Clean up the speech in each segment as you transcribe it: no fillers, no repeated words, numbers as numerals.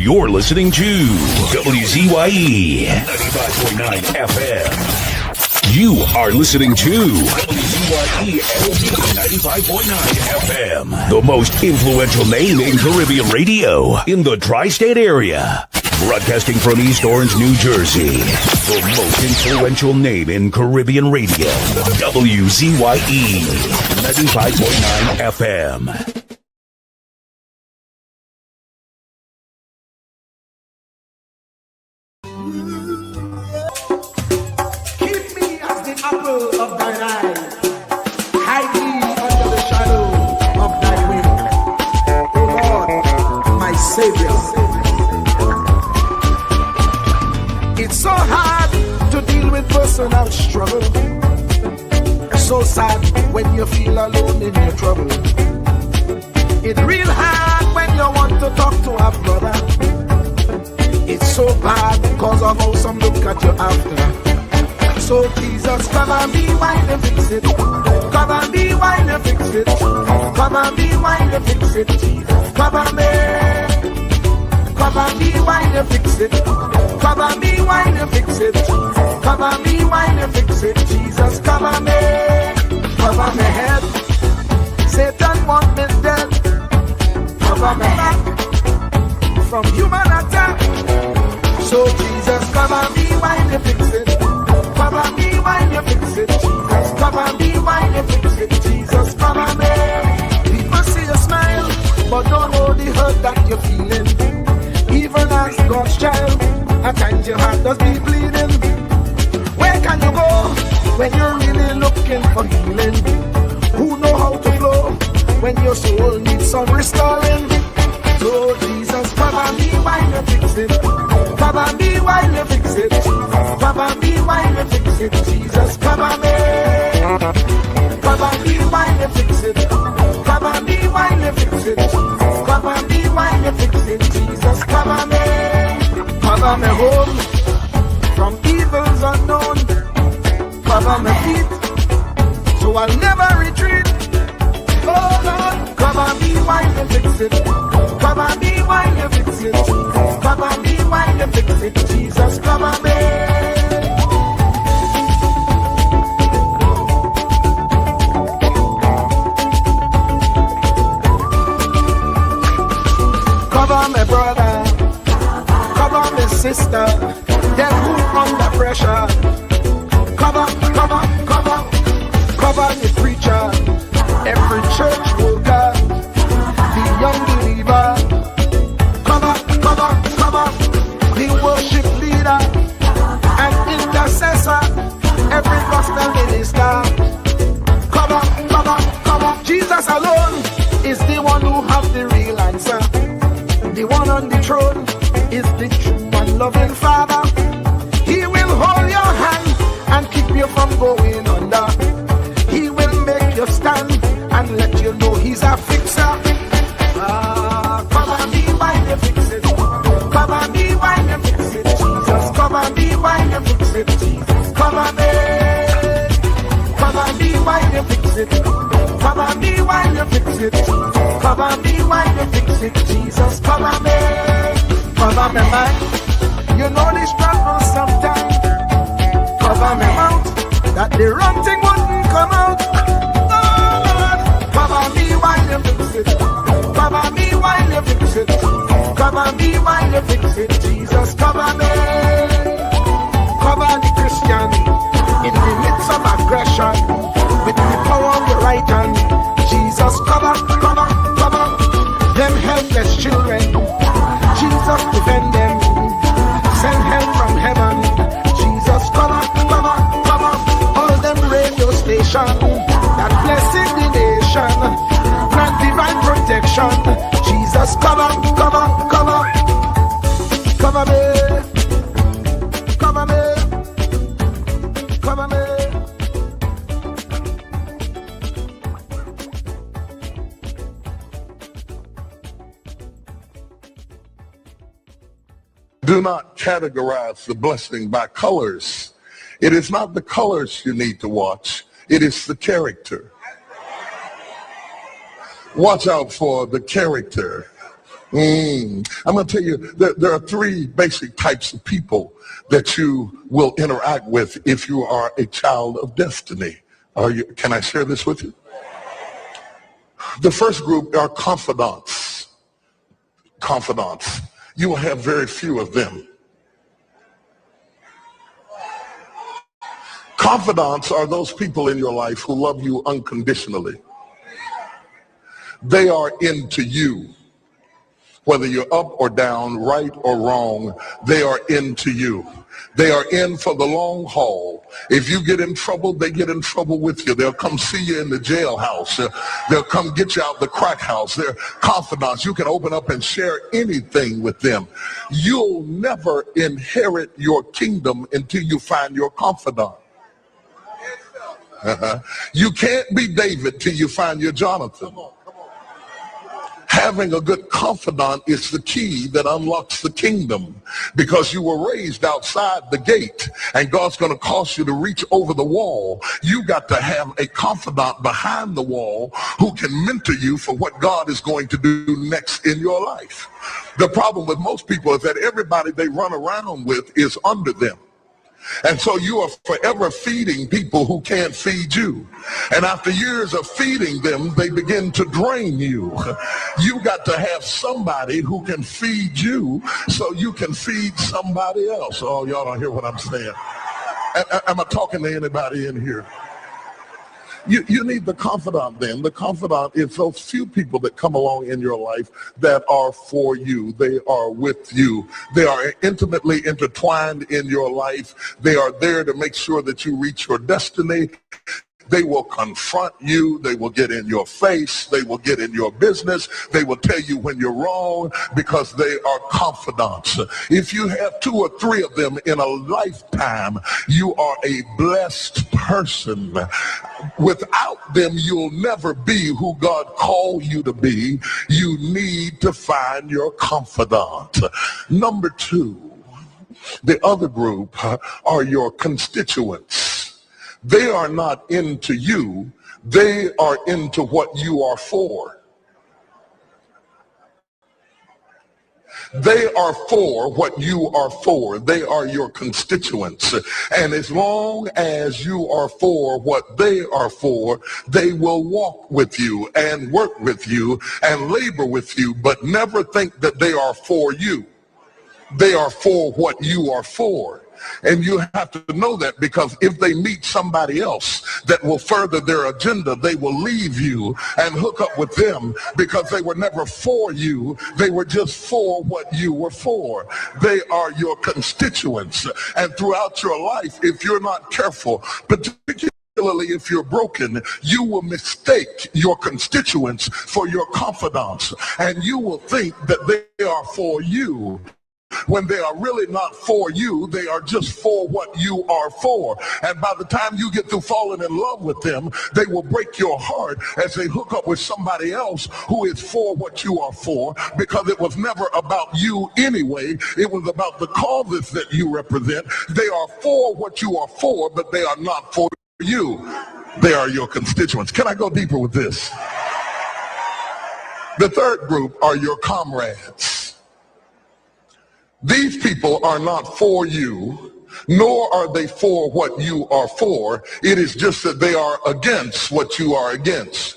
You're listening to WZYE 95.9 FM. You are listening to WZYE 95.9 FM. The most influential name in Caribbean radio in the tri-state area. Broadcasting from East Orange, New Jersey. The most influential name in Caribbean radio. WZYE 95.9 FM. Apple of thine eye, hide me under the shadow of thy wing, O Lord, my Savior. It's so hard to deal with personal struggle. It's so sad when you feel alone in your trouble. It's real hard when you want to talk to a brother. It's so bad because of how some look at you after. So Jesus, cover me while you fix it. Cover me while you fix it. Cover me while you fix it. Jesus, cover me. Cover me while you fix it. Cover me while you fix it. Cover me while you fix it. Jesus, cover me. Cover my head. Satan want me dead. Cover my back from human attack. So Jesus, cover me while you fix it. Cover me while you fix it, Jesus. Cover me while you fix it, Jesus. Cover me. People see you smile, but don't know the hurt that you're feeling. Even as God's child, at times your heart does be bleeding. Where can you go when you're really looking for healing? Who know how to flow when your soul needs some restoring? So Jesus, cover me while you fix it. Cover me while you fix it, Jesus. Cover me while you fix it, Jesus. Cover me. Cover me while you fix it. Cover me while you fix it, Jesus. Cover me while you fix it, Jesus. Cover me. Cover me home from evils unknown. Cover my feet so I'll never retreat. Oh Lord, cover me while you fix it. Cover me while you fix it, Jesus. Cover me while you fix it, Jesus. Cover me. Cover my brother, cover my sister, them who under pressure. Cover the preacher, every church worker, the young believer. Cover the worship leader and intercessor, every gospel minister. Cover. Jesus alone is the one who has the real answer. The one on the throne is the true and loving Father. He will hold your hand and keep you from going under. He will make you stand and let you know he's a fixer. Cover me while you fix it. Cover me while you fix it, Jesus. Cover me while you fix it, Jesus. Cover me. Cover me while you fix it. Cover me while you fix it, Jesus. Cover me while you fix it, Jesus. Cover me. Cover me mind. You know the struggle sometimes. Cover me mouth, that the wrong thing wouldn't come out. Oh Lord, cover me while you fix it. Cover me while you fix it. Cover me while you fix it, Jesus. Cover me. Cover the Christian in the midst of aggression with the power of your right hand. Jesus, cover them helpless children. Jesus, defend them. Send help from heaven. Jesus, cover all them radio stations that blessing the nation. Grant divine protection. Jesus, cover me. Do not categorize the blessing by colors. It is not the colors you need to watch. It is the character. Watch out for the character I'm going to tell you that there are three basic types of people that you will interact with if you are a child of destiny. Can I share this with you? The first group are confidants. Confidants. You will have very few of them. Confidants are those people in your life who love you unconditionally. They are into you. Whether you're up or down, right or wrong, they are into you. They are in for the long haul. If you get in trouble, they get in trouble with you. They'll come see you in the jailhouse. They'll come get you out the crack house. They're confidants. You can open up and share anything with them. You'll never inherit your kingdom until you find your confidant. You can't be David till you find your Jonathan. Having a good confidant is the key that unlocks the kingdom, because you were raised outside the gate and God's going to cause you to reach over the wall. You got to have a confidant behind the wall who can mentor you for what God is going to do next in your life. The problem with most people is that everybody they run around with is under them. And so you are forever feeding people who can't feed you. And after years of feeding them, they begin to drain you. You got to have somebody who can feed you so you can feed somebody else. Oh, y'all don't hear what I'm saying. Am I talking to anybody in here? You need the confidant then. The confidant is those few people that come along in your life that are for you. They are with you. They are intimately intertwined in your life. They are there to make sure that you reach your destiny. They will confront you. They will get in your face. They will get in your business. They will tell you when you're wrong, because they are confidants. If you have 2 or 3 of them in a lifetime, you are a blessed person. Without them, you'll never be who God called you to be. You need to find your confidant. Number 2, the other group are your constituents. They are not into you. They are into what you are for. They are for what you are for. They are your constituents. And as long as you are for what they are for, they will walk with you and work with you and labor with you, but never think that they are for you. They are for what you are for. And you have to know that, because if they meet somebody else that will further their agenda, they will leave you and hook up with them, because they were never for you. They were just for what you were for. They are your constituents. And throughout your life, if you're not careful, particularly if you're broken, you will mistake your constituents for your confidants, and you will think that they are for you, when they are really not for you. They are just for what you are for. And by the time you get through falling in love with them, they will break your heart as they hook up with somebody else who is for what you are for, because it was never about you anyway. It was about the causes that you represent. They are for what you are for, but they are not for you. They are your constituents. Can I go deeper with this? The third group are your comrades. These people are not for you, nor are they for what you are for. It is just that they are against what you are against.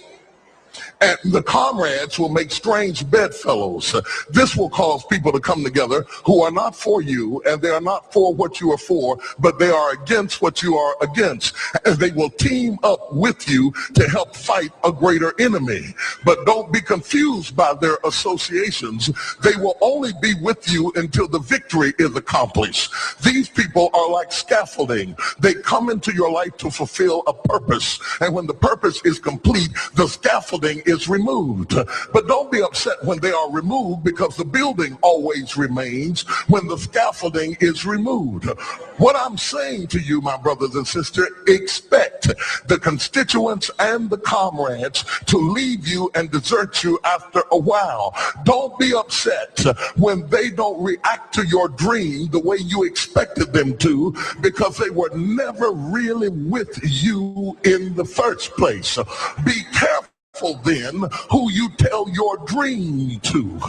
And the comrades will make strange bedfellows. This will cause people to come together who are not for you, and they are not for what you are for, but they are against what you are against. And they will team up with you to help fight a greater enemy. But don't be confused by their associations. They will only be with you until the victory is accomplished. These people are like scaffolding. They come into your life to fulfill a purpose. And when the purpose is complete, the scaffolding is removed. But don't be upset when they are removed, because the building always remains when the scaffolding is removed. What I'm saying to you, my brothers and sisters, expect the constituents and the comrades to leave you and desert you after a while. Don't be upset when they don't react to your dream the way you expected them to, because they were never really with you in the first place. Be careful careful then who you tell your dream to,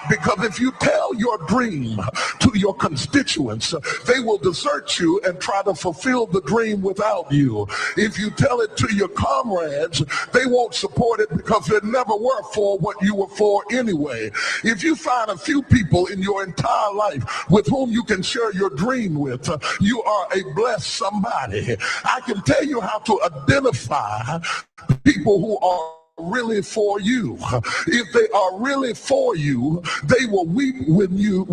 because if you tell your dream to your constituents, they will desert you and try to fulfill the dream without you. If you tell it to your comrades, they won't support it because they never were for what you were for anyway. If you find a few people in your entire life with whom you can share your dream with, you are a blessed somebody. I can tell you how to identify people who are really for you. If they are really for you, they will weep with you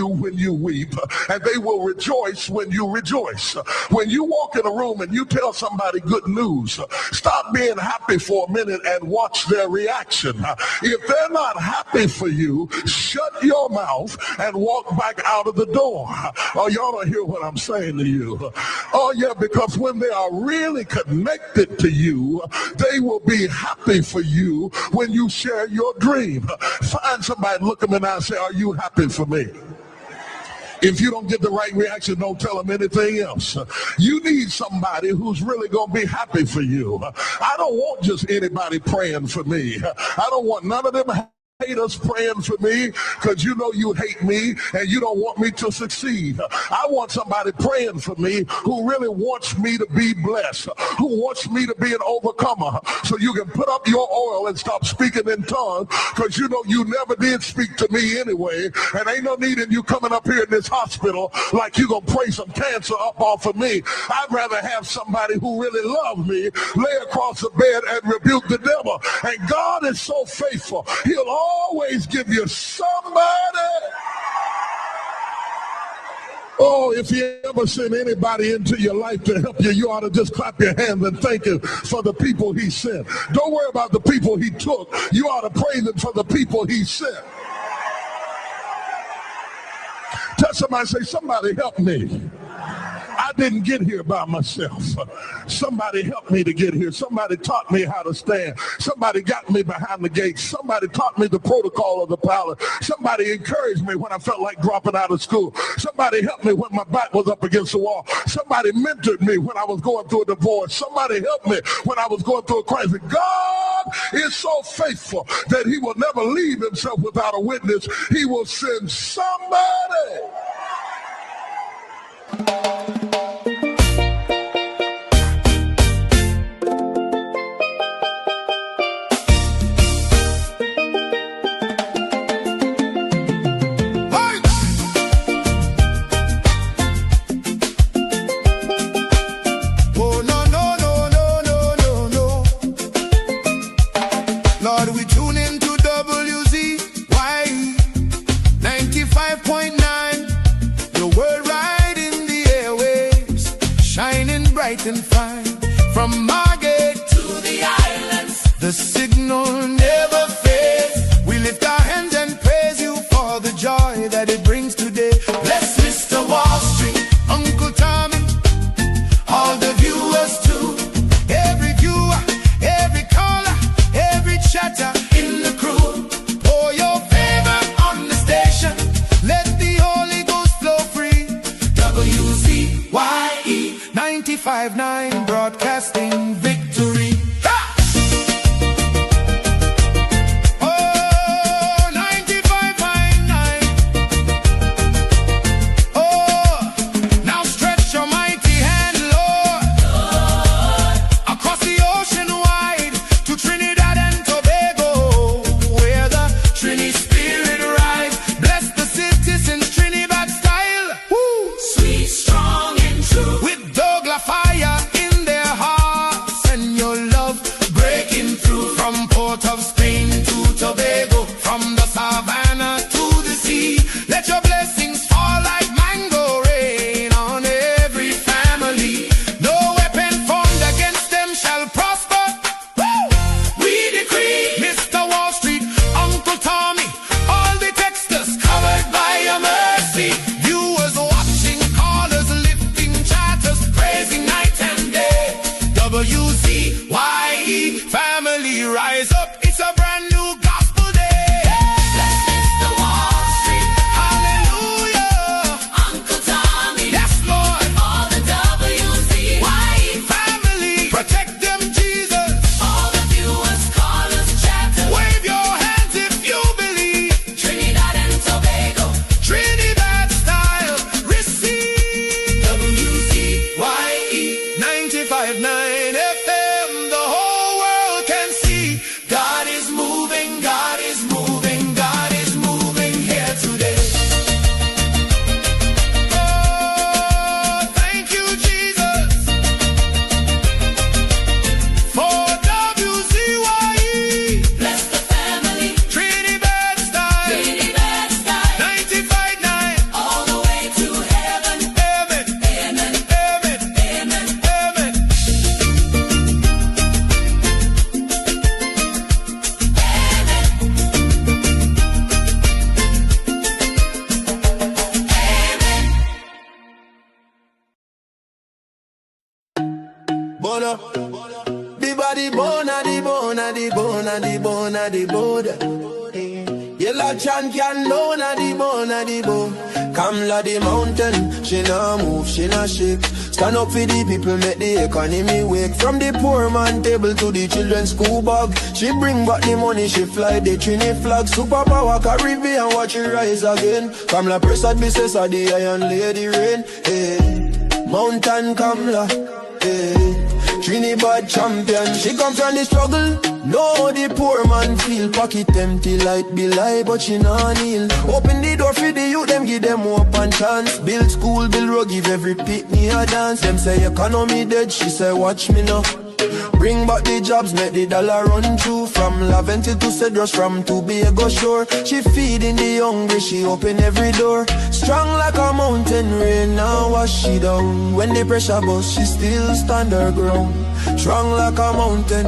when you weep, and they will rejoice when you rejoice. When you walk in a room and you tell somebody good news, stop being happy for a minute and watch their reaction. If they're not happy for you, shut your mouth and walk back out of the door. Oh, y'all don't hear what I'm saying to you. Oh yeah, because when they are really connected to you, they will be happy for you when you share your dream. Find somebody, look them in the eye and say, are you happy for me? If you don't get the right reaction, don't tell them anything else. You need somebody who's really going to be happy for you. I don't want just anybody praying for me. I don't want none of them haters praying for me, because you know you hate me and you don't want me to succeed. I want somebody praying for me who really wants me to be blessed, who wants me to be an overcomer, so you can put up your oil and stop speaking in tongues, because you know you never did speak to me anyway, and ain't no need in you coming up here in this hospital like you gonna pray some cancer up off of me. I'd rather have somebody who really loves me lay across the bed and rebuke the devil. And God is so faithful, he'll always give you somebody. Oh, if you ever send anybody into your life to help you, you ought to just clap your hands and thank him for the people he sent. Don't worry about the people he took. You ought to praise him for the people he sent. Tell somebody, say, somebody help me. I didn't get here by myself. Somebody helped me to get here. Somebody taught me how to stand. Somebody got me behind the gates. Somebody taught me the protocol of the palace. Somebody encouraged me when I felt like dropping out of school. Somebody helped me when my back was up against the wall. Somebody mentored me when I was going through a divorce. Somebody helped me when I was going through a crisis. God is so faithful that he will never leave himself without a witness. He will send somebody. Lord, we tune into WZYE 95.9, the world right in the airwaves, shining bright and fine. From Margate to the islands, the signal never fades. We lift our hands and praise you for the joy that it brings today. Bless Mr. Wall Street, Uncle Tommy, all the viewers too. Every viewer, every caller, every chatter in the crew. Pour your favor on the station, let the Holy Ghost flow free. WZYE 95.9, broadcasting victory. WZYE family, rise up, it's a brand new gospel day. Bless Mr. Wall Street, hallelujah. Uncle Tommy, yes Lord. All the WZYE family, protect them Jesus. All the viewers, callers, a the bone, a the bone, a the bone. Yellow champion, bone a the bone, a the bone. Kamla the mountain, she nah move, she nah shake. Stand up for the people, make the economy wake. From the poor man table to the children's school bag, she bring back the money, she fly the Trini flag. Superpower Caribbean, watch it rise again. Kamla Prasad, business of the Iron Lady rain. Hey, mountain Kamla, hey. Trinidad champion, she come from the struggle. No, the poor man feel pocket empty, light be lie, but she nah kneel. Open the door for the youth, them give them hope and chance. Build school, build road, give every pitney a dance. Them say economy dead, she say watch me now. Bring back the jobs, make the dollar run through. From Laventil to Cedros, from Tobago shore. She feeding the hungry, she open every door. Strong like a mountain, rain now wash she down. When the pressure bust, she still stand her ground. Strong like a mountain,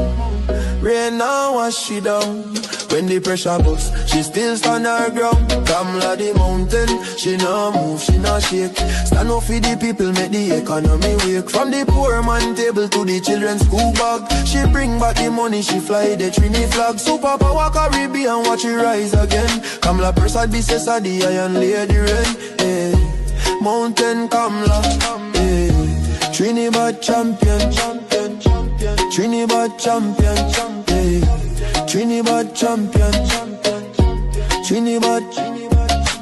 rain now wash she down. When the pressure bust, she still stand her ground. Kamla the mountain, she nah move, she nah shake. Stand up for the people, make the economy wake. From the poor man table to the children's school bag, she bring back the money, she fly the Trini flag. Superpower Caribbean, watch it rise again. Kamla Prasad, business of the Iron Lady rain. Hey, mountain Kamla, hey. Trinidad champion, Trinidad champion, hey. Trinidad champion, Trinidad.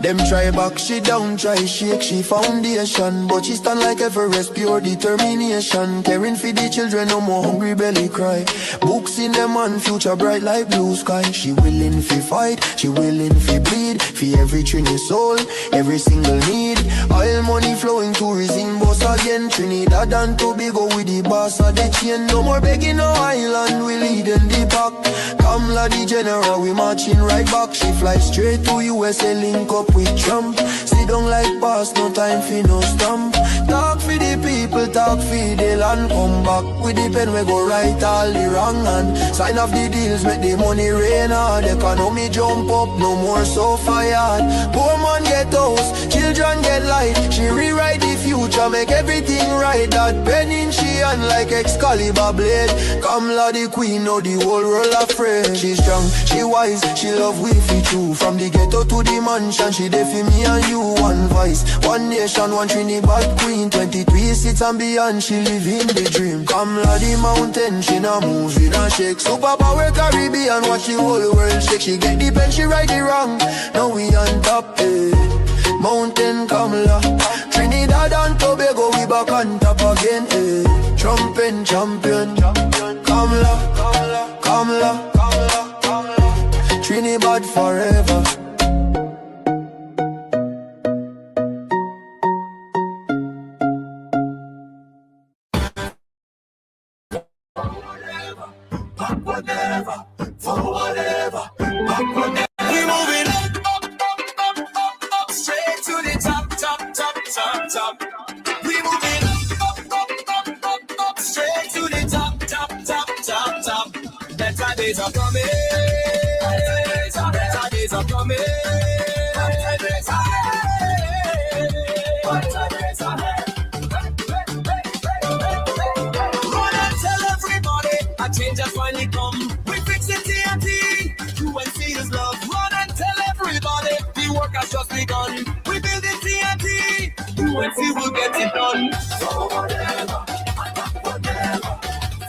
Them try back, she down, try shake, she foundation. But she stand like Everest, pure determination. Caring for the children, no more hungry belly cry. Books in them and future bright like blue sky. She willing fi fight, she willing fi bleed. For every Trini soul, every single need. Oil money flowing, tourism boss again. Trinidad and Tobago with the boss of the chain. No more begging no island, we leading the pack. Kamla the general, we marching right back. She fly straight to USA, link up with Trump. Sit down like boss, no time for no stamp. Talk for the people, talk for the land. Come back with the pen, we go right all the wrong hand. Sign off the deals, make the money rain hard. Economy jump up, no more so fired. Poor man get house, children get light. She rewrite the future, make everything right. That pen in she hand like Excalibur blade. Kamla the queen, now the whole world afraid. She's strong, she wise, she love we fi true. From the ghetto to the mansion, she there for me and you. One voice, one nation, one Trinidad queen. 23 seats and beyond, she living the dream. Kamla the mountain, she nah move, she nah shake. Superpower Caribbean, watch the whole world shake. She get the pen, she right the wrong. Now we on top, eh. Mountain Kamla, Trinidad and Tobago, we back on top again, eh. Trumping champion, Kamla, Kamla, Kamla, Kamla, Kamla. Trinidad forever. Whatever, for whatever, whatever. We moving up, straight to the top, top, top, top, top. We moving up, straight to the top, top, top, top, top. Better days are coming. Better days are coming. Better days are ahead. Better days are ahead. Run and tell everybody a change has finally come. We fix it TNT. UNC is love. Run and tell everybody the work has just begun. We build it TNT. UNC will get it done. So whatever, whatever.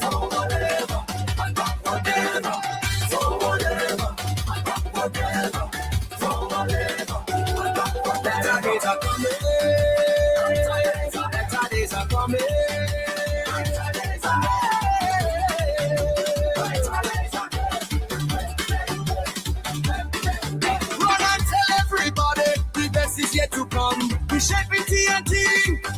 So whatever, whatever. So whatever, whatever. So whatever. Better days are coming. Better days are coming. Is yet to come. We shaping TNT.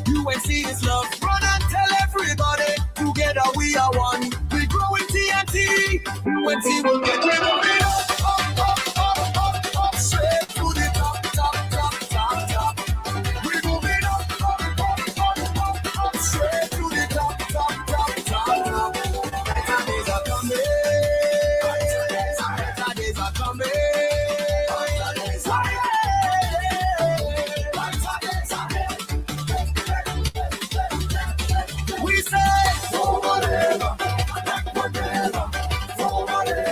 UNC is love. Run and tell everybody. Together we are one. We grow in TNT. UNC will get rid of it. Up, straight to the top, top, top, top, top. We moving up, straight to the top, top, top, top, top. Better days are coming. Better days are coming. We say, for whatever, whatever, for whatever.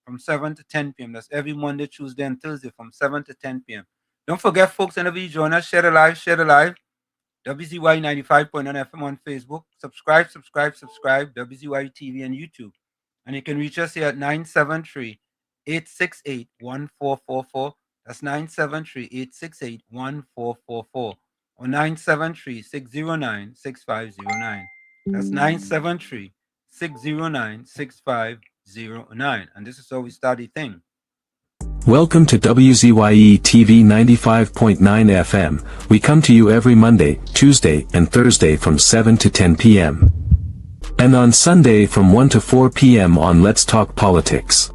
from 7 to 10 p.m. That's every Monday, Tuesday, and Thursday from 7 to 10 p.m. Don't forget, folks, whenever you join us, share the live, share the live. WZYE 95.9 FM on Facebook. Subscribe, WZYE TV and YouTube. And you can reach us here at 973-868-1444. That's 973-868-1444 or 973-609-6509. That's 973-609-6509. And this is how we start the thing. Welcome to WZYE TV 95.9 FM. We come to you every Monday, Tuesday, and Thursday from 7 to 10 p.m. And on Sunday from 1 to 4 p.m. on Let's Talk Politics.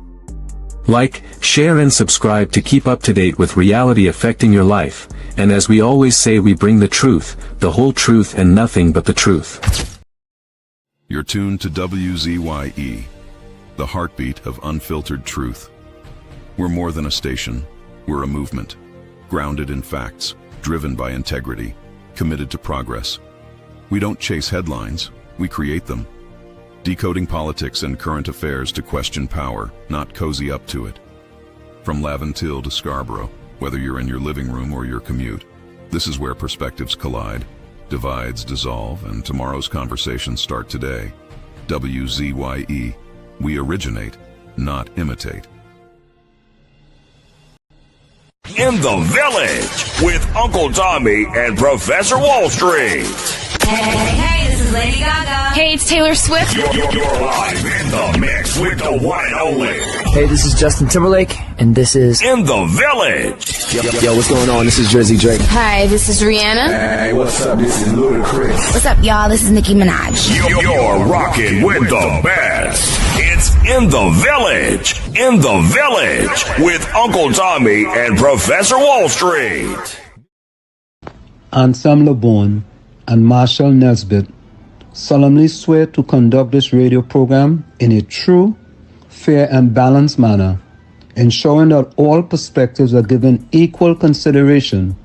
Like, share and subscribe to keep up to date with reality affecting your life, and as we always say, we bring the truth, the whole truth and nothing but the truth. You're tuned to WZYE, the heartbeat of unfiltered truth. We're more than a station, we're a movement, grounded in facts, driven by integrity, committed to progress. We don't chase headlines, we create them. Decoding politics and current affairs to question power, not cozy up to it. From Laventille to Scarborough, whether you're in your living room or your commute, this is where perspectives collide, divides dissolve, and tomorrow's conversations start today. WZYE, we originate, not imitate. In the Village with Uncle Tommy and Professor Wall Street. Hey, this is Lady Gaga. Hey, it's Taylor Swift. You're live in the mix with the one and only. Hey, this is Justin Timberlake, and this is In the Village. Yo, what's going on? This is Jersey Drake. Hi, this is Rihanna. Hey, what's up? This is Ludacris. What's up, y'all? This is Nicki Minaj. You're rocking with the best. It's In the Village. In the Village with Uncle Tommy and Professor Wall Street. Anselm LeBon and Marshall Nesbitt solemnly swear to conduct this radio program in a true, fair, and balanced manner, ensuring that all perspectives are given equal consideration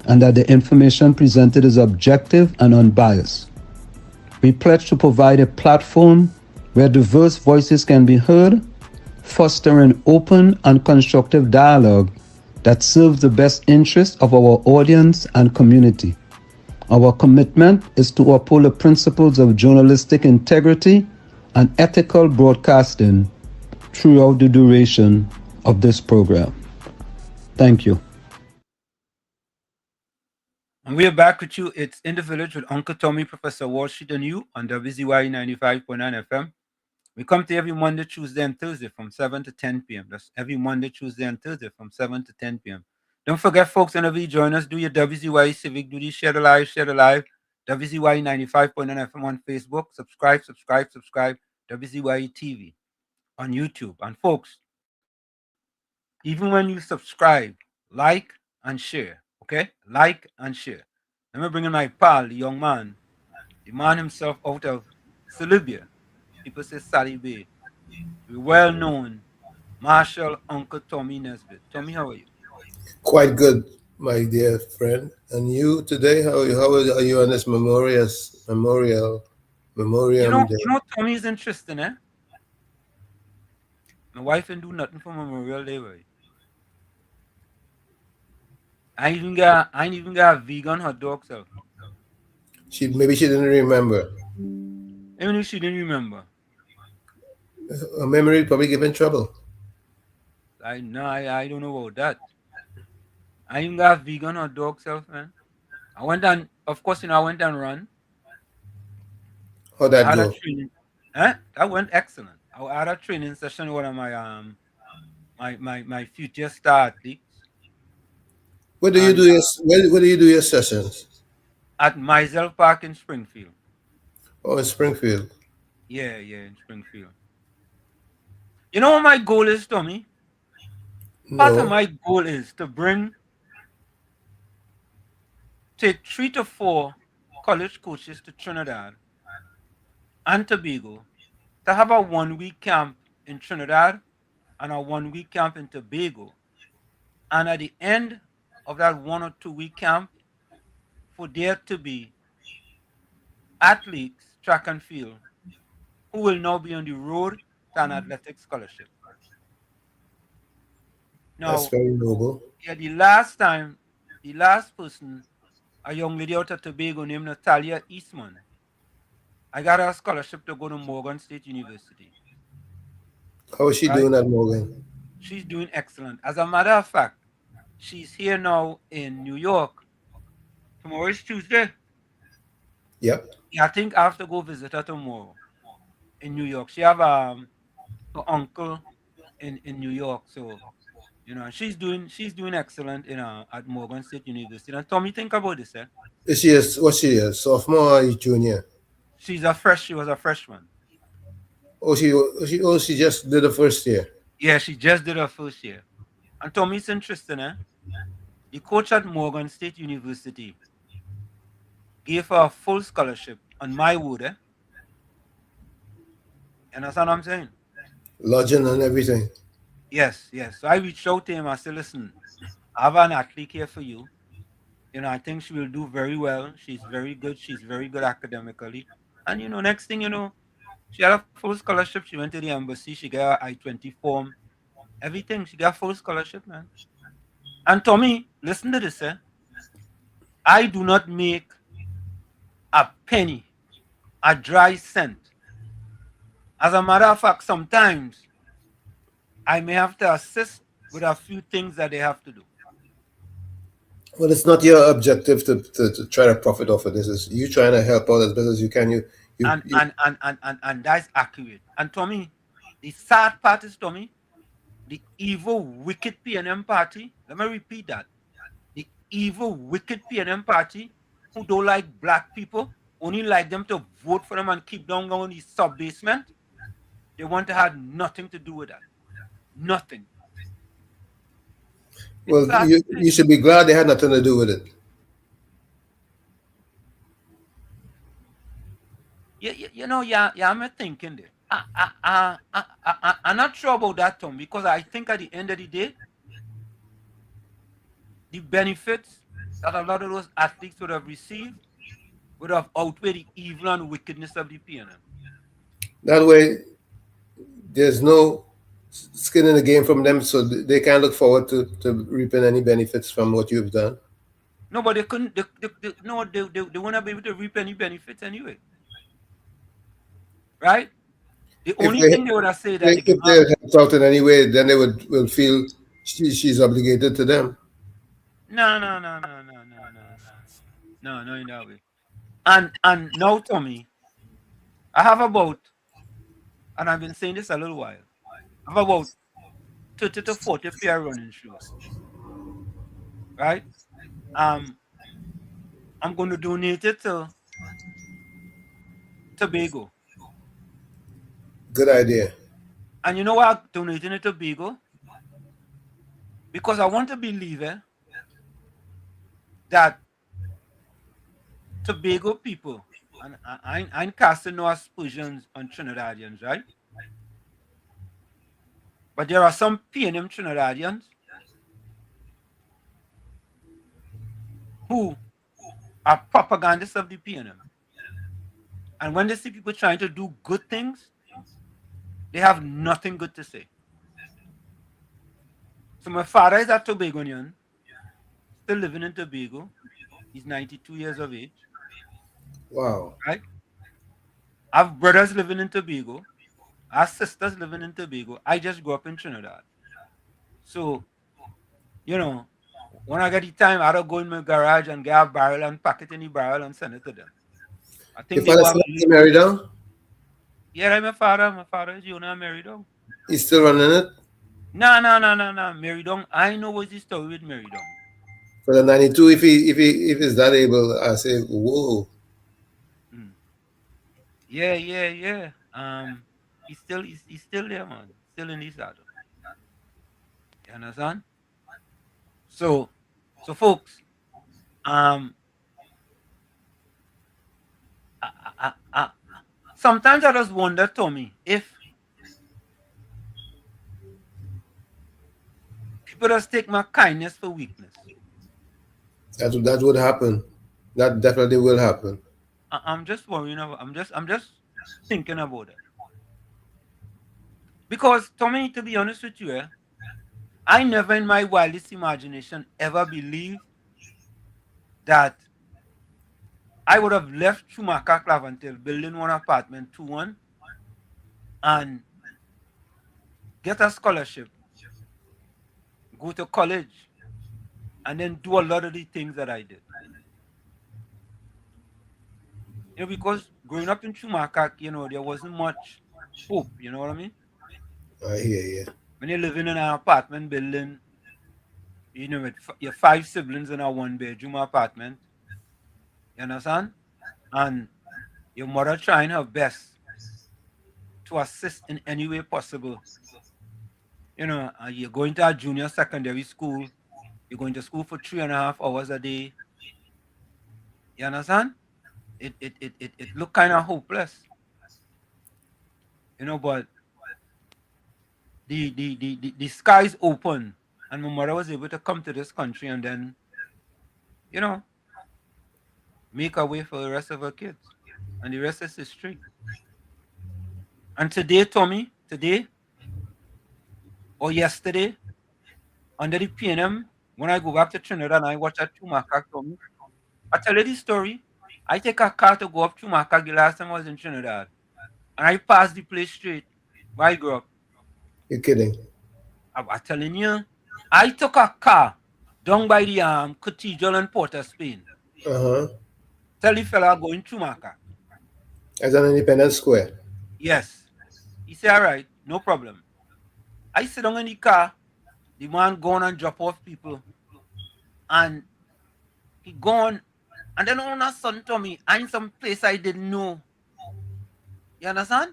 and that the information presented is objective and unbiased. We pledge to provide a platform where diverse voices can be heard, fostering open and constructive dialogue that serves the best interests of our audience and community. Our commitment is to uphold the principles of journalistic integrity and ethical broadcasting throughout the duration of this program. Thank you. And we are back with you. It's In the Village with Uncle Tommy, Professor Wall Street, and you on WZYE 95.9 FM. We come to every Monday, Tuesday, and Thursday from 7 to 10 p.m. That's every Monday, Tuesday, and Thursday from 7 to 10 p.m. Don't forget, folks, whenever you join us, do your WZYE civic duty, share the live, WZYE 95.9 FM on Facebook, subscribe, WZYE TV on YouTube. And folks, even when you subscribe, like and share, okay? Like and share. Let me bring in my pal, the young man, the man himself out of Salibia. People say Sally Bay. The well-known Marshall Uncle Tommy Nesbitt. Tommy, how are you? Quite good, my dear friend. And you today, how are you on this memorial day? You know, Tommy is interesting, eh? My wife didn't do nothing for Memorial Day, right? I ain't even got a vegan hot dog, so. Maybe she didn't remember. Even if she didn't remember. Her memory probably giving trouble. I don't know about that. I even got a vegan hot dog self, man. I went and run. How'd that go? That went excellent. I had a training session with one of my future star athletes. Where do you do your sessions? At Mizell Park in Springfield. Oh, in Springfield. Yeah, in Springfield. You know what my goal is, Tommy? Part of my goal is to take 3 to 4 college coaches to Trinidad and Tobago to have a 1-week camp in Trinidad and a 1-week camp in Tobago. And at the end of that 1 or 2 week camp, for there to be athletes, track and field, who will now be on the road to an athletic scholarship. That's Now, very noble. yeah, the last person, a young lady out of Tobago named Natalia Eastman, I got her a scholarship to go to Morgan State University. How is she Right? doing at Morgan? She's doing excellent. As a matter of fact, she's here now in New York. Tomorrow is Tuesday. Yep. Yeah, I think I have to go visit her tomorrow in New York. She have her uncle in New York, so she's doing excellent at Morgan State University. And Tommy, think about this, eh? Is she what she is? Sophomore or junior? She was a freshman. She just did the first year. Yeah, she just did her first year. And Tommy, it's interesting, eh? The coach at Morgan State University gave her a full scholarship on my word, eh? You understand what I'm saying? Lodging and everything. Yes. So I reached out to him. I said, listen, I have an athlete here for you. I think she will do very well. She's very good. She's very good academically. And, next thing you know, she had a full scholarship. She went to the embassy. She got her I-20 form. Everything. She got a full scholarship, man. And Tommy, listen to this, eh? I do not make a penny, a dry cent. As a matter of fact, sometimes I may have to assist with a few things that they have to do. Well, it's not your objective to try to profit off of this. It's you trying to help out as best as you can. And that's accurate. And Tommy, the sad part is, Tommy, the evil, wicked PNM party, let me repeat that. The evil, wicked PNM party who don't like black people, only like them to vote for them and keep them going in the sub-basement, they want to have nothing to do with that. Nothing. Well, you should be glad they had nothing to do with it. I'm thinking there. I'm not sure about that, Tom, because I think at the end of the day, the benefits that a lot of those athletes would have received would have outweighed the evil and wickedness of the PNM. That way, there's no skin in the game from them, so they can't look forward to reaping any benefits from what you've done. No, but they couldn't. They won't be able to reap any benefits anyway, right? The only thing they would have said that if they helped out in any way, then they will feel she's obligated to them. No, in that way. And now, Tommy, I have about, and I've been saying this a little while, I have about 30 to 40 pair running shoes. Right? I'm going to donate it to Tobago. Good idea. And you know why I'm donating it to Tobago? Because I want to believe that Tobago people, and I ain't casting no aspersions on Trinidadians, right? But there are some PNM Trinidadians who are propagandists of the PNM. And when they see people trying to do good things, they have nothing good to say. So my father is a Tobagonian, still living in Tobago. He's 92 years of age. Wow. Right? I have brothers living in Tobago. I have sisters living in Tobago. I just grew up in Trinidad. So, when I get the time, I'll go in my garage and get a barrel and pack it in the barrel and send it to them. I think Your father still married down? Yeah, my father is married down. He's still running it? No. Married down. I know what's the story with married down. For the 92, if he's that able, I say, whoa. Yeah. He's still there, man. Still in his saddle. You understand? So folks, sometimes I just wonder, Tommy, if people just take my kindness for weakness. That would happen. That definitely will happen. I'm just worrying about. I'm just thinking about it. Because, Tommy, to be honest with you, I never in my wildest imagination ever believed that I would have left Schumacher Clavantil building one apartment 2-1 and get a scholarship, go to college, and then do a lot of the things that I did. You know, because growing up in Schumacher, you know, there wasn't much hope, you know what I mean? I hear you. When you're living in an apartment building, you know, with your 5 siblings in a 1-bedroom apartment, you understand? And your mother trying her best to assist in any way possible. You know, you're going to a junior secondary school, you're going to school for 3.5 hours a day. You understand? It looked kind of hopeless. You know, but the skies open and my mother was able to come to this country and then, you know, make a way for the rest of her kids. And the rest is history. And today, Tommy, today or yesterday, under the PNM, when I go back to Trinidad and I watch a Schumacher, Tommy, I tell you the story. I take a car to go up Schumacher the last time I was in Trinidad. And I pass the place straight where I grew up. You're kidding. I'm telling you, I took a car down by the Cathedral in Port of Spain. Uh-huh. Tell the fella going Schumacher. As an Independence Square. Yes. He said, all right, no problem. I sit down in the car, the man gone and drop off people. And he gone. And then all of a sudden to me, I'm some place I didn't know. You understand?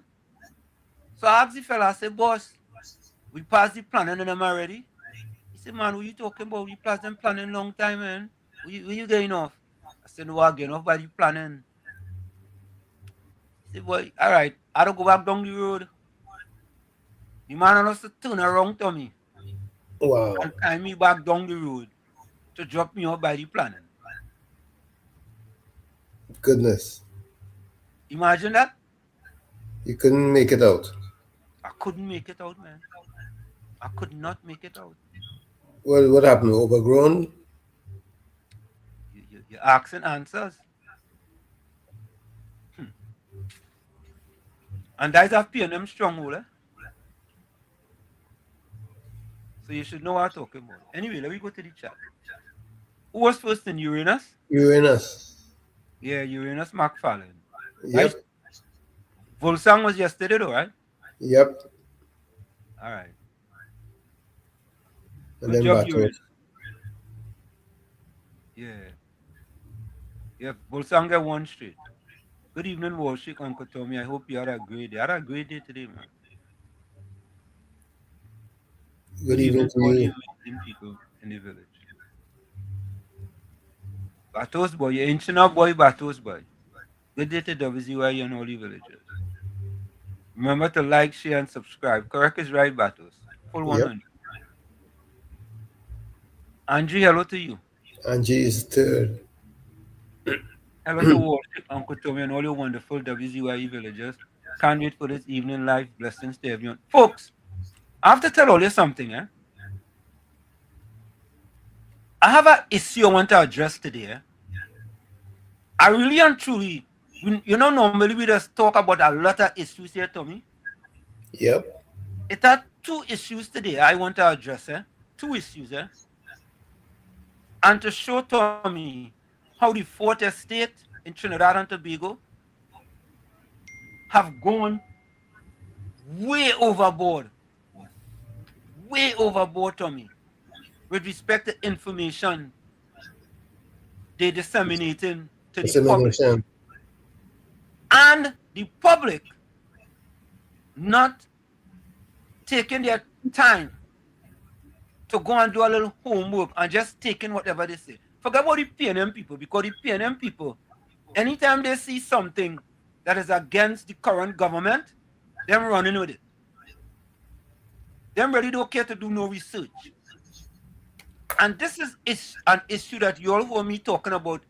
So I asked the fella, I said, boss, we passed the planning and them already. He said, man, what you talking about? We passed them planning long time, man. Where you getting off? I said, no, I'm getting off by the planning. He said, boy, all right, I don't go back down the road. The man has to turn around to me. Wow. And tie me back down the road to drop me off by the planning. Goodness. Imagine that. You couldn't make it out. I couldn't make it out, man. I could not make it out. Well, what happened? Overgrown? You're asking answers. And that's a PNM stronghold, eh? So you should know what I'm talking about. Anyway, let me go to the chat. Who was first in Uranus? Uranus. Yeah, Uranus McFarlane. Yep. Right? Volsang was yesterday though, right? Yep. All right. And Good then job, Bato. Uranus. Yeah. Yeah, Volsang got one straight. Good evening, Walshik, Uncle Tommy. I hope you had a great day. I had a great day today, man. Good evening to all the you. amazing people in the village. Batos boy, you're inching up, boy, Batos boy. Good day to WZYE and all the villagers. Remember to like, share, and subscribe. Correct is right, Batos. Full 100. Yep. Angie, hello to you. Angie is third. Hello to Walshik, Uncle Tommy, and all your wonderful WZYE villagers. Can't wait for this evening live. Blessings to everyone. Folks, I have to tell all you something, eh? I have an issue I want to address today. Eh? I really and truly, you know, normally we just talk about a lot of issues here, Tommy. Yep. It are 2 issues today I want to address, eh? 2 issues, eh? And to show Tommy how the 4th estate in Trinidad and Tobago have gone way overboard, Tommy, with respect to information they're disseminating to the public. And the public not taking their time to go and do a little homework and just taking whatever they say. Forget about the PNM people, because the PNM people, anytime they see something that is against the current government, them running with it. Them really don't care to do no research. And this is an issue that you all hear me talking about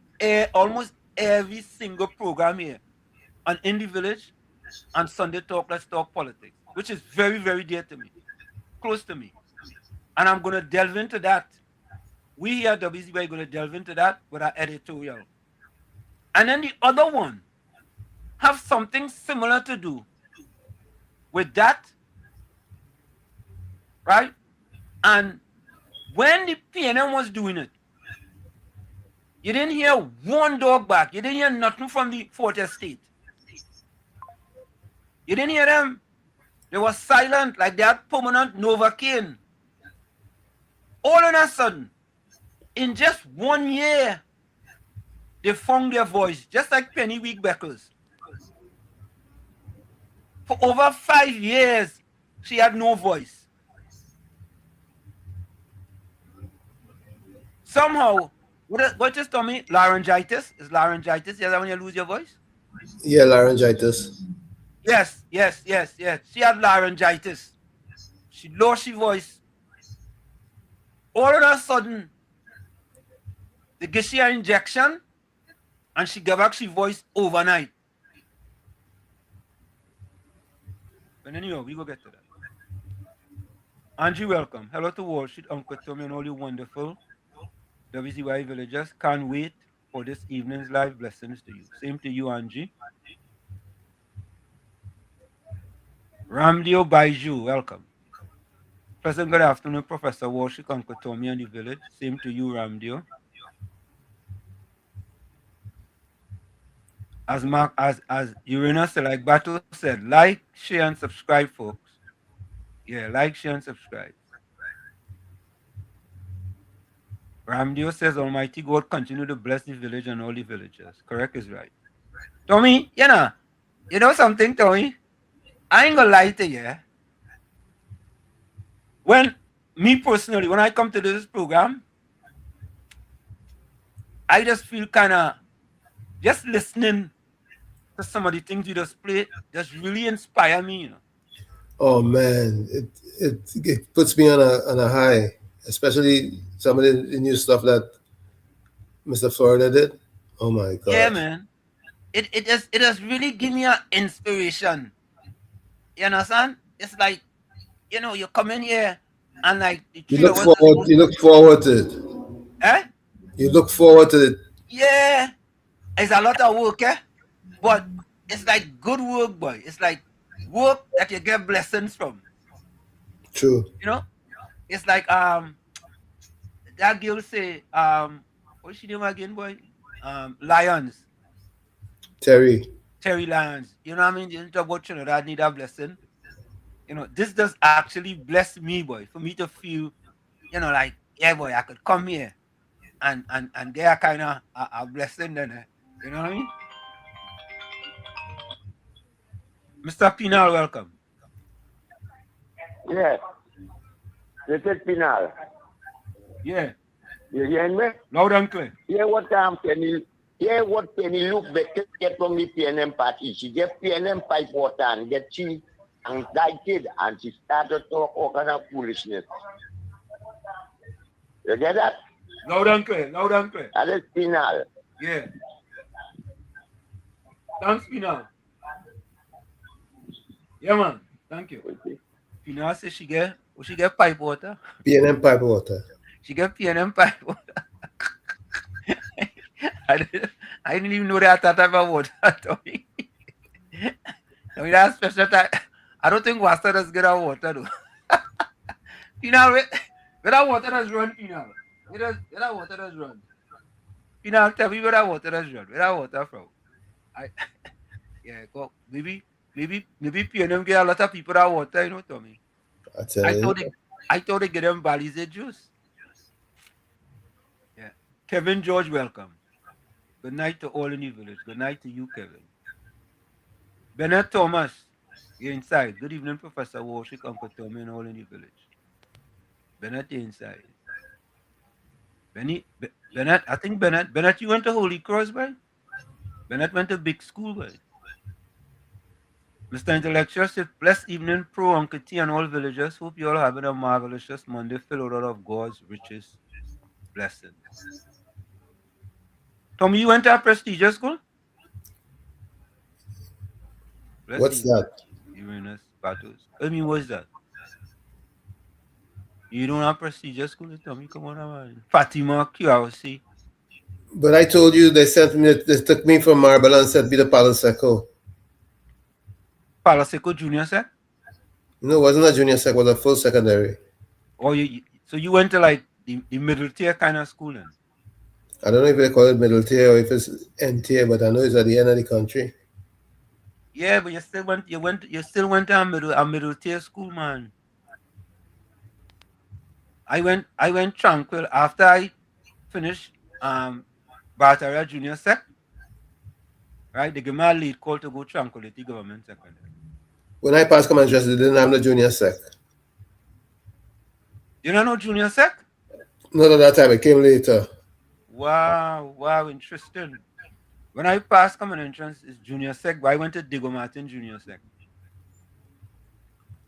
almost every single program here on In the Village and Sunday Talk, Let's Talk Politics, which is very, very dear to me, close to me. And I'm going to delve into that. We here at WZYE are going to delve into that with our editorial. And then the other one have something similar to do with that, right? And when the PNM was doing it, you didn't hear one dog bark. You didn't hear nothing from the Fourth Estate. You didn't hear them. They were silent, like they had permanent Novocaine. All of a sudden, in just 1 year, they found their voice, just like Penny Week Beckles. For over 5 years, she had no voice. Somehow, what just told me? Laryngitis? Is laryngitis? Is that when you lose your voice? Yeah, laryngitis. Yes. She had laryngitis. She lost her voice. All of a sudden, they get she an injection, and she gave back her voice overnight. But anyway, we go get to that. Angie, welcome. Hello to Wall Street, Uncle Tommy, and all you wonderful WZYE villagers. Can't wait for this evening's live. Blessings to you. Same to you, Angie. Ramdio Baiju, welcome. Pleasant good afternoon, Professor Walshik, Uncle Tommy, and the village. Same to you, Ramdio. As Uranus like Battle said, like, share, and subscribe, folks. Yeah, like, share, and subscribe. Ramdio says, Almighty God continue to bless the village and all the villagers. Correct is right. Tommy, you know something, Tommy? I ain't gonna lie to you. When I come to this program, I just feel kind of just listening to some of the things you just play just really inspire me, you know. Oh man, it puts me on a high, especially some of the new stuff that Mr. Florida did. Oh my god. Yeah, man. It just really give me an inspiration. You understand? It's like, you come in here and like You look forward to it. Eh? You look forward to it. Yeah. It's a lot of work, eh? But it's like good work, boy. It's like work that you get blessings from. True. You know? It's like that girl say, what's she name again, boy? Lions. Terry Lyons. You know what I mean? You talk about Trinidad need a blessing. This does actually bless me, boy, for me to feel, like, yeah, boy, I could come here and get a kind of a blessing then. You know what I mean? Mr. Pinal, welcome. Yes. This is Pinal. Yeah. You hear me? Loud and clear. What Penny look better get from the PNM party. She get PNM pipe water and get she anxiety and she started to talk all kind of foolishness. You get that? Loud and clear. That is Pinal. Yeah. Thanks, Pinal. Yeah, man. Thank you. Pinal says she get pipe water. PNM pipe water. She get PNM pipe water. I didn't even know that type of water. I mean, that's special type. I don't think Wasta does get our water though. Pinal, where that water does run, Pinal? Where that water does run? Pinal, tell me where that water does run. Where that water from? Go. Maybe PNM get a lot of people that water, Tommy. I thought they get them Balize juice. Yeah. Kevin George, welcome. Good night to all in the village. Good night to you, Kevin. Bennett Thomas, you're inside. Good evening, Professor Walshik, Uncle Tommy, and all in the village. Bennett, you're inside. Bennett, I think Bennett, you went to Holy Cross, boy? Bennett went to big school, boy. Mr. Intellectual said, blessed evening, Pro, Uncle T, and all villagers. Hope you all having a marvelous Monday filled out of God's richest blessings. Tommy, you went to a prestigious school? What's that? Uranus Battles. I mean, what's that? You don't have prestigious school, you tell me, come on, man. Fatima, QRC. But I told you they sent me. They took me from Marble and sent me to Palo Seco. Palo Seco Junior Sec? No, it wasn't a junior sec. It was a full secondary. Or so you went to like the middle tier kind of school then? I don't know if they call it middle tier or if it's end tier, but I know it's at the end of the country. Yeah, but you still went to a middle tier school, man. I went tranquil after I finished Bartaria Junior Sec. Right? They gave me a lead call to go Tranquility Government Secondary. When I passed common interest, they didn't have no junior sec. You don't know junior sec? Not at that time. It came later. Wow, interesting. When I passed common entrance, it's junior sec, but I went to Diego Martin Junior Sec.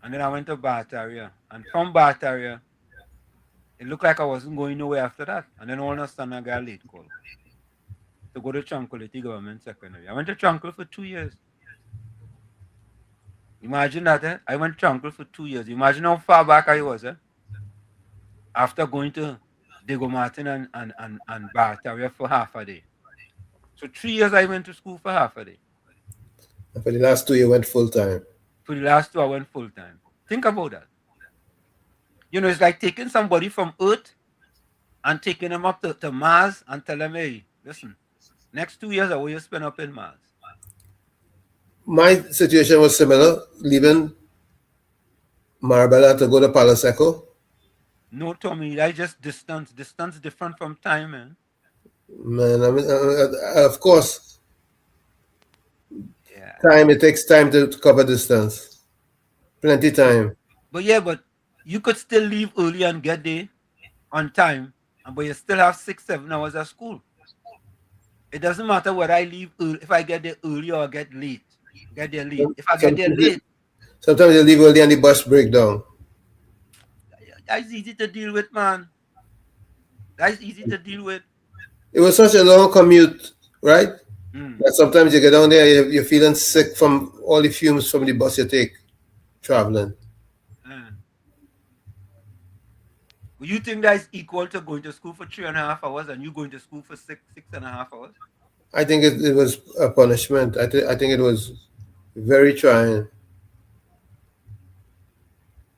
And then I went to Bartaria. And from Bartaria, it looked like I wasn't going nowhere after that. And then all of a sudden, I got a late call to go to Tranquility Government Secondary. I went to Tranquil for 2 years. Imagine that, eh? I went Tranquil for 2 years. Imagine how far back I was, eh? After going to Diego Martin and Bartaria for half a day. So 3 years I went to school for half a day. And for the last 2 you went full time. For the last 2 I went full time. Think about that. You know, it's like taking somebody from Earth and taking them up to Mars and tell them, hey, listen, next 2 years I want you to spend up in Mars. My situation was similar, leaving Marbella to go to Palo Seco. No, Tommy, that's just distance. Distance different from time, man. Man, I mean, of course, yeah. Time, it takes time to cover distance. Plenty time. But you could still leave early and get there on time, but you still have 6-7 hours at school. It doesn't matter whether I leave early, if I get there early or get late. Get there late. If I get there late, sometimes you leave early and the bus break down. That's easy to deal with, man. That's easy to deal with. It was such a long commute, right? That sometimes you get down there, you're feeling sick from all the fumes from the bus you take traveling. Well, you think that's equal to going to school for 3.5 hours and you going to school for 6.5 hours? I think it was a punishment. I think it was very trying.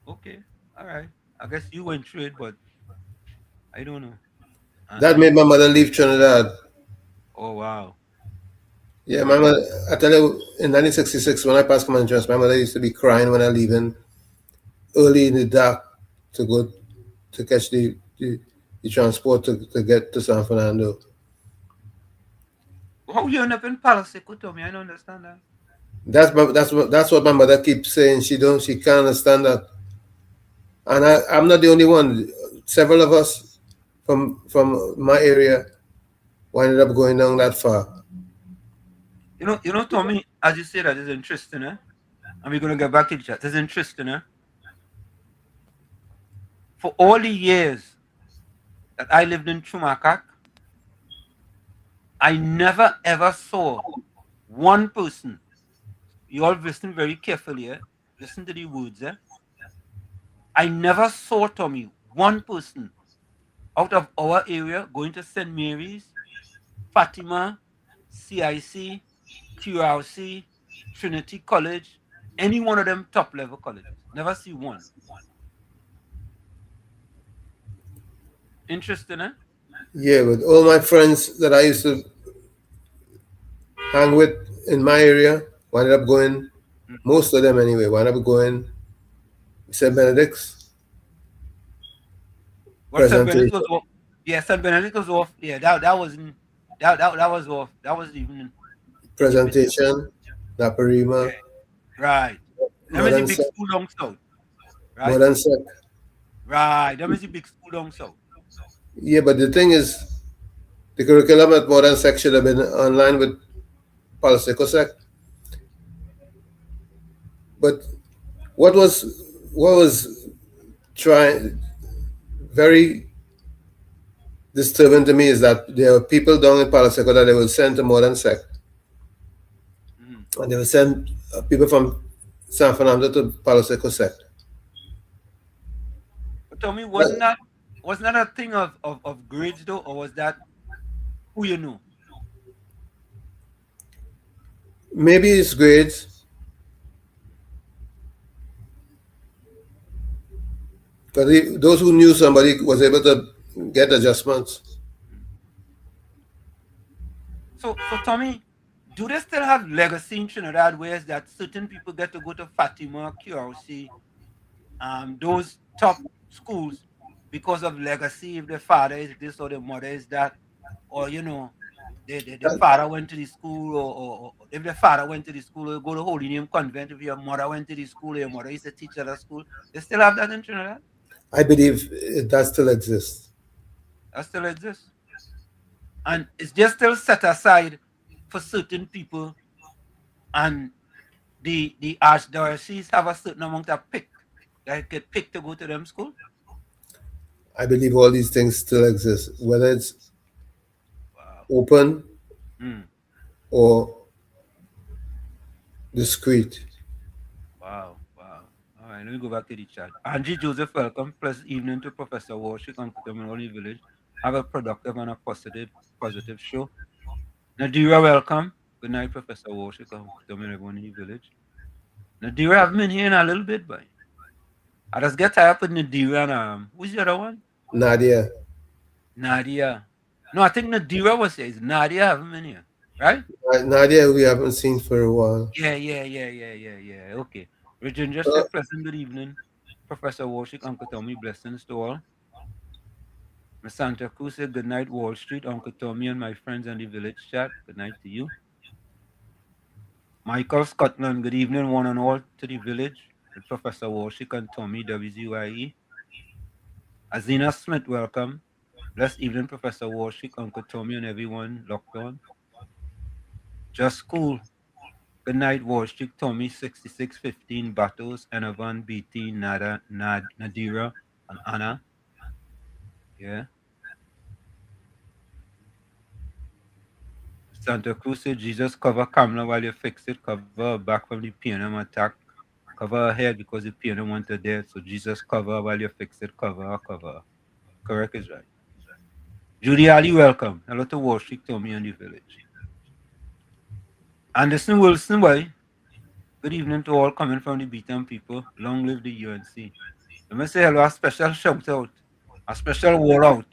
Okay, all right. I guess you went through it, but I don't know. That made my mother leave Trinidad. Oh, wow. Yeah, my mother, I tell you, in 1966, when I passed common entrance, my mother used to be crying when I leaving early in the dark to go to catch the transport to get to San Fernando. How you end up in Palo Seco, Tommy? I don't understand that. That's what my mother keeps saying. She can't understand that. And I'm not the only one. Several of us from my area ended up going down that far. You know, Tommy, as you say that is interesting, eh? And we're gonna get back to the chat. It's interesting, eh? For all the years that I lived in Chumakak, I never ever saw one person. You all listen very carefully, eh? Listen to the words, eh? I never saw, Tommy, one person out of our area going to St. Mary's, Fatima, CIC, QRC, Trinity College, any one of them top level colleges. Never see one. Interesting, eh? Yeah, with all my friends that I used to hang with in my area, ended up going, most of them anyway, ended up going St. Benedict's. What St. Benedict was off? Yeah, St. Benedict was off. Yeah, that was off. That was even presentation, Naparima. Yeah. Right. That was the big school down south. Right. Modern Sec. Right. That was the big school down south. Yeah, but the thing is, the curriculum at Modern Sec should have been online with Palo Seco Sec. But what was very disturbing to me is that there are people down in Palo Seco that they will send to Modern Sec. And they will send people from San Fernando to Palo Seco Sec. Tommy, wasn't that a thing of grades though, or was that who you knew? Maybe it's grades, but those who knew somebody was able to get adjustments. So Tommy, do they still have legacy in Trinidad where that certain people get to go to Fatima, QRC, those top schools because of legacy, if the father is this or the mother is that, or the father went to the school, or if the father went to the school, or go to Holy Name Convent, if your mother went to the school, or your mother is a teacher at the school, they still have that in Trinidad? I believe that still exists. That still exists. And it's just still set aside for certain people, and the archdioceses have a certain amount of pick that get picked to go to them school. I believe all these things still exist, whether it's open or discreet. Wow. All right, let me go back to the chat. Angie Joseph, welcome. Pleasant evening to Professor Warshik and Kutamiloli Village. Have a productive and a positive show. Nadira, welcome. Good night, Professor Warshik and Kutamiloli Village. Nadira, I haven't been here in a little bit, but I just get tired with Nadira and who's the other one? Nadia. No, I think Nadira was here. It's Nadia, I haven't been here, right? Nadia, we haven't seen for a while. Yeah. Okay. Regina just said pleasant good evening. Professor Warshik, Uncle Tommy, blessings to all. Miss Santa Cruz said good night, Wall Street, Uncle Tommy and my friends on the village chat. Good night to you. Michael Scotland, good evening, one and all to the village with Professor Warshik and Tommy, WZYE. Azina Smith, welcome. Blessed evening, Professor Warshik, Uncle Tommy, and everyone locked on. Just cool. Good night, Warshik, Tommy, 6615, Battles, Anavan, BT, Nadira, and Anna. Yeah. Santa Cruz said, Jesus, cover Kamala while you fix it. Cover her back from the PNM attack. Cover her head because the PNM want her dead. So Jesus, cover her while you fix it. Cover her. Correct is right. Judy Ali, welcome. Hello to Warshik, Tommy, and the village. Anderson Wilson, boy. Good evening to all coming from the Beaton people. Long live the UNC. Let me say hello, a special shout out, a special war out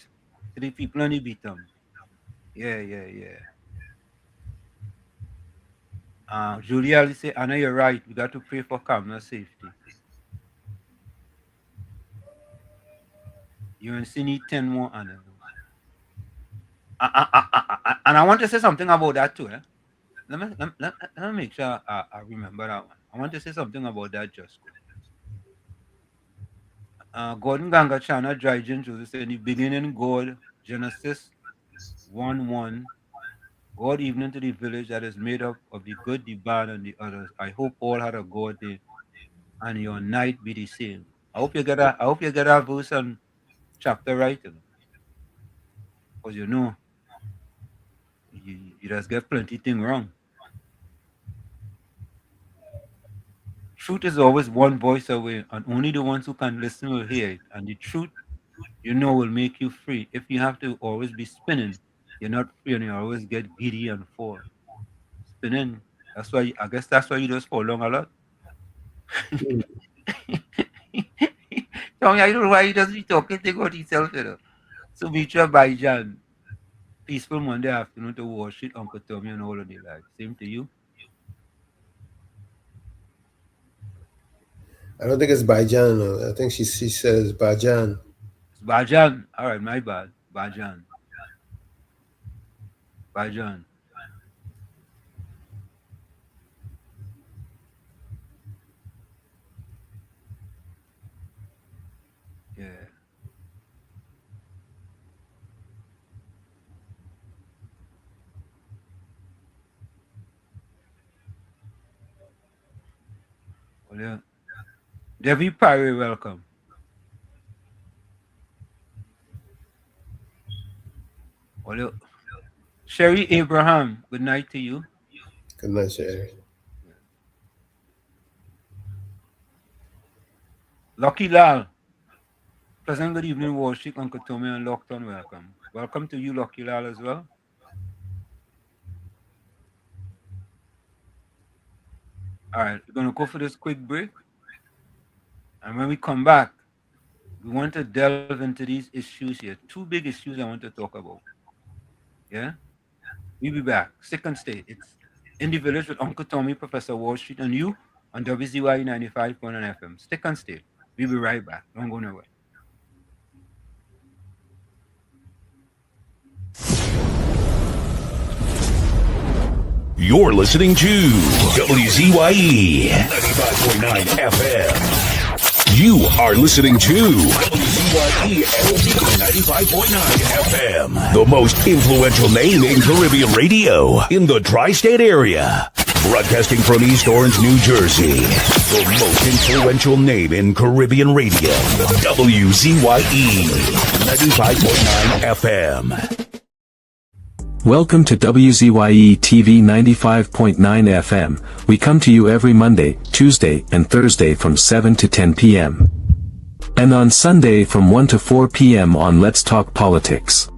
to the people on the Beaton. Yeah. Julia say, Anna, you're right. We got to pray for Kamala's safety. UNC need 10 more Annas. And I want to say something about that too. Let me make sure I remember that one. I want to say something about that just quick. Gordon Ganga Chana Drygen Joseph said, in the beginning, God, Genesis 1:1. God evening to the village that is made up of the good, the bad, and the others. I hope all had a God day, and your night be the same. I hope you get that verse and chapter right, because you just get plenty thing wrong. Truth is always one voice away, and only the ones who can listen will hear it. And the truth, will make you free. If you have to always be spinning, you're not free, and you always get giddy and fall. Spinning. I guess that's why you just fall down a lot. Tommy, I don't know why he doesn't be talking to God himself, So Mitra Baijan, peaceful Monday afternoon to worship Uncle Tommy and all of the life. Same to you. I don't think it's Bajan. No. I think she says Bajan. It's Bajan. All right, my bad. Bajan. Yeah. Well, yeah. Debbie Parry, welcome. Well, yeah. Sherry Abraham, good night to you. Good night, Sherry. Lucky Lal, Pleasant good evening, Wall Street, Uncle Tommy and Lockton. Welcome. Welcome to you, Lucky Lal, as well. All right, we're going to go for this quick break. And when we come back, we want to delve into these issues here. Two big issues I want to talk about. Yeah? We'll be back. Second stay. It's In the Village with Uncle Tommy, Professor Wall Street, and you on WZYE 95.9 FM. Stick and stay. We'll be right back. Don't go nowhere. You're listening to WZYE 95.9 FM. You are listening to WZYE 95.9 FM, the most influential name in Caribbean radio in the tri-state area. Broadcasting from East Orange, New Jersey, the most influential name in Caribbean radio, WZYE 95.9 FM. Welcome to WZYE TV 95.9 FM. We come to you every Monday, Tuesday, and Thursday from 7 to 10 p.m. And on Sunday from 1 to 4 p.m. on Let's Talk Politics.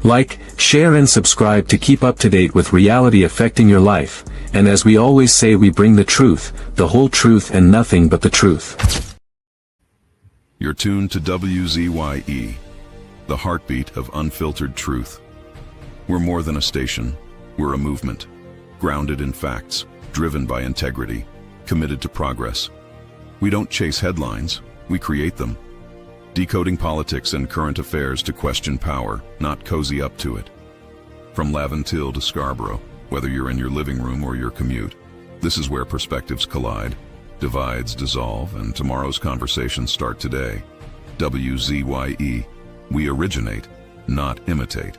Like, share and subscribe to keep up to date with reality affecting your life. And as we always say, we bring the truth, the whole truth and nothing but the truth. You're tuned to WZYE, the heartbeat of unfiltered truth. We're more than a station, we're a movement, grounded in facts, driven by integrity, committed to progress. We don't chase headlines, we create them. Decoding politics and current affairs to question power, not cozy up to it. From Laventille to Scarborough, whether you're in your living room or your commute, this is where perspectives collide, divides dissolve, and tomorrow's conversations start today. WZYE, we originate, not imitate.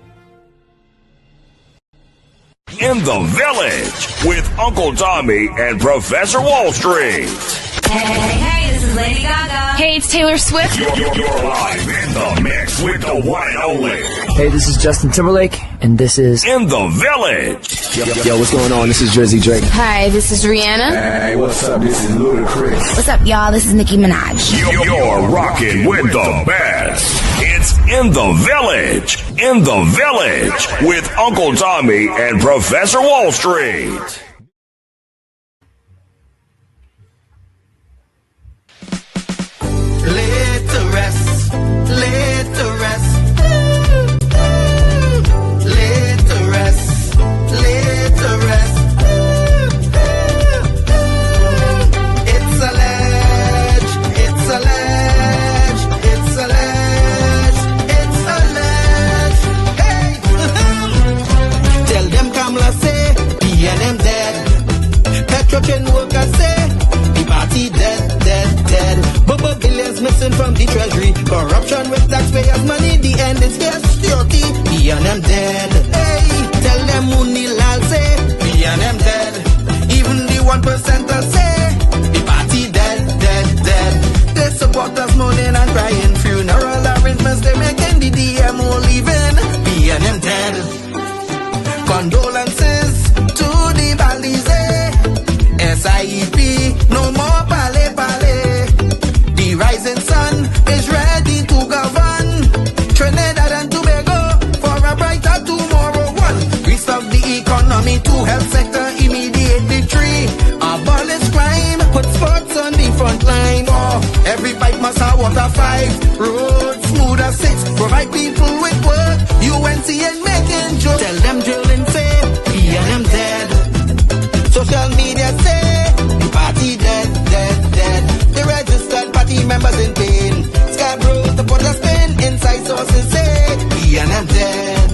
In the Village with Uncle Tommy and Professor Wall Street. Hey, this is Lady Gaga. Hey, it's Taylor Swift. You're live in the mix with the one and only. Hey, this is Justin Timberlake, and this is In the Village. Yo, what's going on? This is WZYE. Hi, this is Rihanna. Hey, what's up? This is Ludacris. What's up, y'all? This is Nicki Minaj. You're rocking with the best. It's In the Village. In the Village with Uncle Tommy and Professor Wall Street. Laid to rest, laid to rest, laid to rest, laid to rest. It's a ledge, it's a ledge, it's a ledge, it's a ledge. Hey, tell them Kamala say, B&M dead. Petrochen workers say, the party dead, dead, dead. Bubba billions missing from the treasury. Corruption with taxpayers' money. The end is here. Security. B&M dead. Hey, tell them Mooney Lal say B&M dead. Even the 1% say the party dead, dead, dead. They support us mourning and crying. Funeral arrangements they making. The DMO leaving. B&M dead. Condolences to the Balize. SIEP. No more pale pale. The rising sun is ready to govern Trinidad and Tobago for a brighter tomorrow. One, restock the economy. Two, health sector, immediate victory. Abolish crime, put sports on the front line. Oh, every bike must have water. 5, roads smooth as 6. Provide people with work. UNC and making jokes. Tell them drilling say, B&M dead. Social media say, the party dead, dead, dead. The registered party members in pain. Scarborough to put a spin. Inside sources say, B&M dead.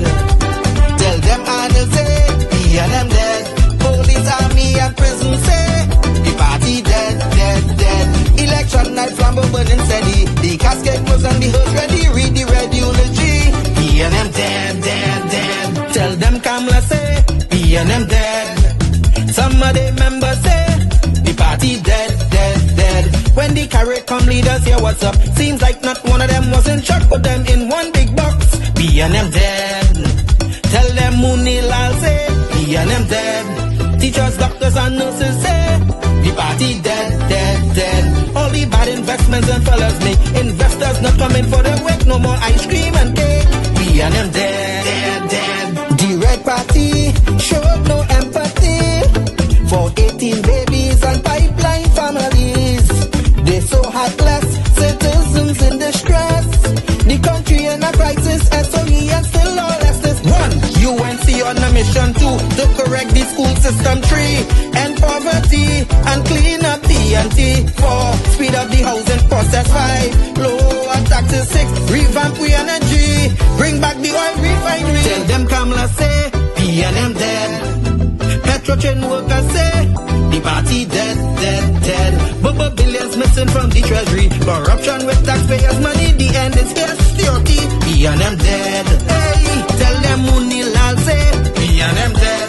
Tell them Arnold say, B&M dead. Police, army and prison say, the party dead, dead, dead. Election night flambeau burning steady. The casket was on the hearse ready. Read the red eulogy. B&M dead, dead, dead. Tell them Kamala say, B&M dead. Some of the members say, the party dead, dead, dead. When the carrot come leaders hear what's up. Seems like not one of them was in shock. Put them in one big box. B&M dead. Tell them Mooney Lal say, B&M dead. Teachers, doctors and nurses say, the party dead, dead, dead. All the bad investments and fellas make investors not coming coming for the wake, no more ice cream and cake. We and them dead, dead, dead. The Red Party showed no empathy for 18 babies and pipeline families. They so heartless, citizens in distress. The country in a crisis, SOE and still lawlessness. 1. UNC on a mission 2 to correct the school system. 3. End poverty and clean up TNT. 4. Speed up the housing process. 5. Lower taxes. 6. Revamp we energy. Bring back the oil refinery. Tell them Kamala say PNM dead. Petrochain workers say the party dead, dead, dead. Bubba billions missing from the treasury. Corruption with taxpayers' money. The end is here. Security. PNM dead. Hey, tell them Munilal say PNM dead.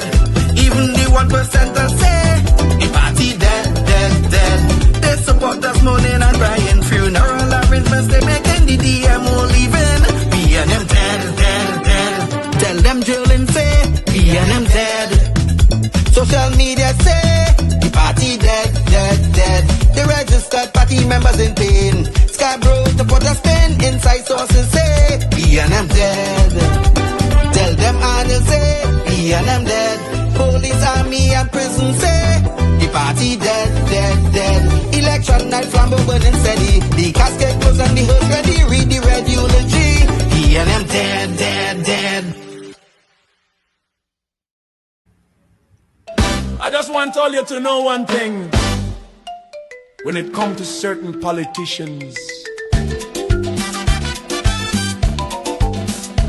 Even the 1% say the party dead, dead, dead. They support us mourning and crying. Funeral arrangements they making. The DMO leaving. PNM dead, dead, dead. Tell them drilling say PNM dead. Social media say the party dead, dead, dead. The registered party members in pain. Scarborough to put a spin. Inside sources say PNM dead. Tell them Arnold say PNM dead. Police, army and prison say the party dead, dead, dead. Election night flambeau burning steady. The casket closed and the hearse ready. Read the red eulogy. PNM dead, dead, dead. I just want all you to know one thing. When it comes to certain politicians,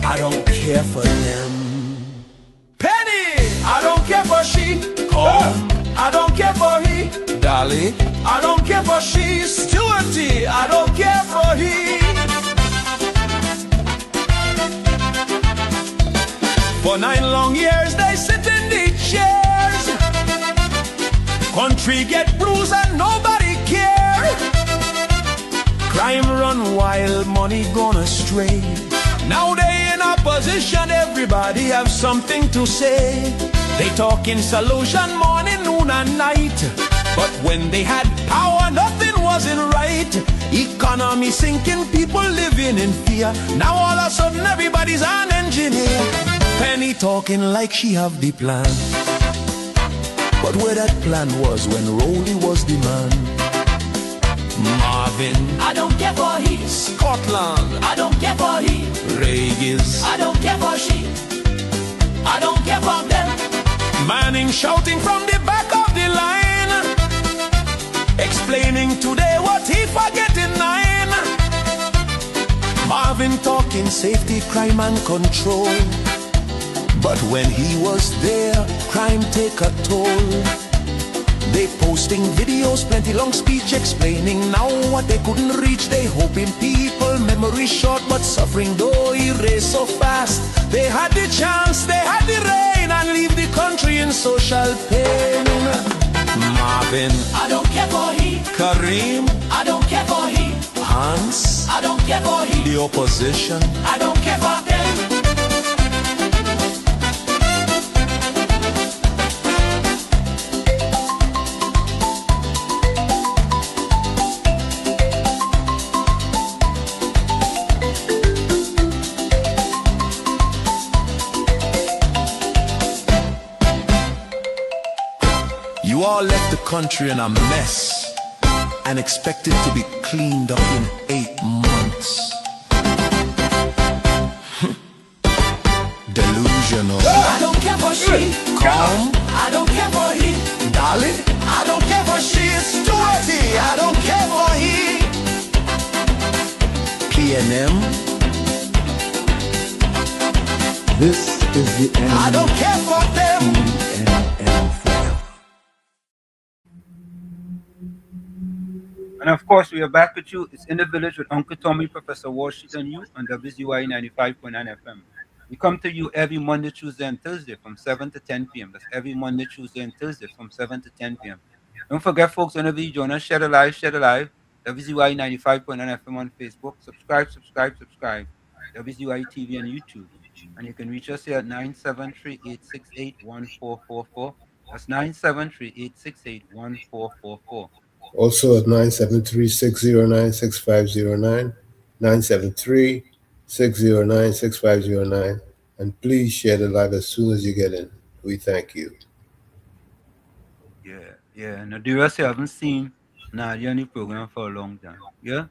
I don't care for them. Penny, I don't care for she. Oh, I don't care for he. Dolly, I don't care for she. Stewarty, I don't care for he. For 9 long years they sit in the chairs. Country get bruised and nobody care. Crime run wild, money gone astray. Now they in opposition, everybody have something to say. They talking solution morning, noon and night. But when they had power, nothing wasn't right. Economy sinking, people living in fear. Now all of a sudden everybody's an engineer. Penny talking like she have the plan. But where that plan was when Rolly was the man. Marvin, I don't care for he. Scotland, I don't care for he. Regis, I don't care for she. I don't care for them. Manning shouting from the back of the line, explaining today what he forget in 9. Marvin talking safety, crime and control. But when he was there, crime take a toll. They posting videos, plenty long speech explaining now what they couldn't reach. They hoping people memory short, but suffering though erase so fast. They had the chance, they had the rain, and leave the country in social pain. Marvin, I don't care for he. Kareem, I don't care for he. Hans, I don't care for he. The opposition, I don't care for them. you all left the country in a mess and expected to be cleaned up in 8 months. Delusional. I don't care for she. Calm. I don't care for he. Dolly. I don't care for she. Stewarty. I don't care for he. PNM. This is the end. I don't care for them. And of course, we are back with you. It's In the Village with Uncle Tommy, Professor Washington You on WZYE 95.9 FM. We come to you every Monday, Tuesday, and Thursday from 7 to 10 p.m. That's every Monday, Tuesday, and Thursday from 7 to 10 p.m. Don't forget, folks, whenever you join us, share the live, WZYE 95.9 FM on Facebook. Subscribe. WZYE TV on YouTube. And you can reach us here at 973-868-1444. That's 973-868-1444. Also at 973-609-6509. 973-609-6509. And please share the live as soon as you get in. We thank you. Yeah. Now, the rest you haven't seen Nadia in the program for a long time. Yeah?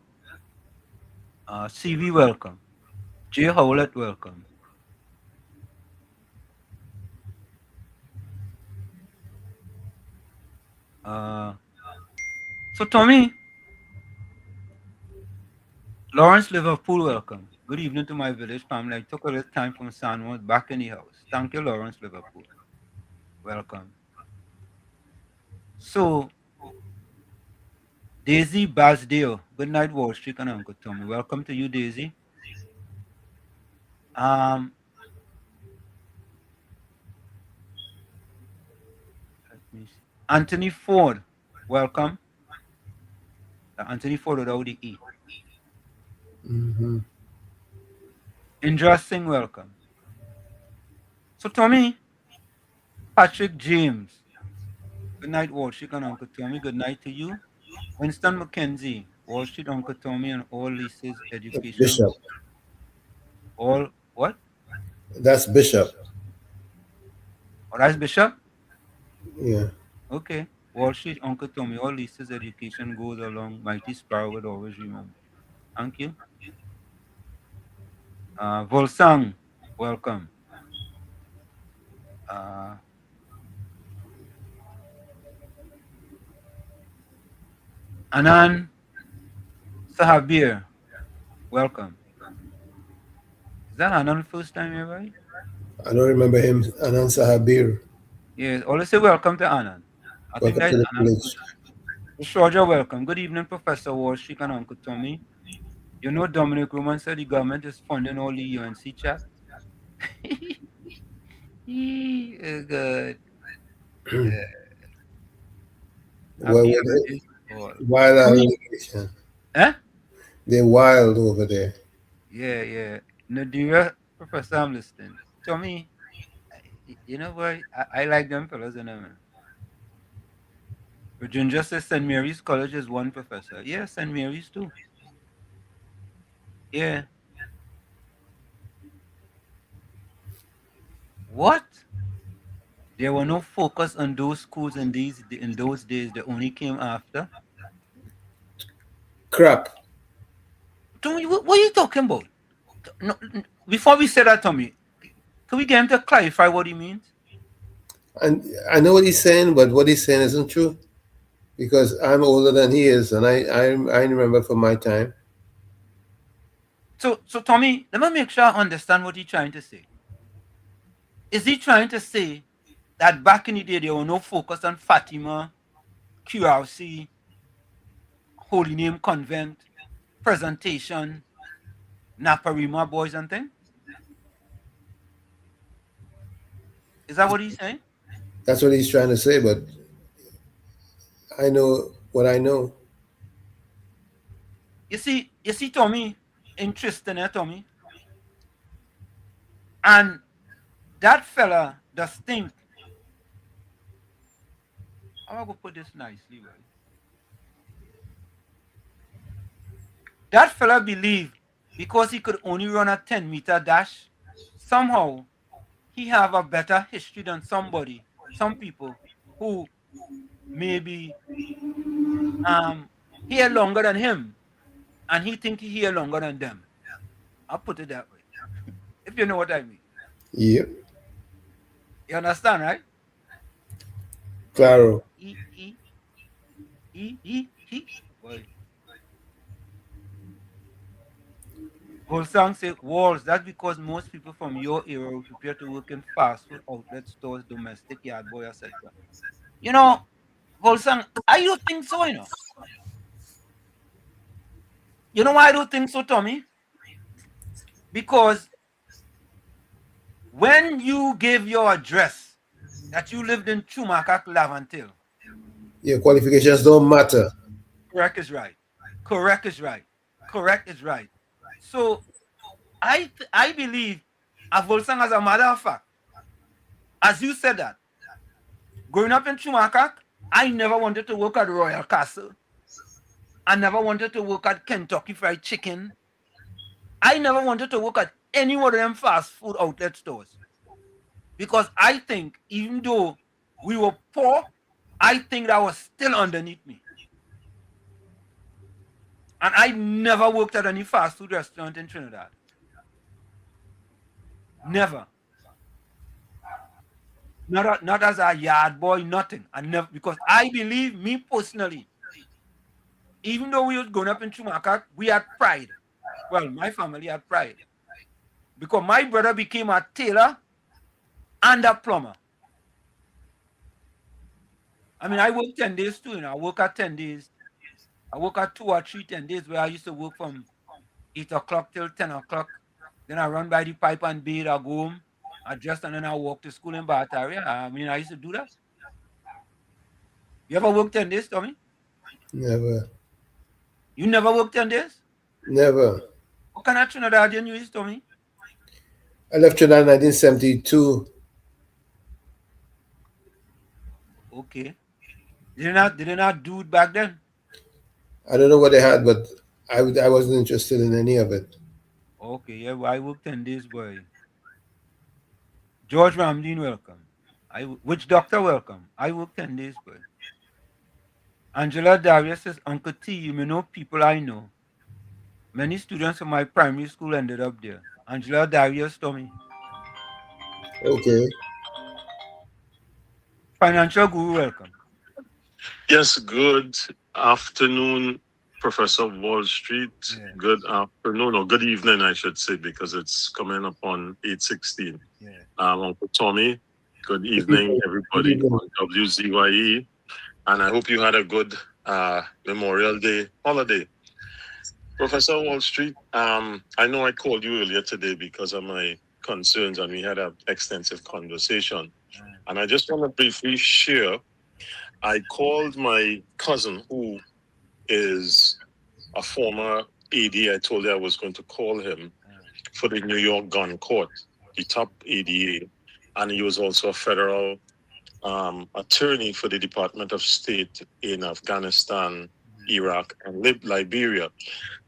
CV, welcome. Jay Howlett, welcome. So, Tommy, Lawrence Liverpool, welcome. Good evening to my village family. I took a little time from Sanworth back in the house. Thank you, Lawrence Liverpool. Welcome. So, Daisy Basdale. Good night, Wall Street and Uncle Tommy. Welcome to you, Daisy. Let me see. Anthony Ford, welcome. Anthony Ford without the E. Mm-hmm. Indra Singh, welcome. So, Tommy, Patrick James. Good night, Wall Street and Uncle Tommy. Good night to you. Winston McKenzie, Wall Street, Uncle Tommy, and all Lisa's education. Bishop. All what? That's Bishop. Oh, that's Bishop? Yeah. Okay. Wall Street, Uncle Tommy, all Lisa's education goes along. Mighty Sparrow would always remember. Thank you. Volsang, welcome. Anan Sahabir, welcome. Is that Anan first time here, right? I don't remember him. Anand Sahabir. Yes, always say welcome to Anan. I think Welcome to that's the Anan. village. Shorja, welcome. Good evening, Professor Wall Street and Uncle Tommy. You know Dominic Roman said the government is funding all the UNC chat. Oh, good. Well, wild allegation. Huh? They're wild over there. Yeah. Nadira, Professor, I'm listening. Tommy, you know what? I like them fellas, you know, man. Virginia says St. Mary's College is one professor. Yeah, St. Mary's too. Yeah. What? There were no focus on those schools in those days. They only came after. Crap. Tommy, what are you talking about? No, before we say that, Tommy, can we get him to clarify what he means? And I know what he's saying, but what he's saying isn't true, because I'm older than he is, and I remember from my time. So Tommy, let me make sure I understand what he's trying to say. Is he trying to say that back in the day there were no focus on Fatima, QRC, Holy Name Convent, presentation, Naparima boys and things? Is that what he's saying? That's what he's trying to say, but I know what I know. You see, Tommy, interesting, Tommy? And that fella does think, how am I going to put this nicely, right? That fella believed because he could only run a 10-meter dash, somehow he have a better history than some people who maybe here longer than him, and he think he here longer than them. I'll put it that way. If you know what I mean. Yep. You understand, right? Claro. Boy. Golsang say, Walls, that's because most people from your era were prepared to work in fast food outlet stores, domestic yard boy, etc. You know, Golsang, I don't think so, you know. You know why I don't think so, Tommy? Because when you gave your address that you lived in Chumakak, Laventille, your qualifications don't matter. Correct is right. So I believe, Volsang, as a matter of fact, as you said that, growing up in Chumakak, I never wanted to work at Royal Castle. I never wanted to work at Kentucky Fried Chicken. I never wanted to work at any one of them fast food outlet stores. Because I think even though we were poor, I think that was still underneath me. And I never worked at any fast food restaurant in Trinidad. Never. Not as a yard boy, nothing. I never, because I believe, me personally, even though we was growing up in Chumaka, we had pride. Well, my family had pride. Because my brother became a tailor and a plumber. I mean, I work 10 days too, I work at 10 days. I work at 2 or 3 10 days where I used to work from 8 o'clock till 10 o'clock. Then I run by the pipe and bathe, I go home, I dress, and then I walk to school in Bataria. I mean, I used to do that. You ever work 10 days, Tommy? Never. You never worked 10 days? Never. What kind of Trinidadian you is, Tommy? I left Trinidad in 1972. Okay. Did they not do it back then? I don't know what they had, but I wasn't interested in any of it. Okay, yeah, well, I worked 10 days, boy. George Ramdeen, welcome. Which doctor, welcome. I worked 10 days, boy. Angela Darius says, Uncle T, you may know people I know. Many students from my primary school ended up there. Angela Darius, Tommy. Okay. Financial Guru, welcome. Yes, good afternoon, Professor Wall Street. Yeah. Good afternoon, or good evening, I should say, because it's coming up on 8:16. Yeah. Uncle Tommy, good evening, everybody on WZYE. And I hope you had a good Memorial Day holiday. Professor Wall Street, I know I called you earlier today because of my concerns, and we had an extensive conversation. And I just want to briefly share, I called my cousin, who is a former AD. I told you I was going to call him for the New York Gun Court, the top ADA. And he was also a federal attorney for the Department of State in Afghanistan, Iraq, and Liberia.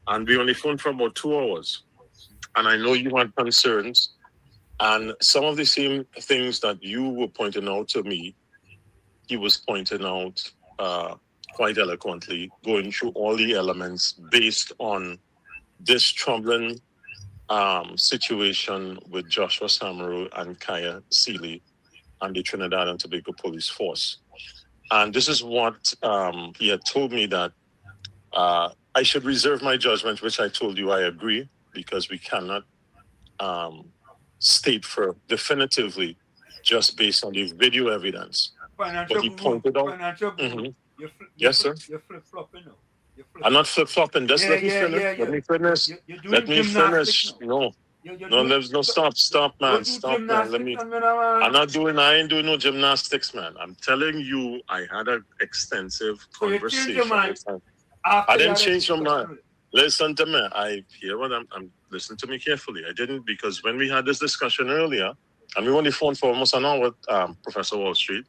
And we only phoned for about 2 hours. And I know you had concerns. And some of the same things that you were pointing out to me, he was pointing out quite eloquently, going through all the elements based on this troubling situation with Joshua Samaru and Kaya Seeley and the Trinidad and Tobago Police Force. And this is what he had told me, that I should reserve my judgment, which I told you I agree, because we cannot state for definitively just based on the video evidence. But he pointed out. Yes, sir. You're flip-flopping now. I'm not flip-flopping. Just let me finish. Let me finish. Let me finish. No. No, there's no stop, man. Stop, man. Let me. I ain't doing no gymnastics, man. I'm telling you, I had an extensive conversation. I didn't change my mind. Listen to me. I hear what I'm listen to me carefully. I didn't, because when we had this discussion earlier, and we were on the phone for almost an hour with Professor Wall Street,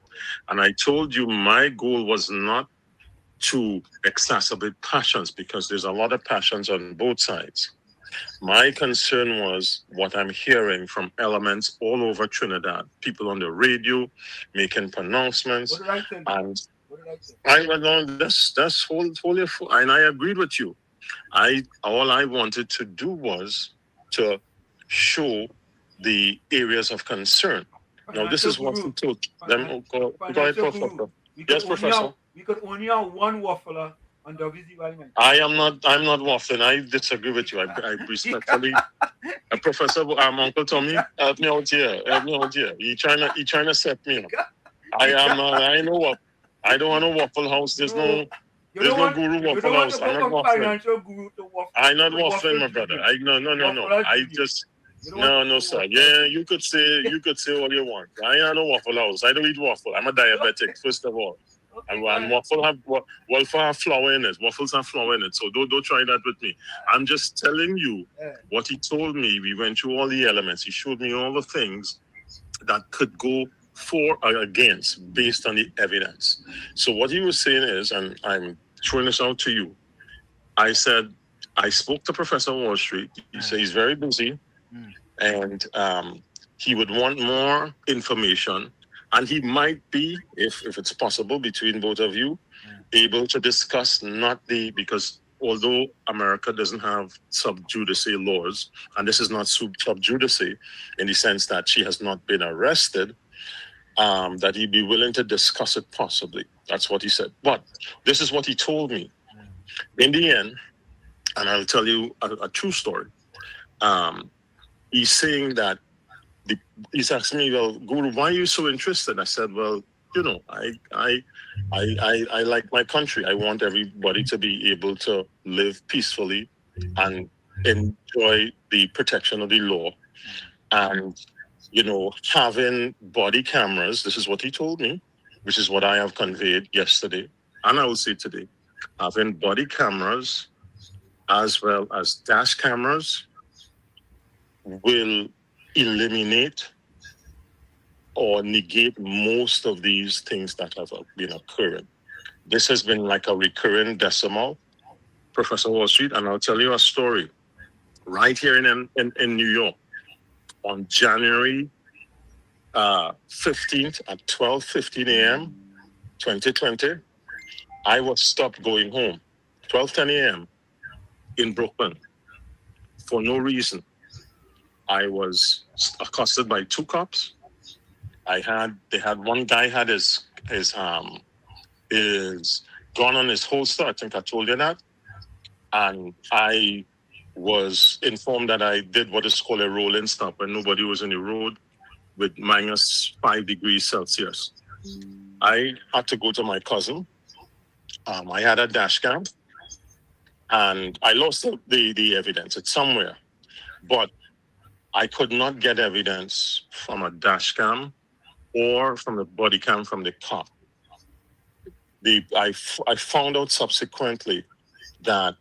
and I told you my goal was not to exacerbate passions, because there's a lot of passions on both sides. My concern was what I'm hearing from elements all over Trinidad, people on the radio making pronouncements, and I went on. That's wholly, and I agreed with you. All I wanted to do was to show the areas of concern. Now, this is what we told them. Go ahead, Professor. Yes, Professor. We could only have one waffler on WZYE. I'm not waffling. I disagree with you. I respectfully, Professor, Uncle Tommy, help me out here. He trying to set me up. I know what. I don't want a Waffle House. There's no guru Waffle House. I'm not waffling. I'm not waffling, my brother. No. I just no, sir. Yeah, you could say all you want. I ain't no Waffle House. I don't eat waffle. I'm a diabetic, first of all. And waffle have flour in it. Waffles have flour in it. So don't try that with me. I'm just telling you what he told me. We went through all the elements. He showed me all the things that could go for or against based on the evidence. So what he was saying is, and I'm throwing this out to you, I said, I spoke to Professor Wall Street. He said he's very busy, and he would want more information. And he might be, if it's possible, between both of you, able to discuss because although America doesn't have sub judice laws, and this is not sub judice in the sense that she has not been arrested, that he'd be willing to discuss it possibly. That's what he said. But this is what he told me. In the end, and I'll tell you a true story. He's saying that he's asking me, well, Guru, why are you so interested? I said, well, you know, I like my country. I want everybody to be able to live peacefully and enjoy the protection of the law. And, you know, having body cameras, this is what he told me, which is what I have conveyed yesterday, and I will say today, having body cameras as well as dash cameras will eliminate or negate most of these things that have been occurring. This has been like a recurring decimal, Professor Wall Street, and I'll tell you a story. Right here in New York, on January 15th at 12:15 a.m., 2020, I was stopped going home, 12:10 a.m. in Brooklyn, for no reason. I was accosted by two cops. One guy had his gun on his holster. I think I told you that. And I was informed that I did what is called a rolling stop, and nobody was in the road with -5 degrees Celsius. I had to go to my cousin. I had a dash cam, and I lost the evidence. It's somewhere, but I could not get evidence from a dash cam or from the body cam from the cop. I found out subsequently that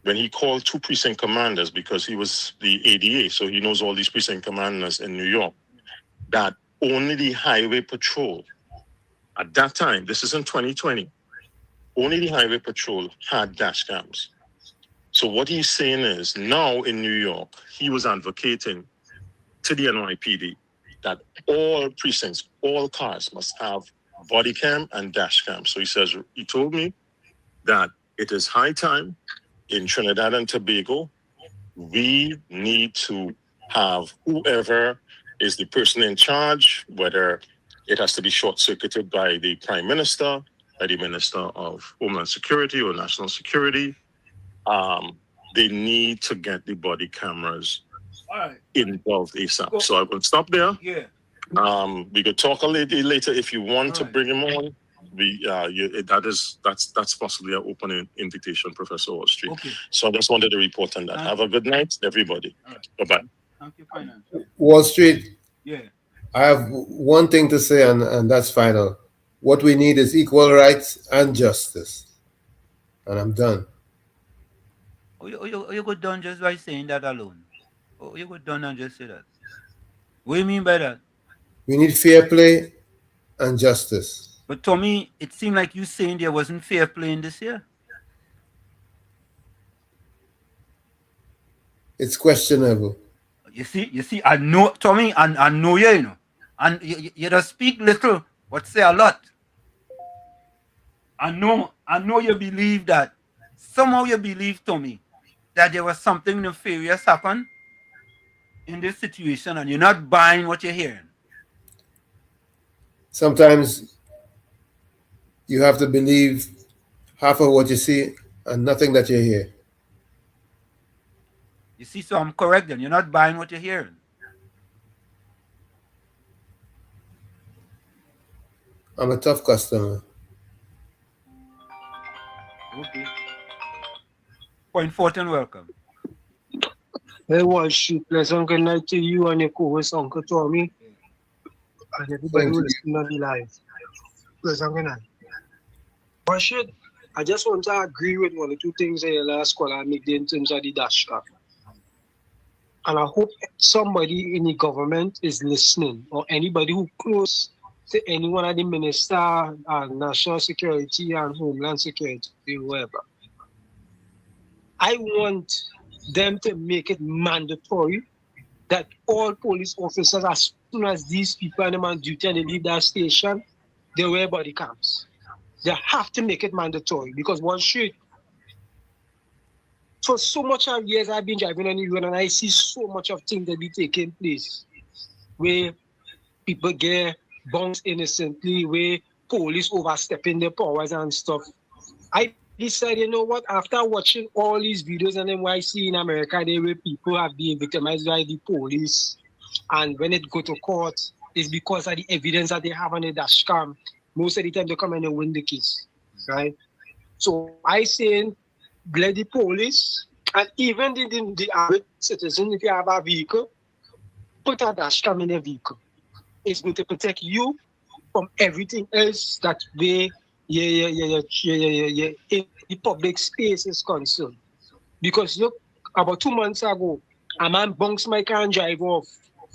when he called two precinct commanders, because he was the ADA, so he knows all these precinct commanders in New York, that only the highway patrol at that time, this is in 2020, only the highway patrol had dash cams. So what he's saying is now in New York, he was advocating to the NYPD that all precincts, all cars must have body cam and dash cam. So he told me that it is high time in Trinidad and Tobago, we need to have whoever is the person in charge, whether it has to be short-circuited by the Prime Minister, by the Minister of Homeland Security or National Security, they need to get the body cameras involved ASAP. So I will stop there. Yeah. We could talk a little later if you want to bring him on. That's possibly an open invitation, Professor Wall Street. Okay. So I just wanted to report on that. Have a good night, everybody. Bye-bye. Thank you, Finance. Wall Street. Yeah. I have one thing to say, and that's final. What we need is equal rights and justice. And I'm done. You go done just by saying that alone. You go done and just say that. What do you mean by that? We need fair play and justice. But Tommy, it seemed like you saying there wasn't fair play in this year. It's questionable. You see, I know, Tommy, and I know you, know. And you just speak little, but say a lot. I know you believe that. Somehow you believe, Tommy, that there was something nefarious happen in this situation, and you're not buying what you're hearing. Sometimes you have to believe half of what you see and nothing that you hear. You see, so I'm correct then. You're not buying what you're hearing. I'm a tough customer. Okay. Point 14, welcome. Hey, Wall Street, pleasant good night to you and your co-host, Uncle Tommy, and everybody who's listening on the live. Pleasant good night. Wall Street, I just want to agree with one or two things that your last caller made in terms of the dash cam. And I hope somebody in the government is listening, or anybody who close to any one of the minister and national security and homeland security, whoever. I want them to make it mandatory that all police officers, as soon as these people are on duty and they leave that station, they wear body cams. They have to make it mandatory because one should. For so much of years I've been driving on the road and I see so much of things that be taking place where people get bounced innocently, where police overstepping their powers and stuff. I decided, you know what, after watching all these videos and then what I see in America, there where people have been victimized by the police, and when it go to court, it's because of the evidence that they have on the dash cam. Most of the time they come and they win the case, right? So I saying, let the police and even the average citizen, if you have a vehicle, put a dash cam in a vehicle. It's going to protect you from everything else that way in the public space is concerned. Because look, about 2 months ago, a man bunks my car and drive off.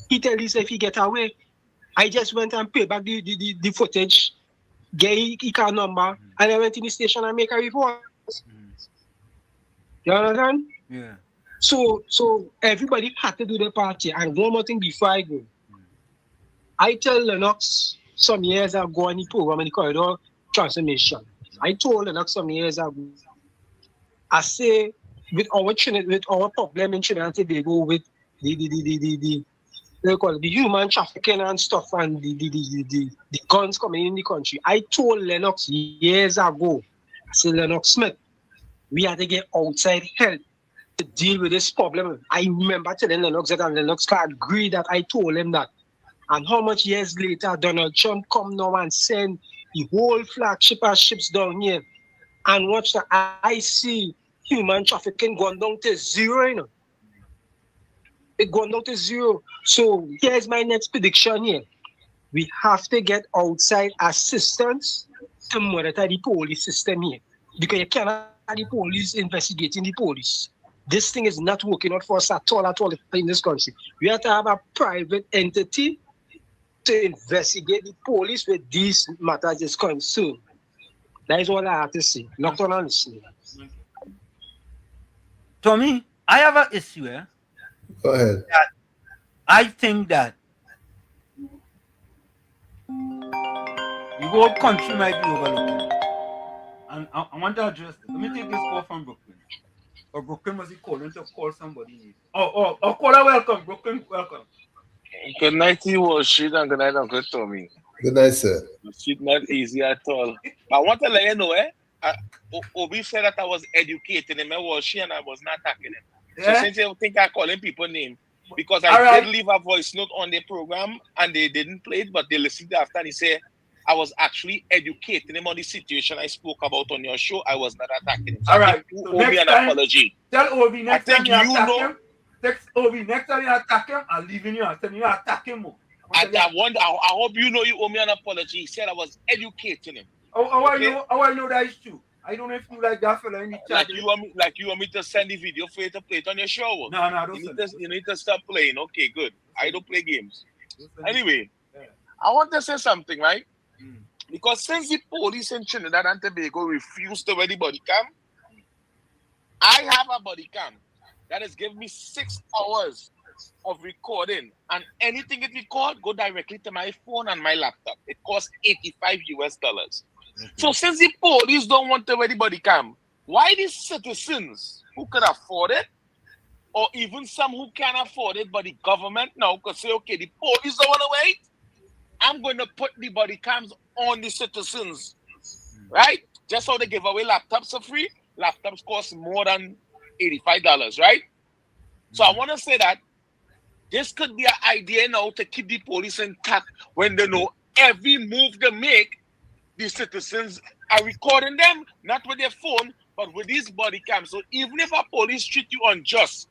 He tell us if he get away. I just went and paid back the footage, get his car number, and I went to the station and make a report. You understand? Yeah. So everybody had to do their part here. And one more thing before I go. I tell Lennox some years ago on the program in the corridor transformation. I told Lennox some years ago, I say with our problem in Trinidad and Tobago with the human trafficking and stuff and the guns coming in the country. I told Lennox years ago, I said, Lennox Smith, we had to get outside help to deal with this problem. I remember telling Lennox that, and Lennox can agree that I told him that. And how much years later Donald Trump come now and send the whole flagship of ships down here and watch the I see human trafficking going down to zero, you know. It going down to zero. So here's my next prediction here. We have to get outside assistance to monitor the police system here. Because you cannot have the police investigating the police. This thing is not working out for us at all in this country. We have to have a private entity to investigate the police with these matters is concerned. That is what I have to say. Not on listening. Tommy, I have an issue here. Go ahead. I think that the whole country might be overlooking. And I want to address this. Let me take this call from Brooklyn. Or Brooklyn was he calling to call somebody? Oh, caller, welcome. Brooklyn, welcome. Good night to you, Wall Street, and good night, Uncle Tommy. Good night, sir. It's not easy at all. I want to let you know, Obi said that I was educating him at Wall Street and I was not attacking him. Yeah? So since you think I calling people name, because All I right. did leave a voice note on the program and they didn't play it, but they listened after and he said I was actually educating him on the situation I spoke about on your show. I was not attacking him. So All I right. think you So owe me next an time, apology. tell Obi next I time think you attack know. him. Text Obi next time you attack him, I'm leaving you. I'm telling you, attack him more. I hope you know you owe me an apology. He said I was educating him. How I know that is true? I don't know if you like that fella in the chat. Like you want me to send the video for you to play it on your show? No, don't you need to stop playing. Okay, good. I don't play games. Anyway, I want to say something, right? Because since the police in Trinidad and Tobago refused to wear the body cam, I have a body cam that has given me 6 hours of recording, and anything it record go directly to my phone and my laptop. It costs $85. So since the police don't want to wear the body cam, why these citizens who could afford it, or even some who can't afford it, but the government now could say, okay, the police don't want to wait, I'm going to put the body cams on the citizens, right? Just how they give away laptops for free. Laptops cost more than $85, right? So I want to say that this could be an idea now to keep the police intact when they know every move they make, the citizens are recording them, not with their phone, but with these body cams. So even if a police treat you unjust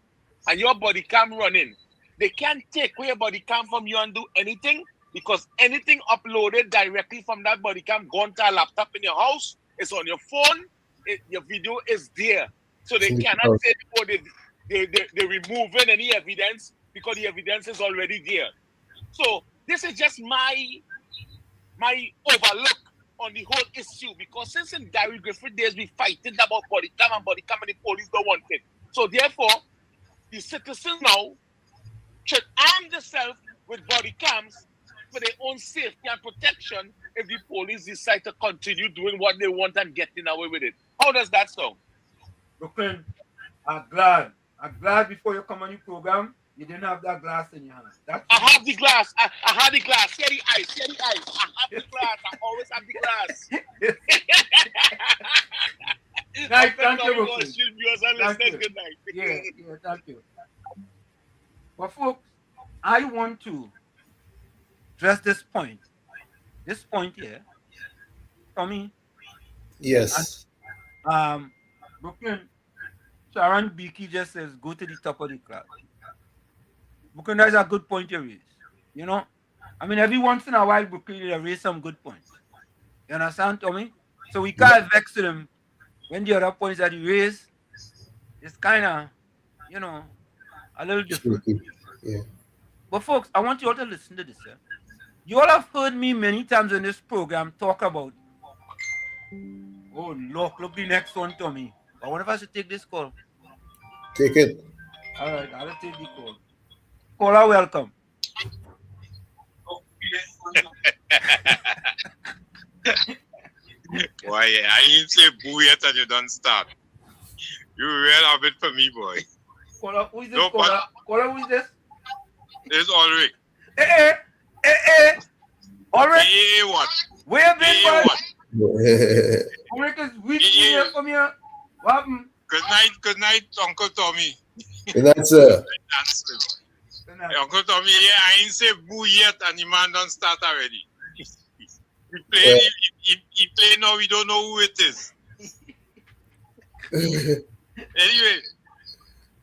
and your body cam running, they can't take away your body cam from you and do anything, because anything uploaded directly from that body cam gone to a laptop in your house, it's on your phone, your video is there. So they cannot say they're removing any evidence because the evidence is already there. So this is just my overlook on the whole issue, because since in Gary Griffith days we fighting about body cam and the police don't want it. So therefore, the citizens now should arm themselves with body cams for their own safety and protection if the police decide to continue doing what they want and getting away with it. How does that sound? Brooklyn, I'm glad before you come on your program, you didn't have that glass in your hand. I have the glass. I have the glass. Here the ice. I have the glass. I always have the glass. Nice, thank you, Brooklyn. Good night. Yeah, thank you. But folks, I want to address this point. This point here, Tommy. Yes. And, Brooklyn, Sharon Beakey just says, go to the top of the class. Brooklyn, that's a good point you raise. You know, I mean, every once in a while, Brooklyn, you raise some good points. You understand, Tommy? So we can't vex them when the other points that you raise is kind of, you know, a little different. Yeah. But folks, I want you all to listen to this. Yeah? You all have heard me many times in this program talk about, oh, look the next one, Tommy. I wonder if I should take this call. Take it. All right, I'll take the call. Caller, welcome. Boy, I ain't say boo yet and you don't start. You real have it for me, boy. Caller, who is this? Caller, who is this? It's Ulrich. Ulrich? Hey, what? Where have been, boy? What? Ulrich is reaching here from here. What happened? Good night, Uncle Tommy. Good night, sir. Uncle Tommy, yeah, I ain't say boo yet and the man don't start already. He play now, we don't know who it is. Anyway,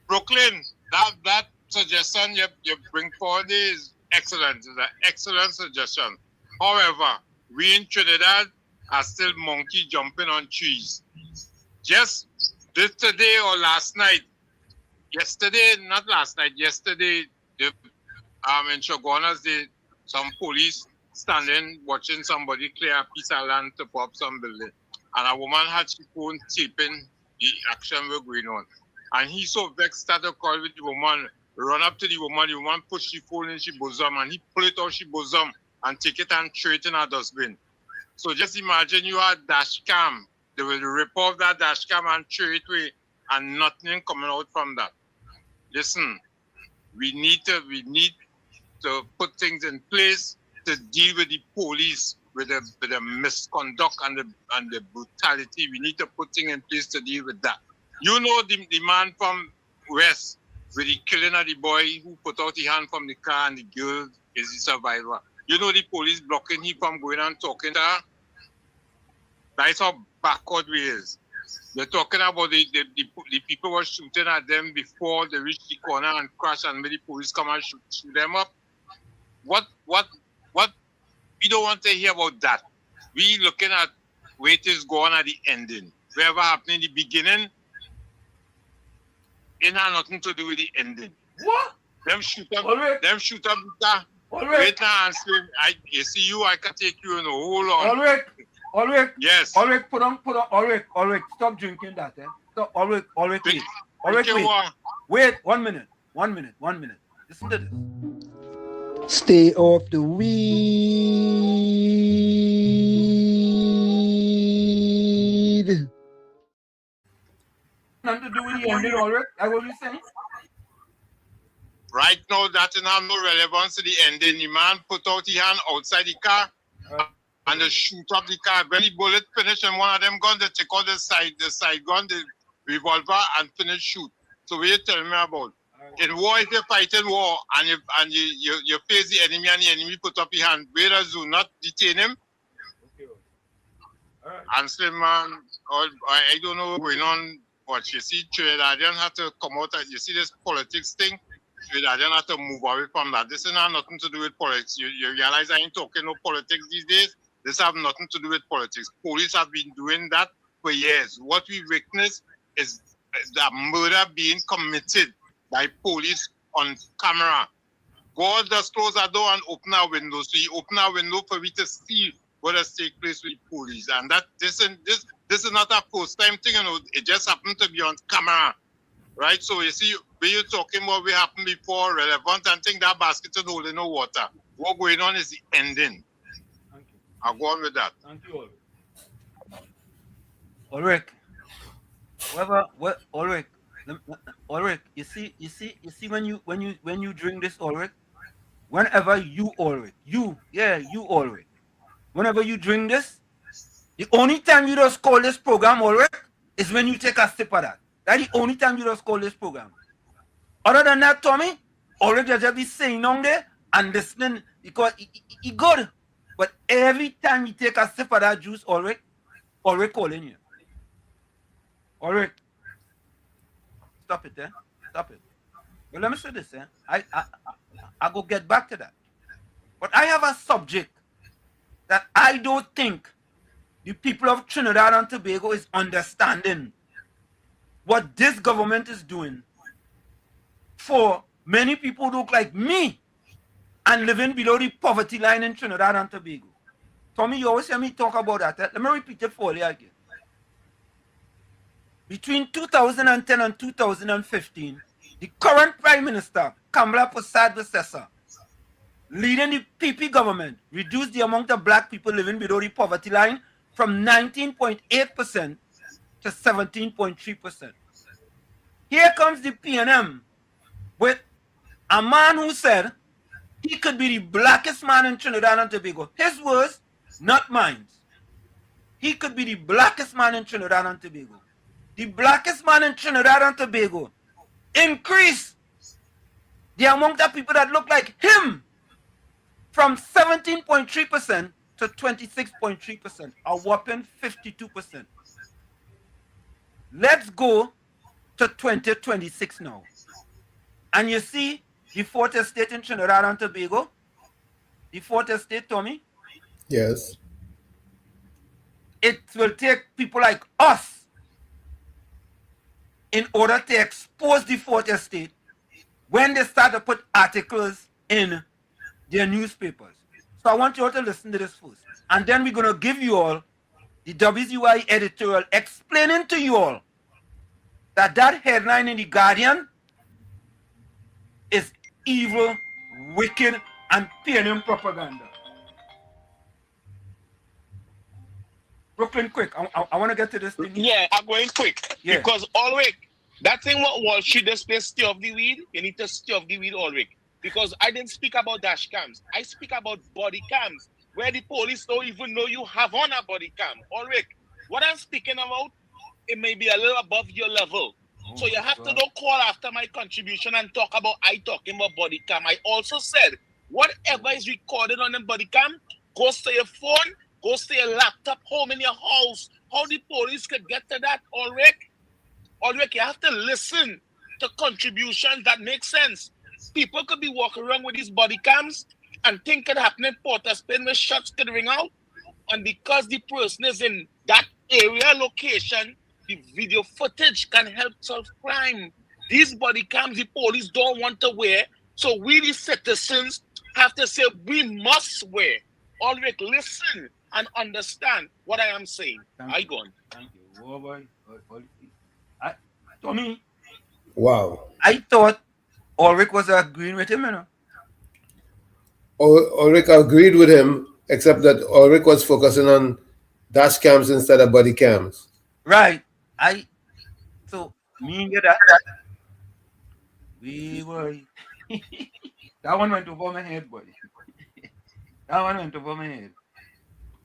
Brooklyn, that suggestion you bring forward is excellent. It's an excellent suggestion. However, we in Trinidad are still monkey jumping on trees. Just this today or last night, yesterday, in Shogunas, some police standing watching somebody clear a piece of land to pop some building. And a woman had she phone taping the action we're going on. And he so vexed, started calling with the woman, run up to the woman push the phone in she bosom, and he pull it out she bosom and take it and throw it in her dustbin. So just imagine you are dash cam. They will rip off that dash cam and throw it away, and nothing coming out from that. Listen, we need to put things in place to deal with the police with the misconduct and the brutality. We need to put things in place to deal with that. You know the man from West with the killing of the boy who put out the hand from the car and the girl is the survivor. You know the police blocking him from going and talking to her? That's how backward we is. They're talking about the people were shooting at them before they reached the corner and crash, and the police come and shoot them up. What we don't want to hear about that. We looking at where it is going at the ending. Whatever happened in the beginning, it had nothing to do with the ending. What? Them shoot up the car. Wait now and say, you see you, I can take you in a hold on. Ulrich. Yes. Ulrich, put on. Ulrich, stop drinking that, eh? Stop, Ulrich, wait. Ulrich, wait. Wait, 1 minute. Listen to this. Stay off the weed. Nothing to do with the ending, Ulrich. That's what you're saying? Right now, that didn't have no relevance to the ending. The man put out his hand outside the car and they shoot up the car. When the bullet finished and one of them guns, they take out the side gun, the revolver, and finish shoot. So what you tell me about? In war, if you're fighting war and you face the enemy and the enemy put up his hand, where does you not detain him? Okay. All right. And say, man, I don't know what's going on, but you see, Trinidadian have to come out. You see this politics thing? Trinidadian have to move away from that. This has nothing to do with politics. You realize I ain't talking no politics these days? This have nothing to do with politics. Police have been doing that for years. What we witness is the murder being committed by police on camera. God just close a door and open a window. So he open a window for we to see what has taken place with police. And that this is not a first time thing, it just happened to be on camera. Right? So you see, when you're talking about what happened before, relevant, and think that basket is holding no water. What going on is the ending. Thank you. I'll go on with that. Thank you, Ulrich. Ulrich, you see when you drink this, Ulrich, whenever you Ulrich, whenever you drink this, the only time you just call this program Ulrich is when you take a sip of that. That's the only time you just call this program. Other than that, Tommy, Ulrich just be saying down there and listening because he good. But every time you take a sip of that juice, Ulrich calling you. Ulrich, stop it, Stop it. But let me say this, I go get back to that. But I have a subject that I don't think the people of Trinidad and Tobago is understanding what this government is doing for many people who look like me and living below the poverty line in Trinidad and Tobago. Tommy, you always hear me talk about that. Let me repeat it for you again. Between 2010 and 2015, the current Prime Minister, Kamala Persad-Bissessar, leading the PP government, reduced the amount of black people living below the poverty line from 19.8% to 17.3%. Here comes the PNM with a man who said he could be the blackest man in Trinidad and Tobago. His words, not mine. He could be the blackest man in Trinidad and Tobago. The blackest man in Trinidad and Tobago increased the amount of people that look like him from 17.3% to 26.3%, a whopping 52%. Let's go to 2026 now. And you see the fourth estate in Trinidad and Tobago, the fourth estate, Tommy? Yes. It will take people like us in order to expose the fourth estate when they start to put articles in their newspapers. So I want you all to listen to this first. And then we're going to give you all the WZYE editorial explaining to you all that headline in The Guardian is evil, wicked, and PNM propaganda. Brooklyn, quick. I want to get to this thing. Yeah, I'm going quick. Yeah. Because Ulrich, that thing what Wall Street display stir of the weed, you need to stir of the weed, Ulrich. Because I didn't speak about dash cams. I speak about body cams, where the police don't even know you have on a body cam. Ulrich, what I'm speaking about, it may be a little above your level. So you have to don't call after my contribution and talk about I talking about body cam. I also said, whatever is recorded on the body cam, goes to your phone, goes to your laptop, home in your house. How the police could get to that, Ulrich? Ulrich, you have to listen to contributions that make sense. People could be walking around with these body cams and think it happened in Port of Spain where shots could ring out. And because the person is in that area location, the video footage can help solve crime. These body cams the police don't want to wear, so we the citizens have to say we must wear. Ulrich, listen and understand what I am saying. Thank you. Oh boy. Tommy. Wow. I thought Ulrich was agreeing with him, you know. Ulrich agreed with him, except that Ulrich was focusing on dash cams instead of body cams. Right. So me and that. We were. That one went over my head, buddy. That one went over my head.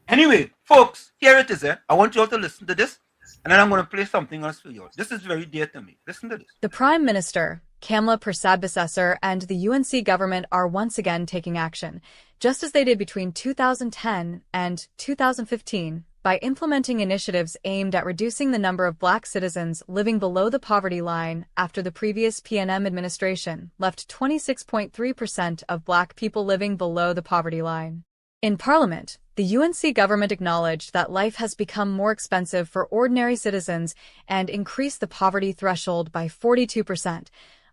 Anyway, folks, here it is. I want you all to listen to this, and then I'm going to play something else for you all. This is very dear to me. Listen to this. The Prime Minister, Kamala Persad-Bissessar, and the UNC government are once again taking action, just as they did between 2010 and 2015, by implementing initiatives aimed at reducing the number of black citizens living below the poverty line after the previous PNM administration left 26.3% of black people living below the poverty line. In Parliament, the UNC government acknowledged that life has become more expensive for ordinary citizens and increased the poverty threshold by 42%,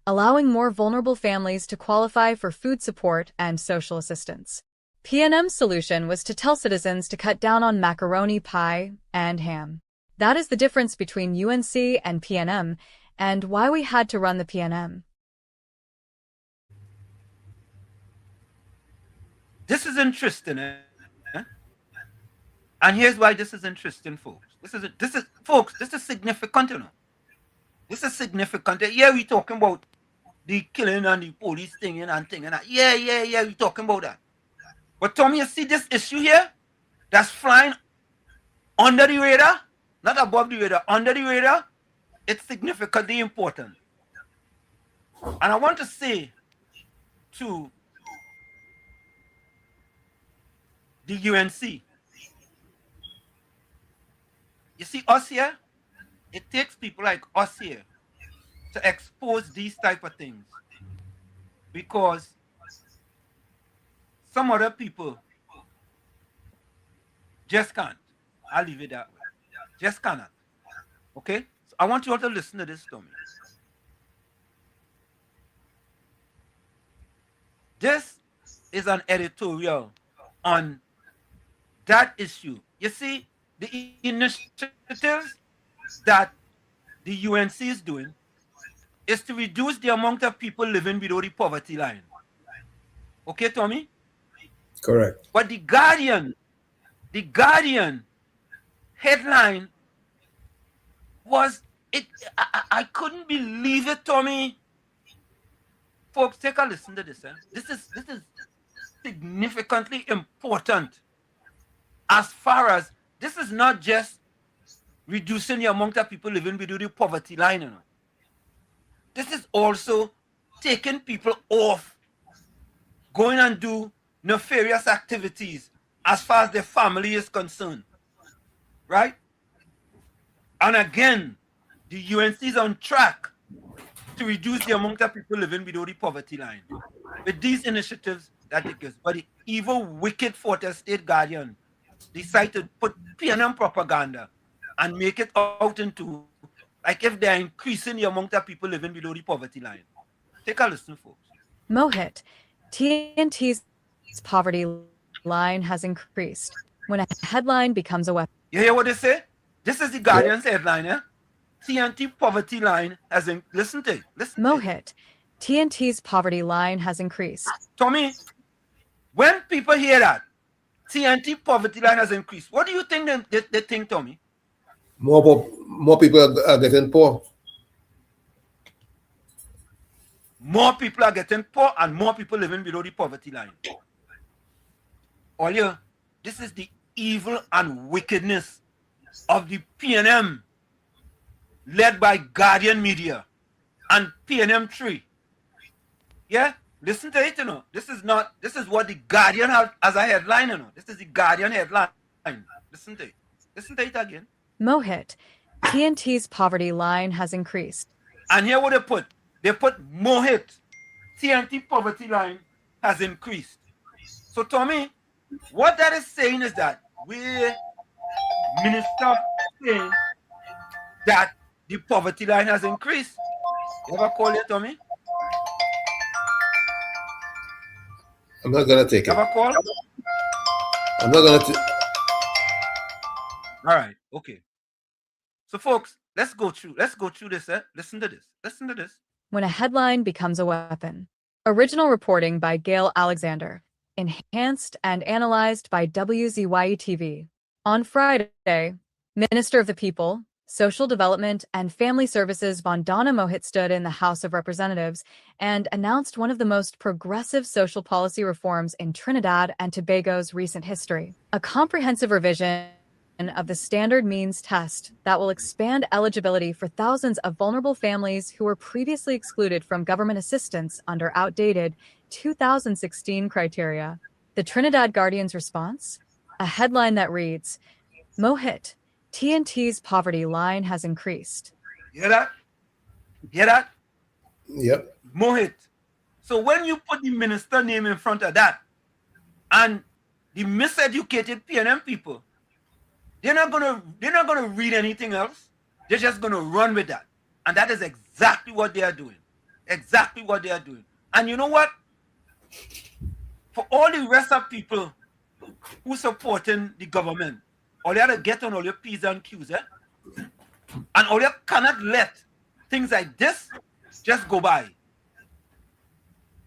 allowing more vulnerable families to qualify for food support and social assistance. PNM's solution was to tell citizens to cut down on macaroni pie and ham. That is the difference between UNC and PNM, and why we had to run the PNM. This is interesting, eh? And here's why this is interesting, folks. This is significant, you know. This is significant. Yeah, we talking about the killing and the police thing and thing and that. Yeah, we talking about that. But Tommy, you see this issue here that's flying under the radar, not above the radar, under the radar. It's significantly important. And I want to say to the UNC, you see us here, it takes people like us here to expose these type of things, because some other people just can't. I'll leave it that way. Just cannot. Okay? So I want you all to listen to this, Tommy. This is an editorial on that issue. You see, the initiatives that the UNC is doing is to reduce the amount of people living below the poverty line. Okay, Tommy? Correct. But the Guardian headline was it. I couldn't believe it, Tommy. Folks, take a listen to this. This is significantly important, as far as this is not just reducing the amount of people living below the poverty line. You know. This is also taking people off going and do nefarious activities as far as their family is concerned. Right? And again, the UNC is on track to reduce the amount of people living below the poverty line with these initiatives that it gives. But the evil, wicked Fortress State Guardian decided to put PNM propaganda and make it out into like if they're increasing the amount of people living below the poverty line. Take a listen, folks. Mohit, TNT's poverty line has increased when a headline becomes a weapon. You hear what they say? This is the Guardian's headline, eh? TNT poverty line has listen to it. Listen. Mohit, TNT's poverty line has increased. Tommy, when people hear that TNT poverty line has increased, what do you think they think, Tommy? More people are getting poor. More people are getting poor and more people living below the poverty line. All this is the evil and wickedness of the PNM led by Guardian Media and PNM 3. Yeah? Listen to it, you know. This is what the Guardian has as a headline, you know. This is the Guardian headline. Listen to it. Listen to it again. Mohit, TNT's poverty line has increased. And here what they put. They put Mohit, TNT poverty line has increased. So Tommy, what that is saying is that minister saying that the poverty line has increased. You ever call it, Tommy? I'm not gonna take it. Ever call? I'm not gonna. All right, okay. So, folks, let's go through this. Listen to this. When a headline becomes a weapon. Original reporting by Gail Alexander. Enhanced and analyzed by WZYE TV. On Friday, Minister of the People, Social Development and Family Services Vandana Mohit stood in the House of Representatives and announced one of the most progressive social policy reforms in Trinidad and Tobago's recent history. A comprehensive revision of the standard means test that will expand eligibility for thousands of vulnerable families who were previously excluded from government assistance under outdated 2016 criteria. The Trinidad Guardian's response? A headline that reads, Mohit, TNT's poverty line has increased. Hear that? Hear that? Yep. Mohit. So when you put the minister name in front of that, and the miseducated PNM people, they're not gonna read anything else. They're just gonna run with that. And that is exactly what they are doing. Exactly what they are doing. And you know what? For all the rest of people who supporting the government, all you have to get on all your P's and Q's, and all you cannot let things like this just go by.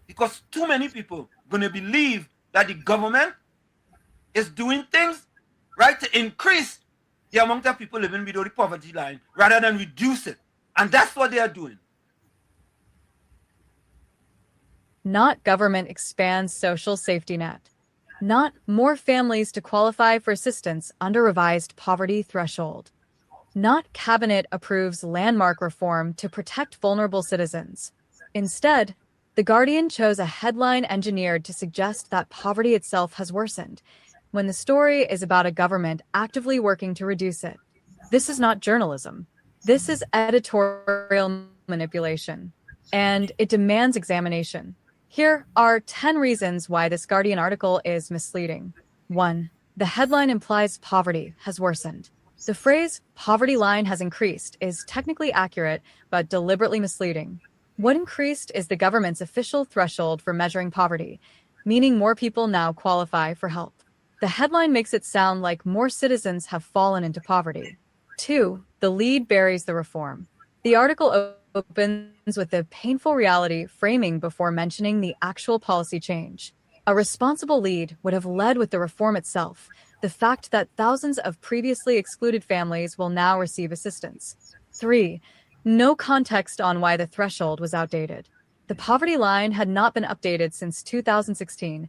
Because too many people gonna believe that the government is doing things right to increase the amount of people living below the poverty line rather than reduce it. And that's what they are doing. Not government expands social safety net. Not more families to qualify for assistance under revised poverty threshold. Not cabinet approves landmark reform to protect vulnerable citizens. Instead, The Guardian chose a headline engineered to suggest that poverty itself has worsened, when the story is about a government actively working to reduce it. This is not journalism. This is editorial manipulation, and it demands examination. Here are 10 reasons why this Guardian article is misleading. 1. The headline implies poverty has worsened. The phrase, poverty line has increased, is technically accurate, but deliberately misleading. What increased is the government's official threshold for measuring poverty, meaning more people now qualify for help. The headline makes it sound like more citizens have fallen into poverty. 2. The lead buries the reform. The article opens with the painful reality framing before mentioning the actual policy change. A responsible lead would have led with the reform itself, the fact that thousands of previously excluded families will now receive assistance. 3. No context on why the threshold was outdated. The poverty line had not been updated since 2016,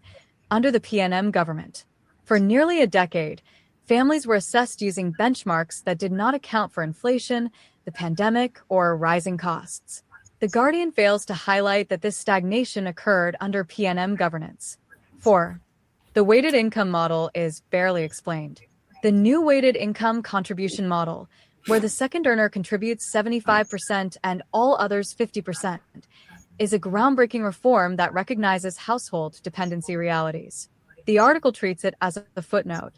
under the PNM government. For nearly a decade, families were assessed using benchmarks that did not account for inflation, the pandemic, or rising costs. The Guardian fails to highlight that this stagnation occurred under PNM governance. 4. The weighted income model is barely explained. The new weighted income contribution model, where the second earner contributes 75% and all others 50%, is a groundbreaking reform that recognizes household dependency realities. The article treats it as a footnote.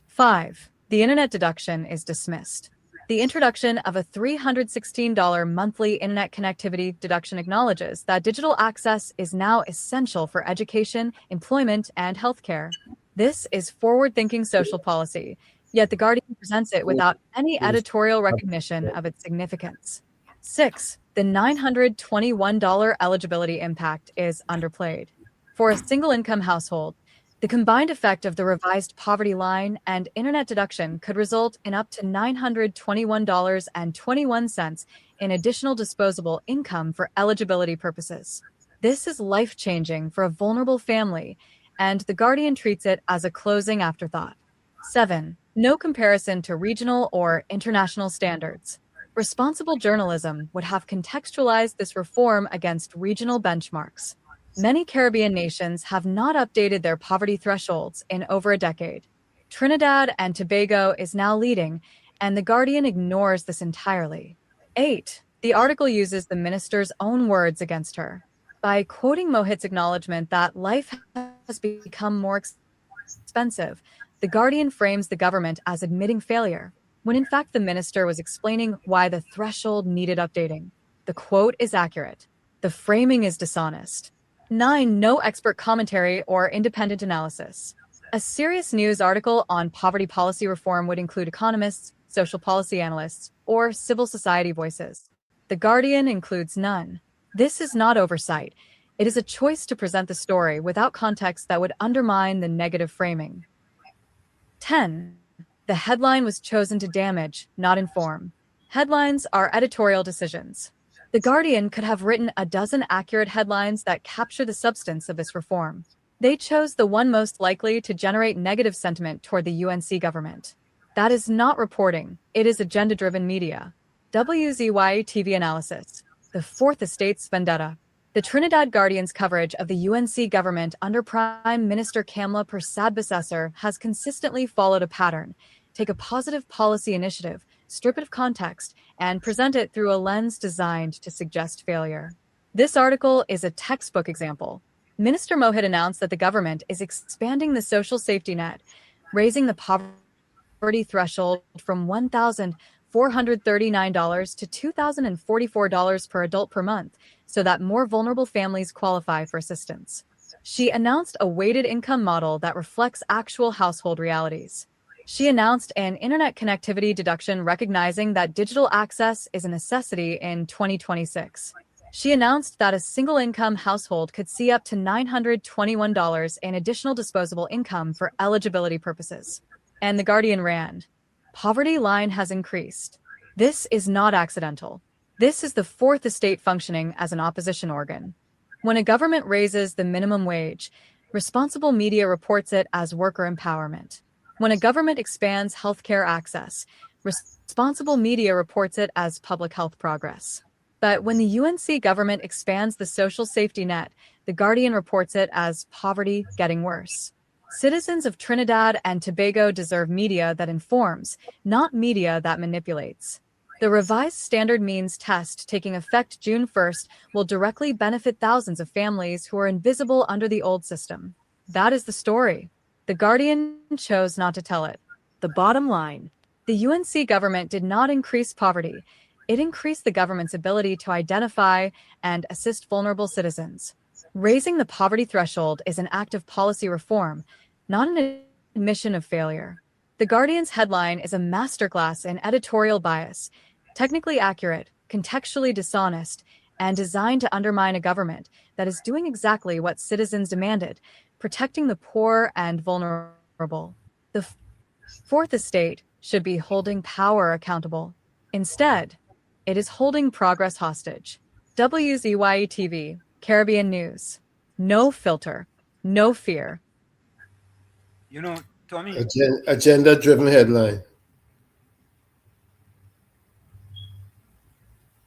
5. The internet deduction is dismissed. The introduction of a $316 monthly internet connectivity deduction acknowledges that digital access is now essential for education, employment, and healthcare. This is forward-thinking social policy, yet The Guardian presents it without any editorial recognition of its significance. 6. The $921 eligibility impact is underplayed. For a single-income household, the combined effect of the revised poverty line and internet deduction could result in up to $921.21 in additional disposable income for eligibility purposes. This is life-changing for a vulnerable family, and The Guardian treats it as a closing afterthought. 7. No comparison to regional or international standards. Responsible journalism would have contextualized this reform against regional benchmarks. Many Caribbean nations have not updated their poverty thresholds in over a decade. Trinidad and Tobago is now leading, and The Guardian ignores this entirely. 8. The article uses the minister's own words against her. By quoting Mohit's acknowledgement that life has become more expensive, The Guardian frames the government as admitting failure, when in fact the minister was explaining why the threshold needed updating. The quote is accurate. The framing is dishonest. 9. No expert commentary or independent analysis. A serious news article on poverty policy reform would include economists, social policy analysts, or civil society voices. The Guardian includes none. This is not oversight. It is a choice to present the story without context that would undermine the negative framing. 10. The headline was chosen to damage, not inform. Headlines are editorial decisions. The Guardian could have written a dozen accurate headlines that capture the substance of this reform. They chose the one most likely to generate negative sentiment toward the UNC government. That is not reporting. It is agenda-driven media. WZYE TV analysis. The Fourth Estate's vendetta. The Trinidad Guardian's coverage of the UNC government under Prime Minister Kamla Persad-Bissessar has consistently followed a pattern. Take a positive policy initiative, strip it of context, and present it through a lens designed to suggest failure. This article is a textbook example. Minister Mohit announced that the government is expanding the social safety net, raising the poverty threshold from $1,439 to $2,044 per adult per month, so that more vulnerable families qualify for assistance. She announced a weighted income model that reflects actual household realities. She announced an internet connectivity deduction recognizing that digital access is a necessity in 2026. She announced that a single-income household could see up to $921 in additional disposable income for eligibility purposes. And The Guardian ran, "Poverty line has increased. This is not accidental. This is the fourth estate functioning as an opposition organ. When a government raises the minimum wage, responsible media reports it as worker empowerment. When a government expands healthcare access, responsible media reports it as public health progress. But when the UNC government expands the social safety net, The Guardian reports it as poverty getting worse. Citizens of Trinidad and Tobago deserve media that informs, not media that manipulates. The revised standard means test taking effect June 1st will directly benefit thousands of families who are invisible under the old system. That is the story. The Guardian chose not to tell it. The bottom line, the UNC government did not increase poverty. It increased the government's ability to identify and assist vulnerable citizens. Raising the poverty threshold is an act of policy reform, not an admission of failure. The Guardian's headline is a masterclass in editorial bias, technically accurate, contextually dishonest, and designed to undermine a government that is doing exactly what citizens demanded, protecting the poor and vulnerable. The fourth estate should be holding power accountable. Instead, it is holding progress hostage. WZYE TV, Caribbean News. No filter, no fear. You know, Tommy. Agenda-driven headline.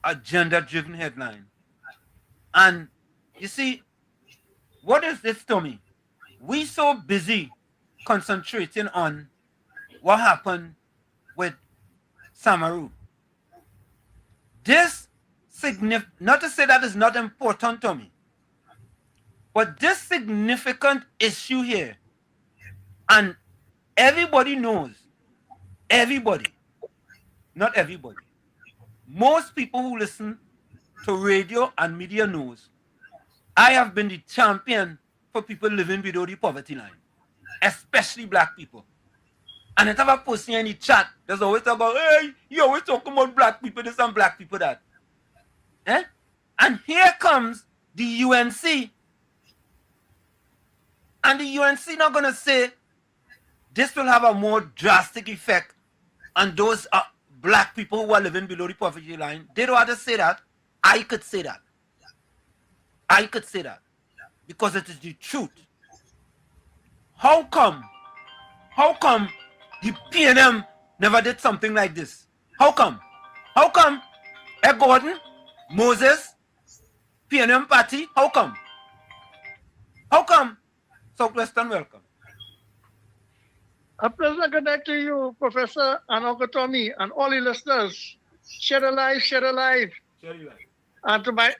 Agenda-driven headline. And you see, what is this, Tommy? We so busy concentrating on what happened with Samaru. This not to say that is not important, Tommy, but this significant issue here, and everybody knows, not everybody, most people who listen to radio and media knows I have been the champion for people living below the poverty line, especially black people. And if I have a person in the chat, there's always talk about, hey, you always talking about black people this and black people that. Eh? And here comes the UNC. And the UNC not going to say this will have a more drastic effect on those black people who are living below the poverty line. They don't have to say that. I could say that. I could say that. Because it is the truth. How come the PNM never did something like this? How come? How come Ed Gordon, Moses, PNM party, how come? How come? Southwestern, welcome. A pleasant good night to you, Professor and Uncle Tommy, and all the listeners. Share alive, share alive. Share alive. And to my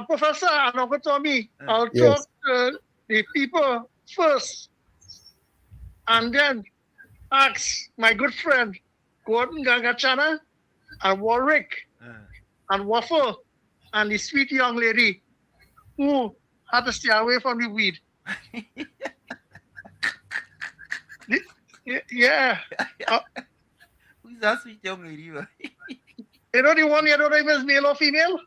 Professor and Uncle Tommy, I'll Yes. talk to the people first, and then ask my good friend Gordon Gangachana and Warwick and Waffle and the sweet young lady who had to stay away from the weed. Yeah. Who's that sweet young lady? You know the one you don't know if it's male or female?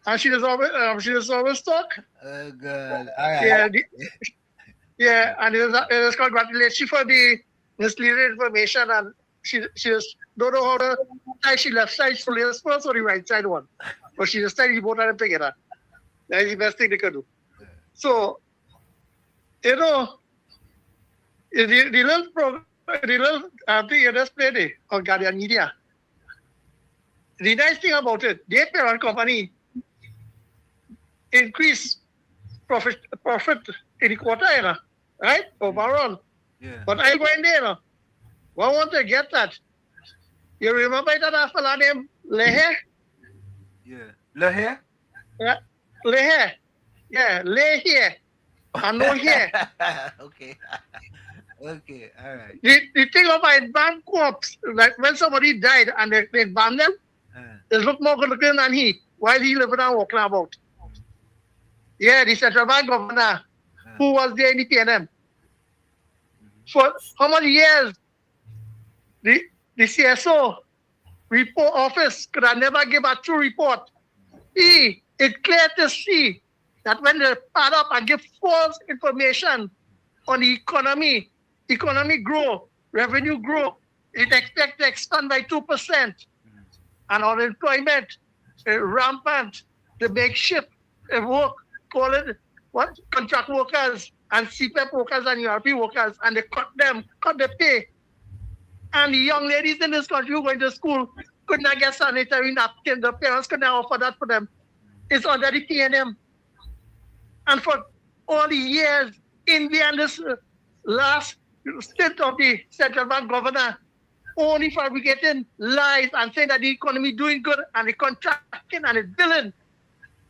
And she does always talk. Oh, God. All right. Yeah, yeah, and it is congratulations you for the misleading information, and she just don't know how to tie she left side for the first or the right side one. But she just tied the both and pick it up. That is the best thing they can do. So, you know, the little thing you just played on Guardian Media. The nice thing about it, their parent company increased profit in the quarter, you know, right? Overall. Yeah. But I go in there, you know. I want to get that. You remember that fella named Lehe? Yeah. Lehe? Yeah. Lehe. Yeah, Lehe. And no here. Okay. Okay, all right. The thing about band corpse, like when somebody died and they banned them, they look more good looking than he, while he living and walking about. Yeah, the central bank governor who was there in the PNM. For how many years? The CSO report office could have never give a true report. It's clear to see that when they pad up and give false information on the economy grow, revenue grow, it expect to expand by 2%. And unemployment rampant, the makeshift work, call it what? Contract workers and CPEP workers and URP workers, and they cut the pay. And the young ladies in this country who going to school could not get sanitary napkins. The parents could not offer that for them. It's under the PNM. And for all the years, India and this last stint of the central bank governor only fabricating lies and saying that the economy doing good and the contracting and it's billing.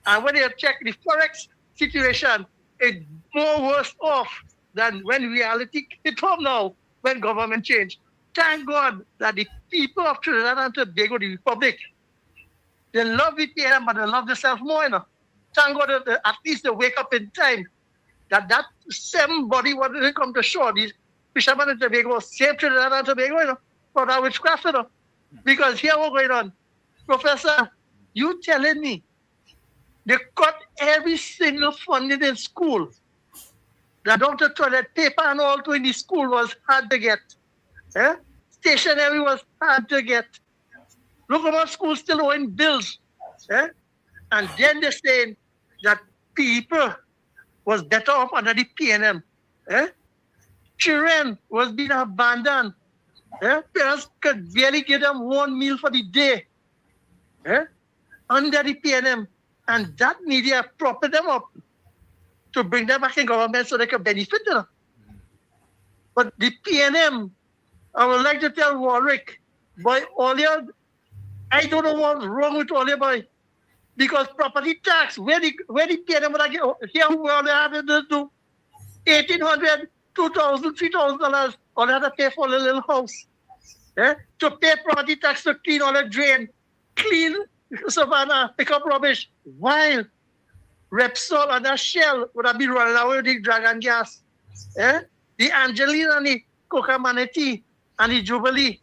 And when they check the forex situation, it's more worse off than when reality hit home now, when government changed. Thank God that the people of Trinidad and Tobago, the Republic, they love the PNM, but they love themselves more, you know. Thank God that at least they wake up in time, that same body when they come to shore, these fishermen in Tobago, save Trinidad and Tobago, you know, for that witchcraft, you know. Because here what's going on. Professor, you telling me they cut every single funding in school. The doctor toilet paper and all to in the school was hard to get. Eh? Stationery was hard to get. Look about schools still owing bills. Eh? And then they're saying that people was better off under the PNM. Eh? Children was being abandoned. Eh? Parents could barely give them one meal for the day. Eh? Under the PNM. And that media propped them up to bring them back in government so they could benefit them. But the PNM, I would like to tell Warwick, boy, Olia, I don't know what's wrong with Olia, boy. Because property tax, where the PNM would get, here we only have to do $1,800, $2,000, $3,000, all they have to pay for a little house. Eh? To pay property tax to clean all the drain, clean Savannah, pick up rubbish, while Repsol and that Shell would have been running away with the dragon gas. Eh? The Angelina and the Coca Manatee and the Jubilee.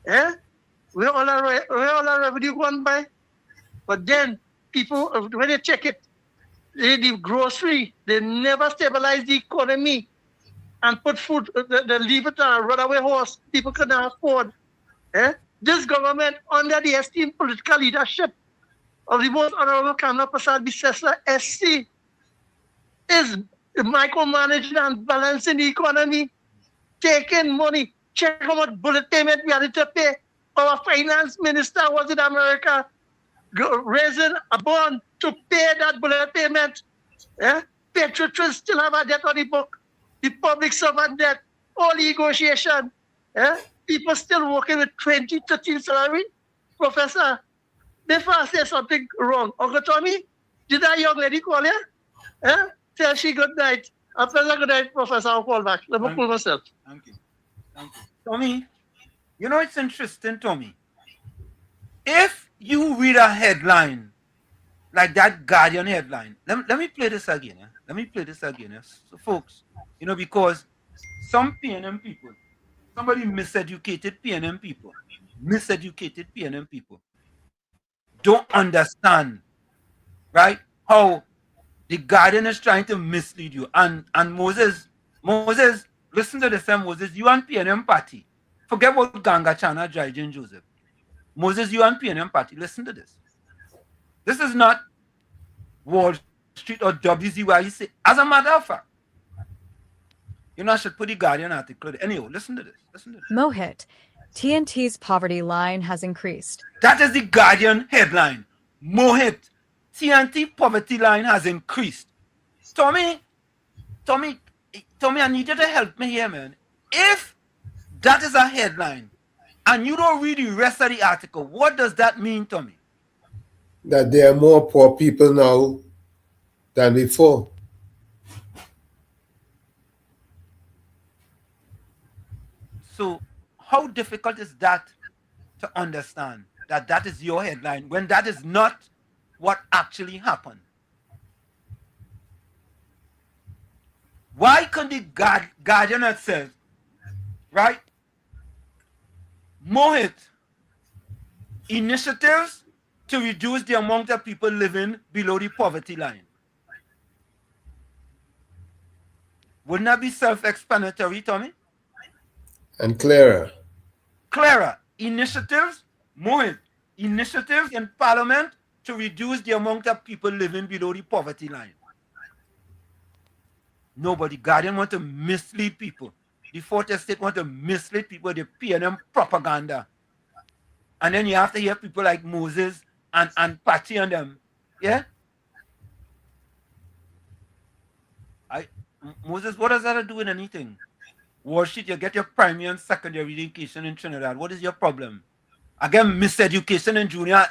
Eh? Where all our revenue gone by? But then people, when they check it, the grocery, they never stabilize the economy and put food, they leave it on a runaway horse. People cannot afford. Eh? This government, under the esteemed political leadership of the most honorable Kamala Prasad Bisesla SC, is micromanaging and balancing the economy, taking money. Check how much bullet payment we had to pay. Our finance minister was in America, raising a bond to pay that bullet payment. Eh? Patriots still have a debt on the book. The public servant debt, all negotiation. Eh? People still working with 20, 13 salary. Professor, before I say something wrong, Uncle Tommy, did that young lady call you? Eh? Tell she good night. After that, good night, Professor, I'll call back. Let me pull myself. Thank you. Thank you. Tommy, you know it's interesting, Tommy. If you read a headline, like that Guardian headline, let me play this again. Eh? Let me play this again. Eh? So folks, you know, because some PNM people, somebody miseducated PNM people, don't understand, right, how the Guardian is trying to mislead you. And Moses, listen to this, Moses, you and PNM party. Forget what Ganga Chana, Jaijan Joseph. Moses, you and PNM party, listen to this. This is not Wall Street or WZYE say. As a matter of fact, you know, I should put the Guardian article. Anyway, listen to this. Mohit, TNT's poverty line has increased. That is the Guardian headline. Mohit, TNT poverty line has increased. Tommy, I need you to help me here, man. If that is a headline and you don't read the rest of the article, what does that mean, Tommy? That there are more poor people now than before. So how difficult is that to understand, that is your headline when that is not what actually happened? Why couldn't the Guardian have said, right? Mohit, initiatives to reduce the amount of people living below the poverty line. Wouldn't that be self-explanatory, Tommy? And clearer. Clearer. Initiatives, Mohit, initiatives in Parliament to reduce the amount of people living below the poverty line. Nobody. Guardian want to mislead people. The Fourth Estate want to mislead people. They pay them propaganda. And then you have to hear people like Moses and Patty and them. Yeah? Moses, what does that have to do with anything? Wall Street, you get your primary and secondary education in Trinidad. What is your problem? I get miseducation in junior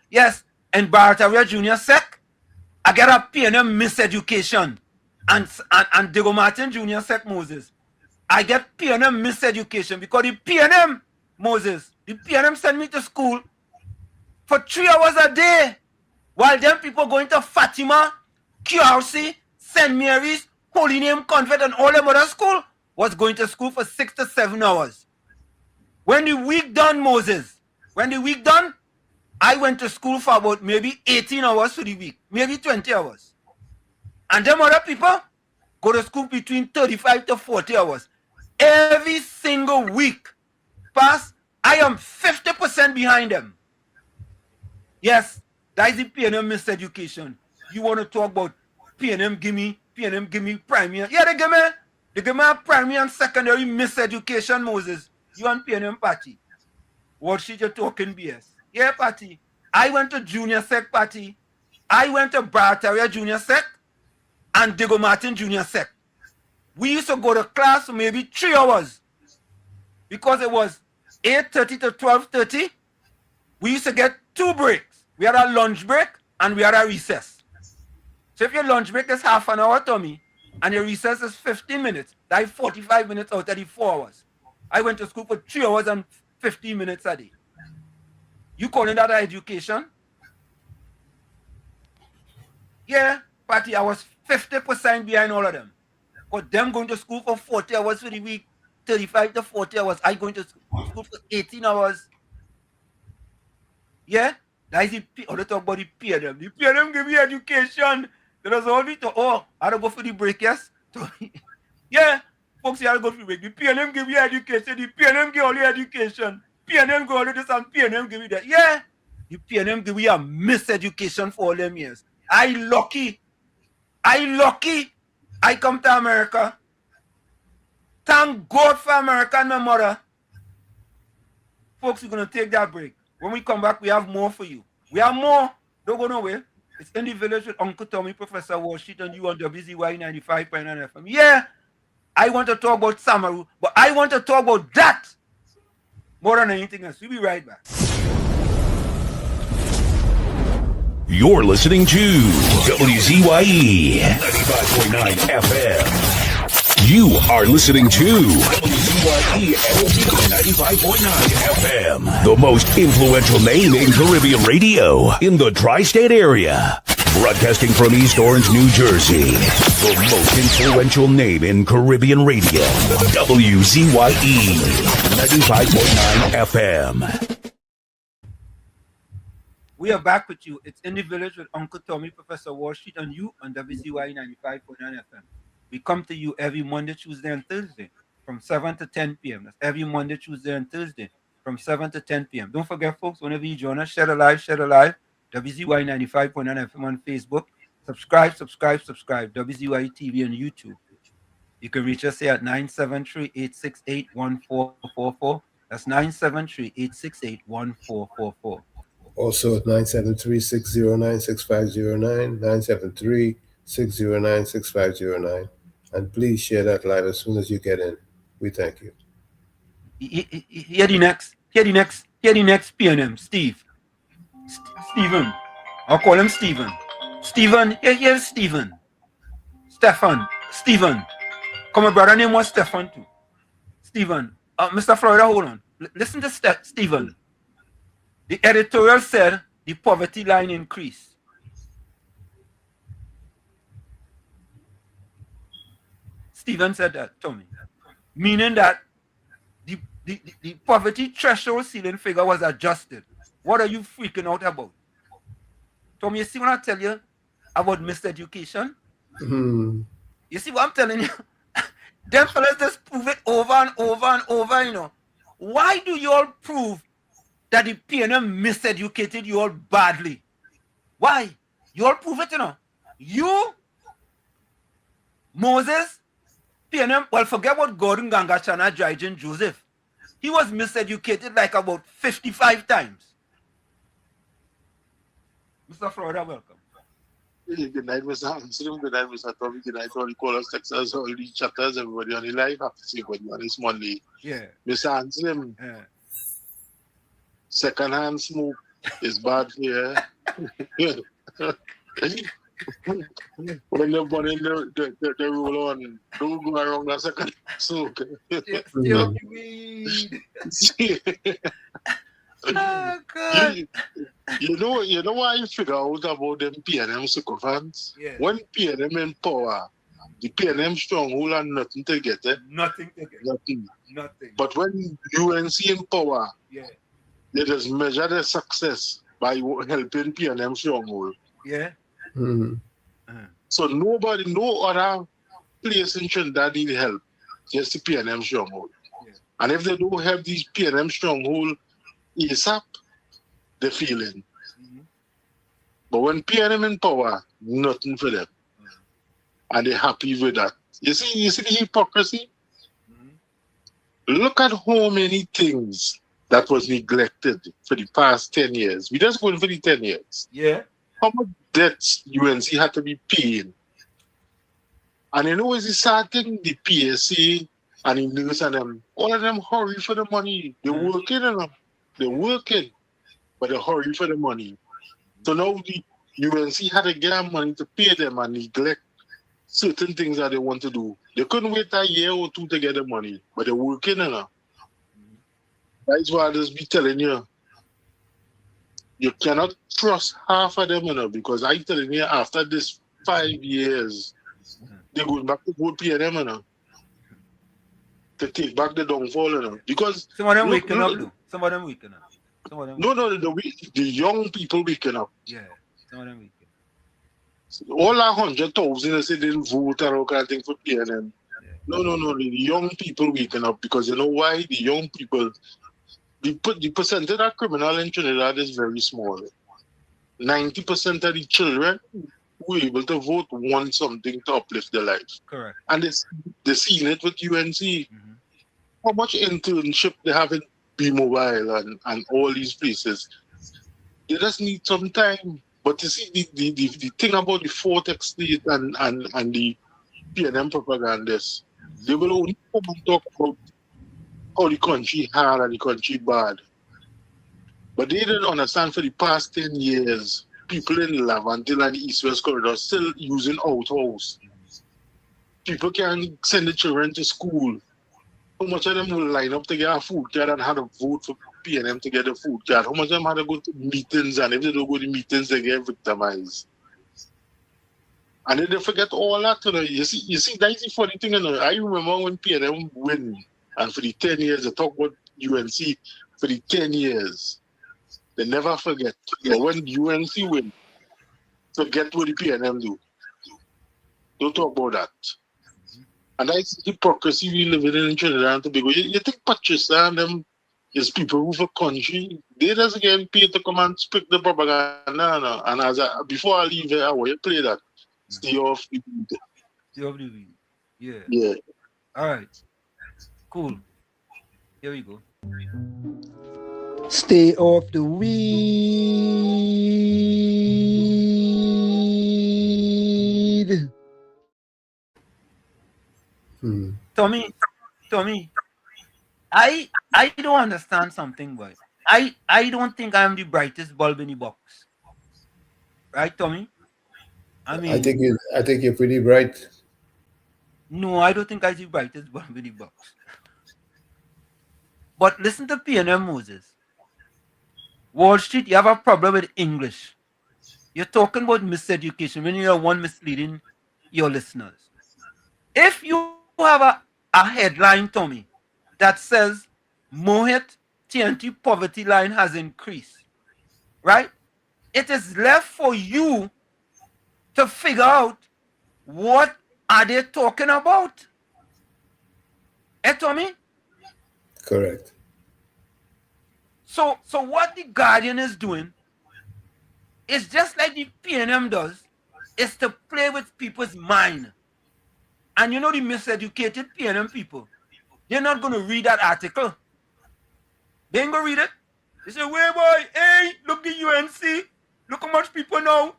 yes, in Barataria Junior Sec. I get a PNM miseducation. And Diego Martin Junior Sec Moses. I get PNM miseducation because the PNM, Moses, the PNM send me to school for 3 hours a day. While them people going to Fatima, QRC, St. Mary's, Holy Name Convent, and all them other school was going to school for 6 to 7 hours. When the week done, Moses, when the week done, I went to school for about maybe 18 hours for the week, maybe 20 hours. And them other people go to school between 35 to 40 hours. Every single week pass, I am 50% behind them. Yes, that is the PNM miseducation. You want to talk about PNM gimme primary. Yeah, they give me a primary and secondary miseducation, Moses. You and PNM party. What shit you talking BS? Yeah, party. I went to Junior Sec party. I went to Barataria Junior Sec and Diego Martin Junior Sec. We used to go to class for maybe 3 hours because it was 8:30 to 12:30. We used to get 2 breaks. We had a lunch break and we had a recess. So if your lunch break is half an hour, Tommy, and your recess is 15 minutes, that's 45 minutes out of the 4 hours. I went to school for 3 hours and 15 minutes a day. You calling that education? Yeah, Patty, I was 50% behind all of them. But them going to school for 40 hours for the week, 35 to 40 hours. I going to school for 18 hours. Yeah? That is the talk about the PNM. The PNM give you education. There was all to, I don't go for the break, yes? Yeah, folks, you have to go for the break. The PNM give you education. The PNM give all you education. PNM give all you this and PNM give you that. Yeah, the PNM give you a miseducation for all them years. I lucky. I come to America. Thank God for America and my mother. Folks, we're going to take that break. When we come back, we have more for you. We have more. Don't go nowhere. It's in the village with Uncle Tommy, Professor Washington, and you on WZYE 95.9 FM. Yeah, I want to talk about Samaru, but I want to talk about that more than anything else. We'll be right back. You're listening to WZYE 95.9 FM. You are listening to WZYE 95.9 FM, the most influential name in Caribbean radio in the tri-state area. Broadcasting from East Orange, New Jersey, the most influential name in Caribbean radio, WZYE 95.9 FM. We are back with you. It's in the village with Uncle Tommy, Professor Washington, and you on WZYE 95.9 FM. We come to you every Monday, Tuesday, and Thursday from 7 to 10 p.m. That's every Monday, Tuesday, and Thursday from 7 to 10 p.m. Don't forget, folks, whenever you join us, share a live. WZYE 95.9 FM on Facebook. Subscribe. WZYE TV on YouTube. You can reach us here at 973-868-1444. That's 973-868-1444. Also at 973-609-6509, 973-609-6509. And please share that live as soon as you get in. We thank you. Here the next PNM, Stephen. I'll call him Stephen. Here's Stephen. Stephen. Come on, brother, name was Stefan too. Stephen. Mr. Florida, hold on. Listen to Stephen. The editorial said the poverty line increased. Stephen said that, Tommy. Meaning that the poverty threshold ceiling figure was adjusted. What are you freaking out about? Tommy, you see when I tell you about miseducation? Hmm. You see what I'm telling you? Them fellas just prove it over and over and over, you know. Why do you all prove that the PNM miseducated you all badly? Why? You all prove it, you know. You, Moses, PNM, well, forget about Gordon Gangachana, Dryden Joseph. He was miseducated like about 55 times. Mr. Florida, welcome. Good night, Mr. Hanson. Good night, Mr. Tommy. Good night, all the callers, Texas, all the chatters, everybody on the live. Happy to see everybody on this Monday. Yeah. Mr. Hanson, second-hand smoke is bad here. When they're burning the roll on, don't go around that second smoke. Still weed. Oh, God. You know why you figure out about them PNM sycophants? Yeah. When PNM in power, the PNM stronghold and nothing to get it. Nothing to get. Nothing. But when UNC in power, they just measure their success by helping PNM stronghold. Yeah. Hmm. So nobody, no other place in Trinidad need help, just the PNM stronghold. Yeah. And if they don't have these PNM stronghold ASAP, they're feeling. But when PNM in power, nothing for them. And they're happy with that. You see the hypocrisy? Look at how many things that was neglected for the past 10 years. We just going for the 10 years. Yeah. How much debts UNC had to be paying. And you know what's the sad thing? The PSC and the nurse and them, all of them hurry for the money. They're working, you know. They're working, but they hurry for the money. So now the UNC had to get their money to pay them and neglect certain things that they want to do. They couldn't wait a year or two to get the money, but they're working, you know. That's why I just be telling you, you cannot trust half of them, you know, because I'm telling you, after this 5 years, they're going back to vote PNM, you know, to take back the downfall, you know. Because some of them waking up, though. Some of them waking up. No, the young people waking up. Yeah, some of them waking up. All that 100,000 they say didn't vote or all kind of thing for PNM. Yeah. No. The young people waking up because you know why? The young people, the percentage of criminal in Trinidad is very small. 90% of the children who are able to vote want something to uplift their lives. Correct. And they're seeing it with UNC. How much internship they have in B-Mobile and all these places. They just need some time. But you see, the thing about the fourth estate and the PNM propagandists, they will only come and talk about how the country hard and the country bad. But they didn't understand for the past 10 years, people in Laventille and the East-West corridor still using outhouse. People can't send the children to school. How much of them will line up to get a food card and have to vote for PNM to get a food card? How much of them have to go to meetings, and if they don't go to meetings, they get victimized? And then they forget all that. You know. You see, that's the funny thing. You know. I remember when PNM win, and for the 10 years, they talk about UNC for the 10 years. They never forget. But when UNC win, forget what the PNM do. Don't talk about that. And that's hypocrisy we live in Trinidad and Tobago. You think Patricia and them is people who for country, they just get paid to come and speak the propaganda. No. And before I leave here, I want you to play that. Stay off the weed. Stay off the weed. Yeah. Yeah. All right. Cool. Here we go. Stay off the weed. Tommy, I don't understand something, boy. I don't think I'm the brightest bulb in the box. Right, Tommy? I mean, I think you're pretty bright. No, I don't think I'm the brightest bulb in the box. But listen to PNM Moses. Wall Street, you have a problem with English. You're talking about miseducation when you're one misleading your listeners. If you have a headline, Tommy, that says Mohit TNT poverty line has increased, right? It is left for you to figure out what are they talking about. Eh, Tommy? Correct. So what the Guardian is doing is just like the PNM does, is to play with people's mind. And you know the miseducated PNM people, they're not going to read that article. They ain't going to read it. They say, wait, boy, hey, look the UNC. Look how much people now.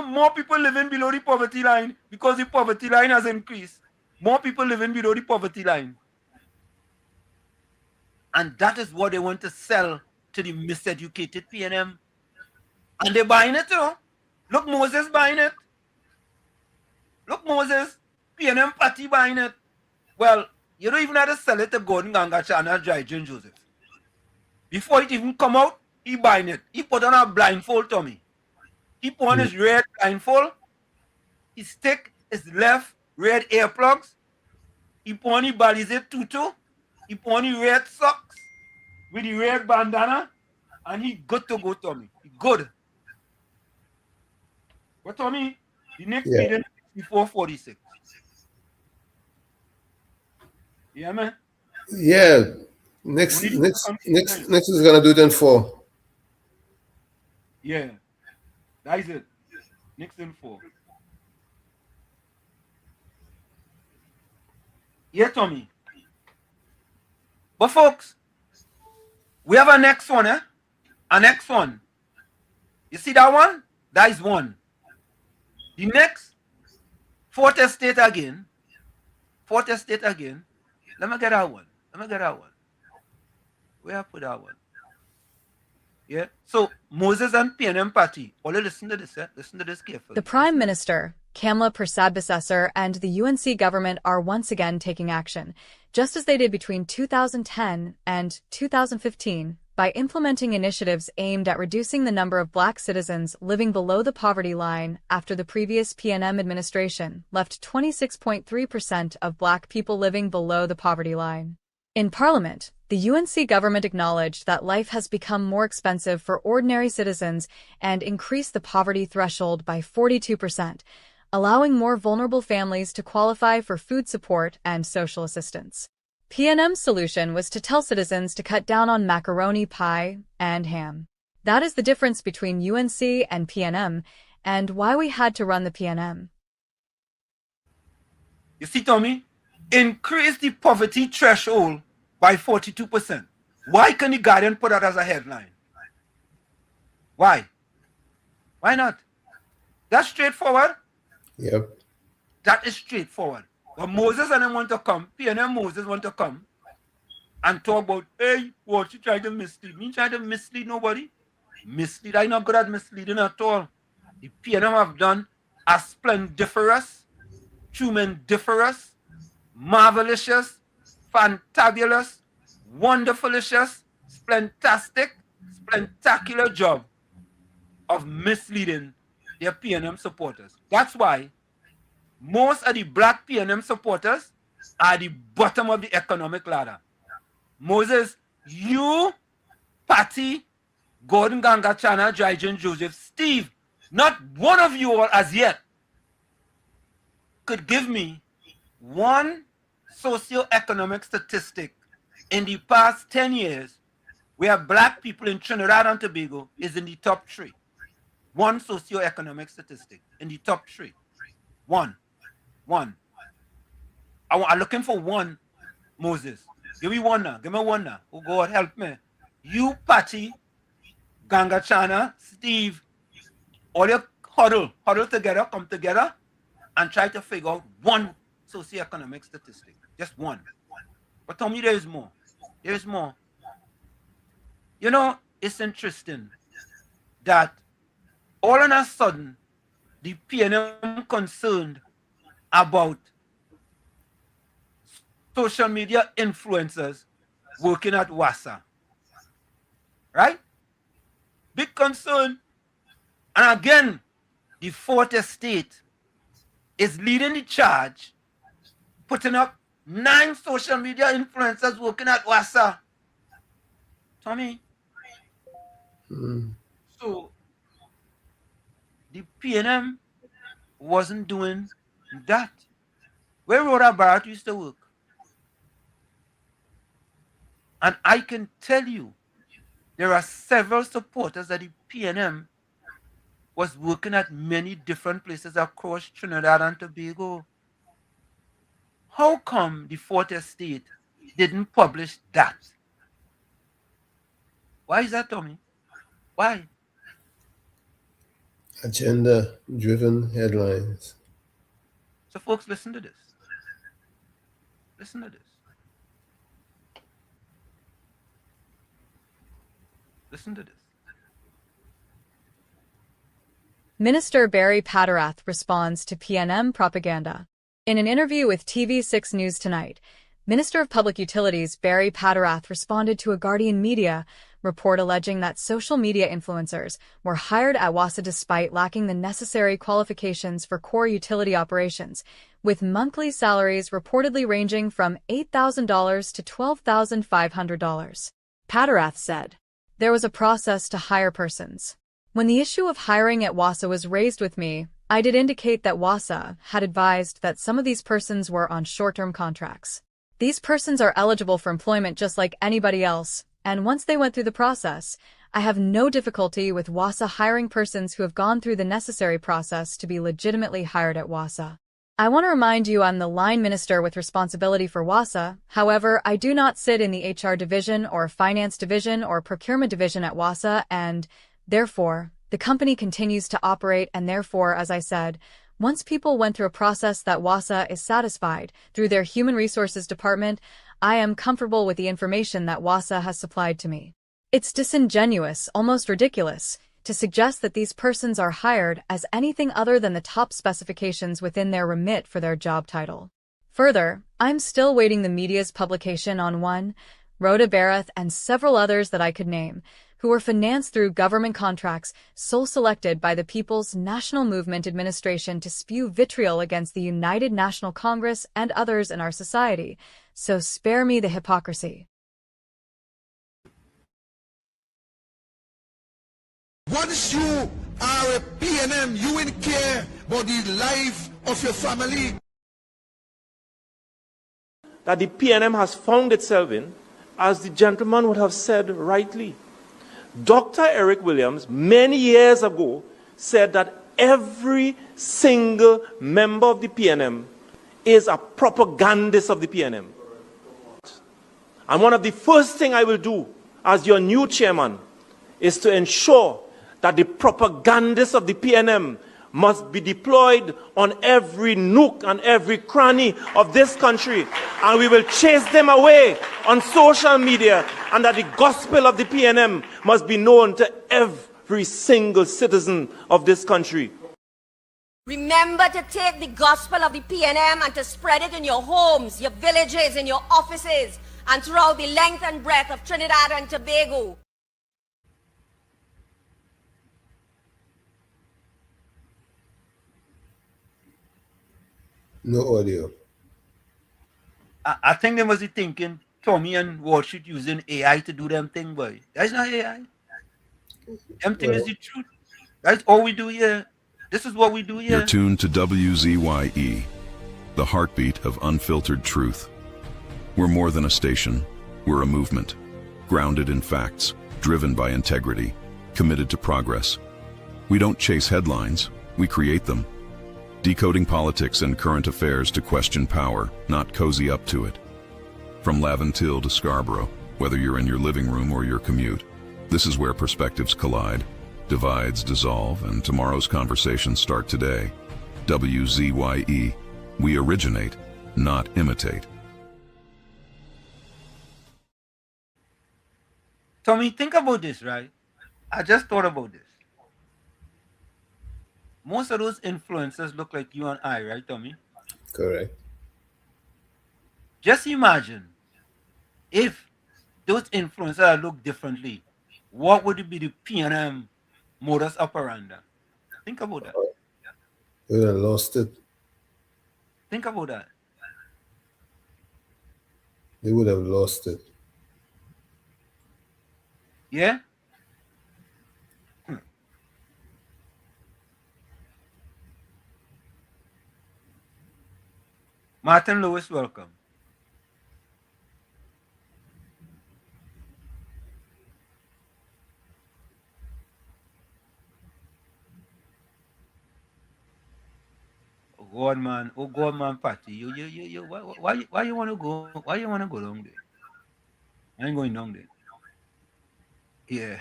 More people living below the poverty line because the poverty line has increased. More people living below the poverty line. And that is what they want to sell to the miseducated PNM. And they're buying it too. Look, Moses buying it. Look, Moses, PNM party buying it. Well, you don't even have to sell it to Gordon Gangachan and Jai Joseph. Before it even come out, he buying it. He put on a blindfold, Tommy. He put on his red blindfold. He stick his left red earplugs. He put on his balize tutu. He put on his red socks with the red bandana. And he good to go, Tommy. He good. But Tommy, the next meeting is 4:46. Yeah, man. Yeah. Next is gonna do it in 4. Yeah. That is it. Next in 4. Yeah, Tommy. But folks, we have a next one, eh? A next one. You see that one? That is one. The next, Fourth Estate again. Fourth Estate again. Let me get that one. Where I put that one? Yeah. So Moses and PNM party. Only listen to this, eh? Listen to this carefully. The Prime Minister, Kamla Persad-Bissessar, and the UNC government are once again taking action, just as they did between 2010 and 2015, by implementing initiatives aimed at reducing the number of Black citizens living below the poverty line after the previous PNM administration left 26.3% of Black people living below the poverty line. In Parliament, the UNC government acknowledged that life has become more expensive for ordinary citizens and increased the poverty threshold by 42%, allowing more vulnerable families to qualify for food support and social assistance. PNM's solution was to tell citizens to cut down on macaroni pie and ham. That is the difference between UNC and PNM, and why we had to run the PNM. You see, Tommy? Increase the poverty threshold by 42%. Why can the Guardian put that as a headline? Why? Why not? That's straightforward. Yep. That is straightforward. But Moses and them want to come, PNM Moses want to come and talk about, hey, what you trying to mislead? Me trying to mislead nobody. Mislead, I'm not good at misleading at all. The PNM have done a splendiferous, tremendous, marvelous, fantabulous, wonderfulicious, spectacular job of misleading their PNM supporters. That's why most of the Black PNM supporters are the bottom of the economic ladder. Moses, you, Patty, Gordon Gangachana, Jaijan Joseph, Steve, not one of you all as yet could give me one socio-economic statistic in the past 10 years where Black people in Trinidad and Tobago is in the top 3. One socio-economic statistic in the top 3. One. I'm looking for one, Moses. Give me one now. Give me one now. Oh, God, help me. You, Patty, Gangachana, Steve, all your huddle together, come together, and try to figure out one socioeconomic statistic. Just one. But tell me there is more. There is more. You know, it's interesting that all of a sudden, the PNM concerned about social media influencers working at WASA. Right? Big concern. And again, the Fourth Estate is leading the charge, putting up 9 social media influencers working at WASA. Tommy. So the PNM wasn't doing that. Where Rhoda Barrett used to work. And I can tell you, there are several supporters that the PNM was working at many different places across Trinidad and Tobago. How come the Fourth Estate didn't publish that? Why is that, Tommy? Why? Agenda-driven headlines. So, folks, listen to this. Listen to this. Listen to this. Minister Barry Patterath responds to PNM propaganda. In an interview with TV6 News Tonight, Minister of Public Utilities Barry Patterath responded to a Guardian Media report alleging that social media influencers were hired at WASA despite lacking the necessary qualifications for core utility operations, with monthly salaries reportedly ranging from $8,000 to $12,500. Patterath said, "There was a process to hire persons. When the issue of hiring at WASA was raised with me, I did indicate that WASA had advised that some of these persons were on short-term contracts. These persons are eligible for employment just like anybody else, and once they went through the process, I have no difficulty with WASA hiring persons who have gone through the necessary process to be legitimately hired at WASA. I want to remind you I'm the line minister with responsibility for WASA. However, I do not sit in the HR division or finance division or procurement division at WASA, and therefore, the company continues to operate, and therefore, as I said, once people went through a process that WASA is satisfied through their Human Resources Department, I am comfortable with the information that WASA has supplied to me. It's disingenuous, almost ridiculous, to suggest that these persons are hired as anything other than the top specifications within their remit for their job title. Further, I'm still waiting the media's publication on one, Rhoda Barrett and several others that I could name, who were financed through government contracts sole selected by the People's National Movement Administration to spew vitriol against the United National Congress and others in our society, so spare me the hypocrisy." Once you are a PNM, you will care about the life of your family. That the PNM has found itself in, as the gentleman would have said rightly. Dr. Eric Williams, many years ago, said that every single member of the PNM is a propagandist of the PNM. And one of the first things I will do as your new chairman is to ensure that the propagandists of the PNM must be deployed on every nook and every cranny of this country, and we will chase them away on social media, and that the gospel of the PNM must be known to every single citizen of this country. Remember to take the gospel of the PNM and to spread it in your homes, your villages, in your offices, and throughout the length and breadth of Trinidad and Tobago. No audio. I think they must be thinking Tommy and Wall Street using AI to do them thing, boy. That's not AI. Them thing is the truth. That's all we do here. This is what we do here. You're tuned to WZYE, the heartbeat of unfiltered truth. We're more than a station. We're a movement, grounded in facts, driven by integrity, committed to progress. We don't chase headlines, we create them. Decoding politics and current affairs to question power, not cozy up to it. From Laventille to Scarborough, whether you're in your living room or your commute, this is where perspectives collide, divides dissolve, and tomorrow's conversations start today. WZYE, we originate, not imitate. Tommy, think about this, right? I just thought about this. Most of those influencers look like you and I, right, Tommy? Correct. Just imagine if those influencers look differently, what would it be the PNM modus operandi? Think about that. We would have lost it. Think about that. they would have lost it. Yeah? Martin Lewis, welcome. Oh God, man, Patty, you, why you want to go? Why you want to go down there? I ain't going down there. Yeah,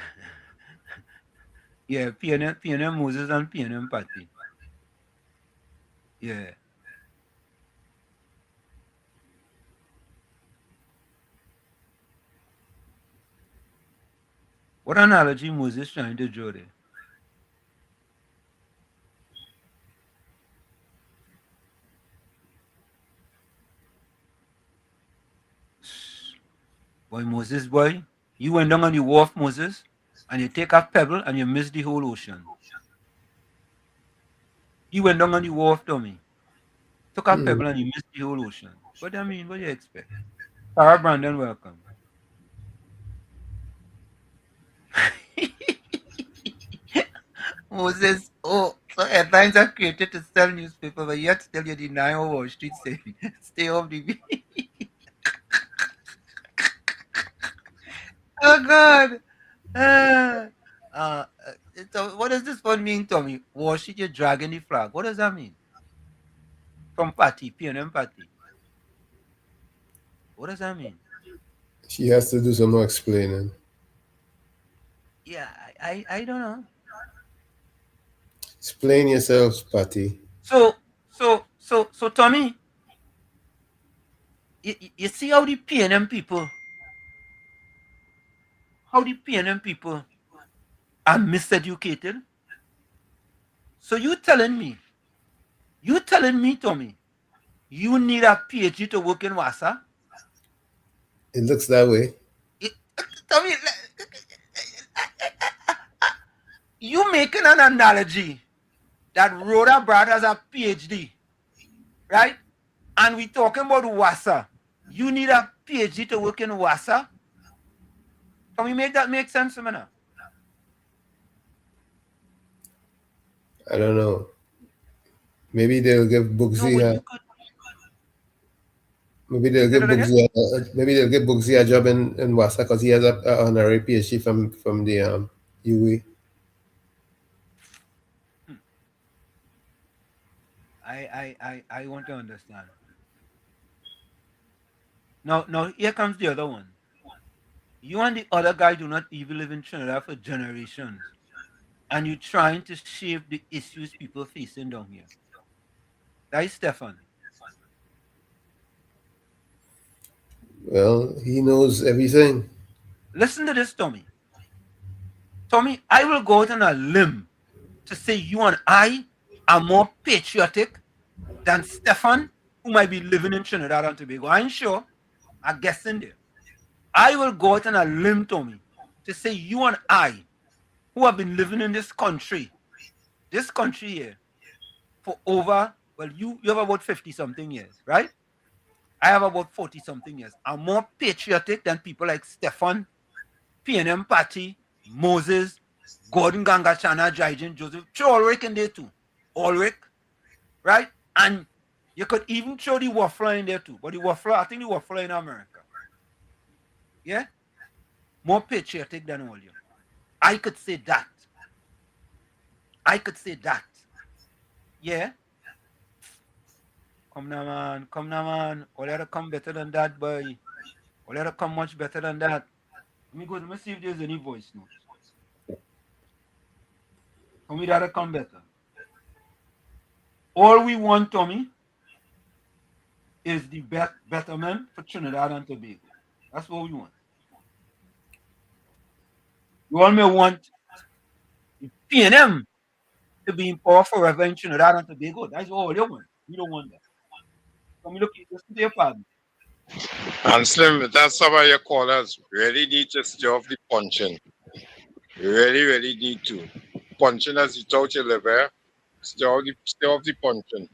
yeah, PNM Moses and PNM Patty. Yeah. What analogy Moses trying to draw there? Boy, Moses, boy, you went down on the wharf, Moses, and you take a pebble and you miss the whole ocean. You went down on the wharf, Tommy. Took a pebble and you missed the whole ocean. What do you mean? What do you expect? Sarah Brandon, welcome. Moses, oh, so headlines are created to sell newspaper, but yet still you deny what Wall Street say. Stay off the Oh God. So what does this one mean, Tommy? Wall Street, you're dragging the flag. What does that mean? From party, PNM party. What does that mean? She has to do some more explaining. Yeah, I don't know. Explain yourself, Patty. So Tommy, you see how the PNM people are miseducated? So you telling me, Tommy, you need a PhD to work in WASA? It looks that way. Tommy, you making an analogy that Rhoda Brad has a PhD, right? And we talking about WASA. You need a PhD to work in WASA? Can we make that make sense, man? I don't know. Maybe they'll give Bugsy maybe they'll give Bugsy a job in Wasa because he has a honorary PhD from the UWE. I want to understand. Now here comes the other one. You and the other guy do not even live in Trinidad for generations. And you're trying to shape the issues people facing down here. That is Stefan. Well, he knows everything. Listen to this, Tommy. Tommy, I will go out on a limb to say you and I are more patriotic than Stefan, who might be living in Trinidad and Tobago. I ain't sure. I'm guessing there. I will go out on a limb, Tommy, to say you and I, who have been living in this country here, for over, well, you have about 50-something years, right? I have about 40-something years. I'm more patriotic than people like Stefan, PNM Party, Moses, Gordon Gangachana, Jaijan, Joseph. Throw Ulrich in there too. Ulrich, right? And you could even throw the Waffler in there too. But I think the Waffler in America. Yeah? More patriotic than all you. I could say that. Yeah? Come now, man. All you come better than that, boy. All you come much better than that. Let me see if there's any voice notes. Tommy, that'll come better. All we want, Tommy, is the betterment for Trinidad and Tobago. That's what we want. You all may want the PNM to be in power forever in Trinidad and Tobago. That's all you want. We don't want that. Tommy, look, listen to your pardon. And Slim, that's some of your callers really need to stay off the punching. You really need to. Punching as you touch your liver, stay off the punching.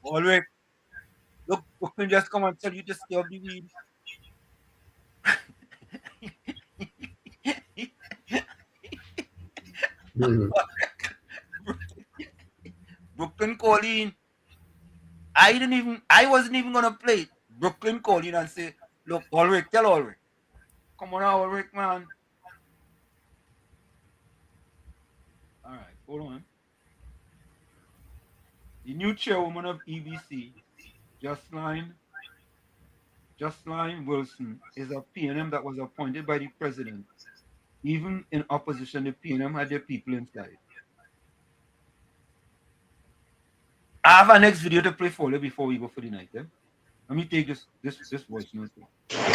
Always. Look, can just come and tell you to stay off the weed. Brooklyn calling. I wasn't even gonna play it. Brooklyn calling and say, look, Ulrich, tell Ulrich. Come on now, Ulrich, man. All right, hold on. The new chairwoman of EBC, Jocelyn Wilson, is a PNM that was appointed by the president. Even in opposition, the PNM had their people inside. I have a next video to play for you before we go for the night. Eh? Let me take this voice note.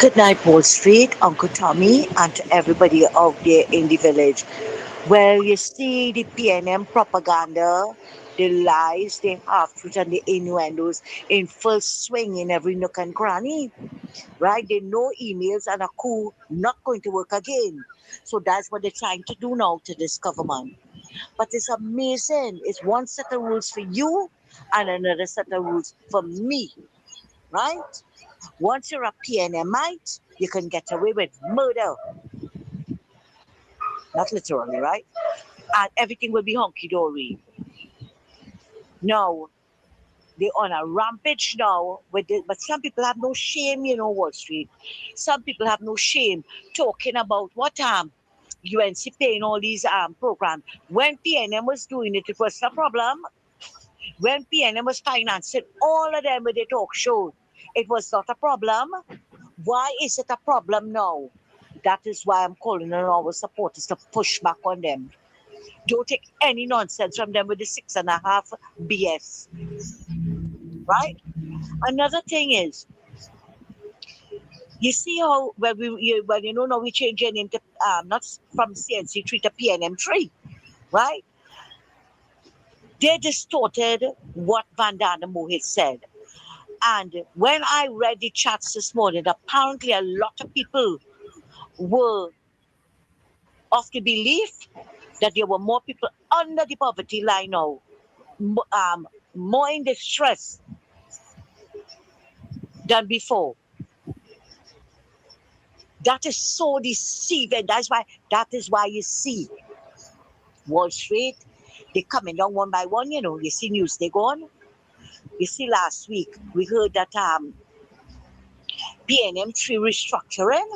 Good night, Wall Street, Uncle Tommy, and to everybody out there in the village. Well, you see the PNM propaganda, the lies, the half-truths, and the innuendos in full swing in every nook and cranny, right? They know emails and a coup not going to work again. So that's what they're trying to do now to this government. But it's amazing. It's one set of rules for you and another set of rules for me, right? Once you're a PNMite, you can get away with murder. Not literally, right? And everything will be honky-dory. No, they're on a rampage now, but some people have no shame, Wall Street. Some people have no shame talking about what UNC paying all these programs. When PNM was doing it, it was a problem. When PNM was financing all of them with the talk show, it was not a problem. Why is it a problem now? That is why I'm calling on our supporters to push back on them. Don't take any nonsense from them with the 6.5 BS. Right? Another thing is, you see how when now we change your name to not from CNC3 to PNM3, right? They distorted what Van Dana Mohit said. And when I read the chats this morning, apparently a lot of people were of the belief that there were more people under the poverty line now, more in distress than before. That is so deceiving. That is why you see Wall Street, they're coming down one by one, You see news, they go on. You see last week, we heard that PNM3 restructuring.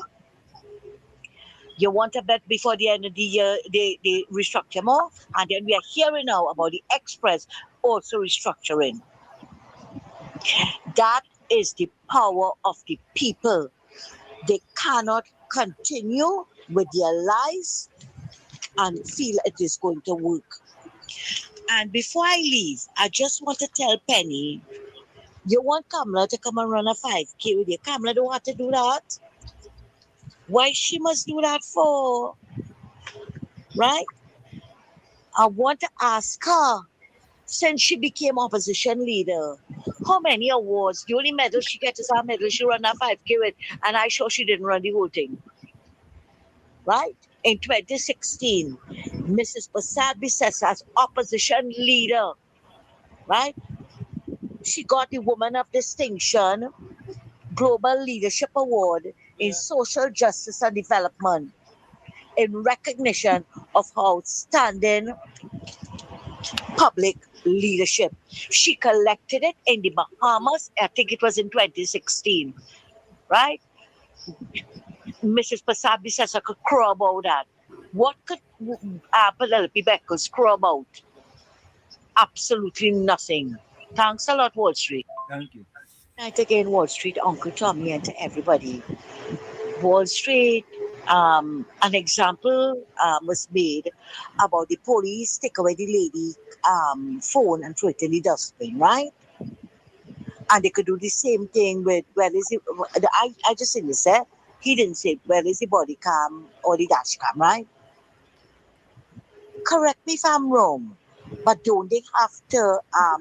You want to bet before the end of the year they restructure more? And then we are hearing now about the Express also restructuring. That is the power of the people. They cannot continue with their lies and feel it is going to work. And before I leave, I just want to tell Penny, you want Kamala to come and run a 5K with you. Kamala don't have to do that. Why she must do that for? Right? I want to ask her, since she became opposition leader, how many awards? The only medal she gets is her medal she ran a 5K with, and I'm sure she didn't run the whole thing. Right? In 2016, Mrs. Prasad Bisesa as opposition leader, right? She got the Woman of Distinction Global Leadership Award in Social Justice and Development in recognition of her outstanding public leadership. She collected it in the Bahamas. I think it was in 2016, right? Mrs. Prasad Bisesa could crow about that. What could Penelope Beckles crow about? Absolutely nothing. Thanks a lot, Wall Street. Thank you. Night again, Wall Street, Uncle Tommy, and to everybody. Wall Street, an example was made about the police take away the lady phone and throw it in the dustbin, right? And they could do the same thing with, where is it? I just didn't say, he didn't say, where is the body cam or the dash cam, right? Correct me if I'm wrong, but don't they have to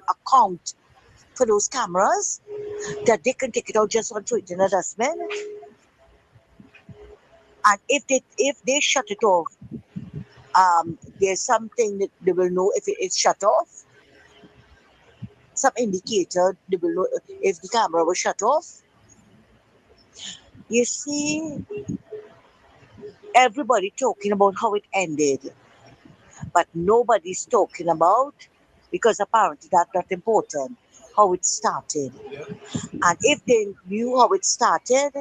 account for those cameras that they can take it out just on throw it in a dustbin? And if they shut it off, there's something that they will know if it's shut off. Some indicator they will know if the camera was shut off. You see, everybody talking about how it ended. But nobody's talking about, because apparently that's not important, how it started. And if they knew how it started,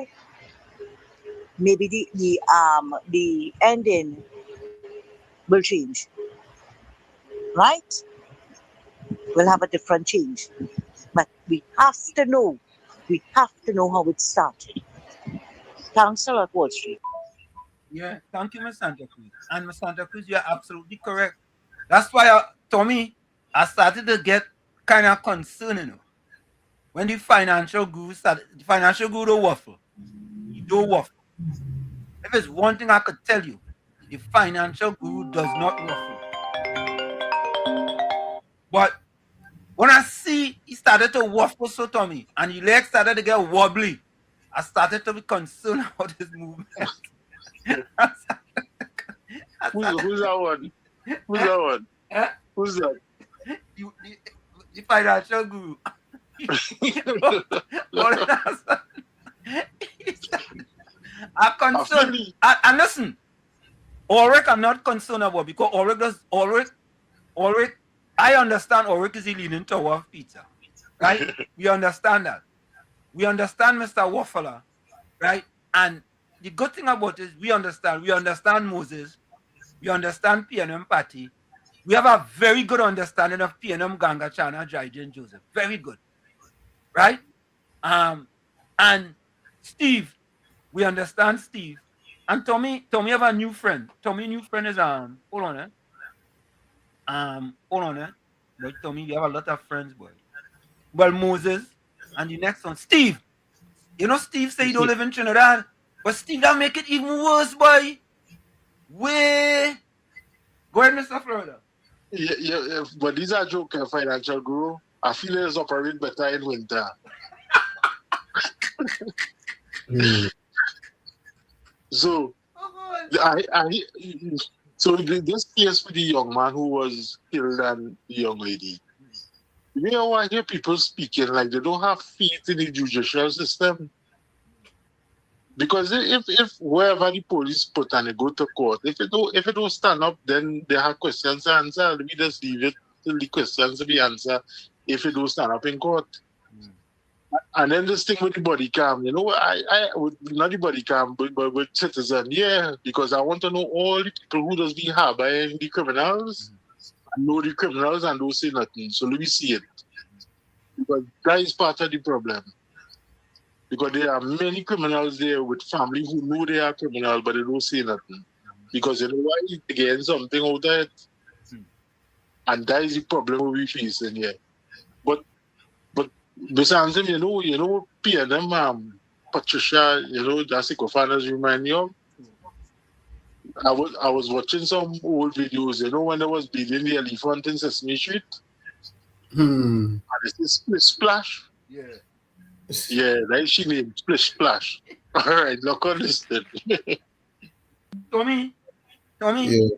maybe the ending will change. Right? We'll have a different change. But we have to know. We have to know how it started. Thanks a lot, Wall Street. Yeah, thank you, Miss Santa Cruz. And Miss Santa Cruz, you're absolutely correct. That's why, Tommy, I started to get kind of concerned, you know. When the financial guru don't waffle. He don't waffle. If there's one thing I could tell you, the financial guru does not waffle. But when I see he started to waffle so, Tommy, and his legs started to get wobbly, I started to be concerned about his movement. Who's that one? Who's that one? Who's that? The financial guru. I'm concerned. And listen, Ulrich, I'm not concerned about, because Ulrich, I understand Ulrich is leaning toward Peter. Right? We understand that. We understand Mr. Waffler, right? And the good thing about it is we understand Moses, we understand PNM Party. We have a very good understanding of PNM Ganga Chana Jaijan Joseph. Very good. Right? And Steve, we understand Steve. And Tommy have a new friend. Tommy new friend is hold on, But Tommy, you have a lot of friends, boy. Well, Moses, and the next one, Steve. You know, Steve say he don't live in Trinidad, but Steve that make it even worse, boy. Way. Go ahead, Mr. Florida. Yeah, but these are joke financial guru. I feel it's operating better in winter. So, so this case with the young man who was killed and the young lady. You know, I hear people speaking like they don't have faith in the judicial system. Because if wherever the police put and they go to court, if it don't stand up, then they have questions to answer. We just leave it till the questions to be answered if it don't stand up in court. And then this thing with the body cam, you know, I would not the body cam, but with citizen, yeah, because I want to know all the people who does be harboring the criminals, and know the criminals and don't say nothing. So let me see it. Because that is part of the problem. Because there are many criminals there with family who know they are criminal, but they don't say nothing. Because you know why? They get something out of it. And that is the problem we facing here. But besides them, you know, PNM, Patricia, you know, that's the co-founders remind me of. I was watching some old videos, you know, when there was building the elephant in Sesame Street. And it's Splash. Yeah. Yeah, that's she named Splish Splash. All right, look on this then. Tommy, yeah.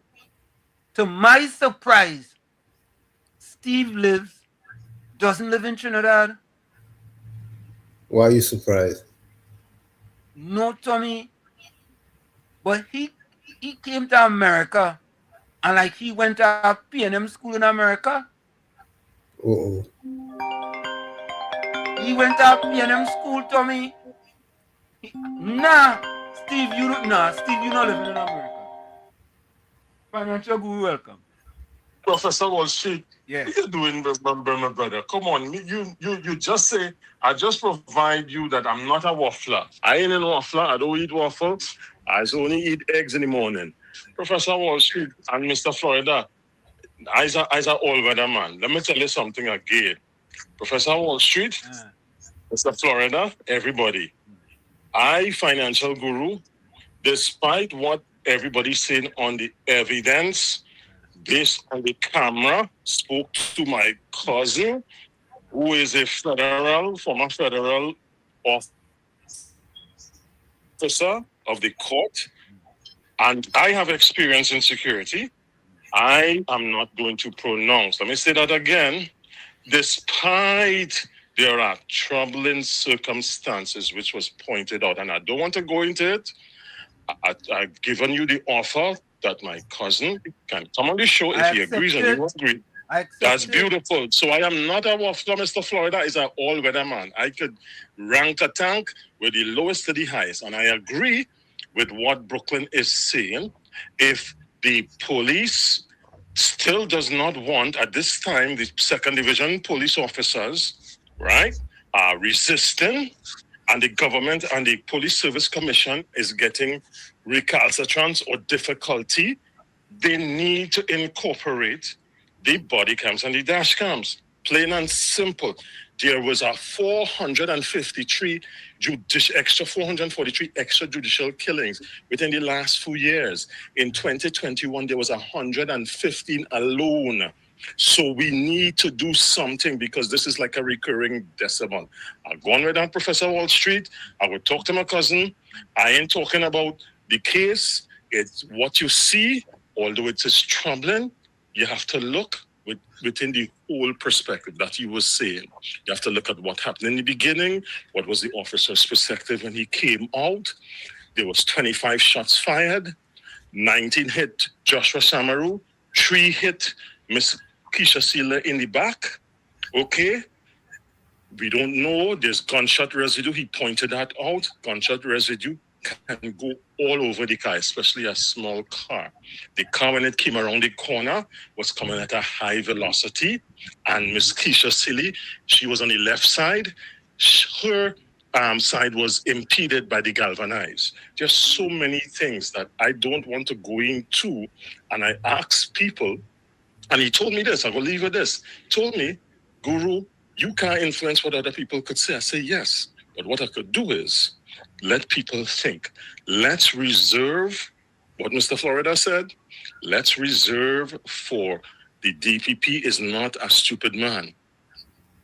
To my surprise, Steve doesn't live in Trinidad. Why are you surprised? No, Tommy. But he came to America, and like he went to a PNM school in America. Uh-oh. He went to a PNM school, Tommy. Steve, you not living in America. Financial guru, welcome. Professor Wall Street, yeah. What are you doing, my brother? Come on, you just say, I just provide you that I'm not a waffler. I ain't a waffler. I don't eat waffles. I only eat eggs in the morning. Professor Wall Street and Mr. Florida, I's a all-weather man. Let me tell you something again. Professor Wall Street, Mr. Florida, everybody. I, financial guru, despite what everybody's saying on the evidence, based on the camera, spoke to my cousin, who is a former federal officer of the court, and I have experience in security. I am not going to pronounce. Let me say that again. Despite there are troubling circumstances, which was pointed out, and I don't want to go into it. I've given you the offer that my cousin can come on the show if he agrees and you agree. That's beautiful. So I am not a waffler. Mr. Florida is an all-weather man. I could rank a tank with the lowest to the highest. And I agree with what Brooklyn is saying. If the police still does not want, at this time, the second division police officers, right, are resisting, and the government and the Police Service Commission is getting recalcitrance or difficulty, they need to incorporate the body cams and the dash cams. Plain and simple. There was a 443 extra 443 extrajudicial killings within the last few years. In 2021, there was 115 alone. So we need to do something because this is like a recurring decimal. I'll go on with that, Professor Wall Street. I will talk to my cousin. I ain't talking about the case. It's what you see, although it is troubling. You have to look within the whole perspective that you were saying. You have to look at what happened in the beginning. What was the officer's perspective when he came out? There was 25 shots fired. 19 hit Joshua Samaru. 3 hit Miss Keisha Sealer in the back. Okay. We don't know. There's gunshot residue. He pointed that out. Gunshot residue can go all over the car, especially a small car. The car, when it came around the corner, was coming at a high velocity. And Miss Keisha Silly, she was on the left side. Her side was impeded by the galvanized. There's so many things that I don't want to go into. And I asked people, and he told me this, I will leave with this. He told me, Guru, you can't influence what other people could say. I say, yes. But what I could do is let people think. Let's reserve what Mr. Florida said. Let's reserve for the DPP is not a stupid man.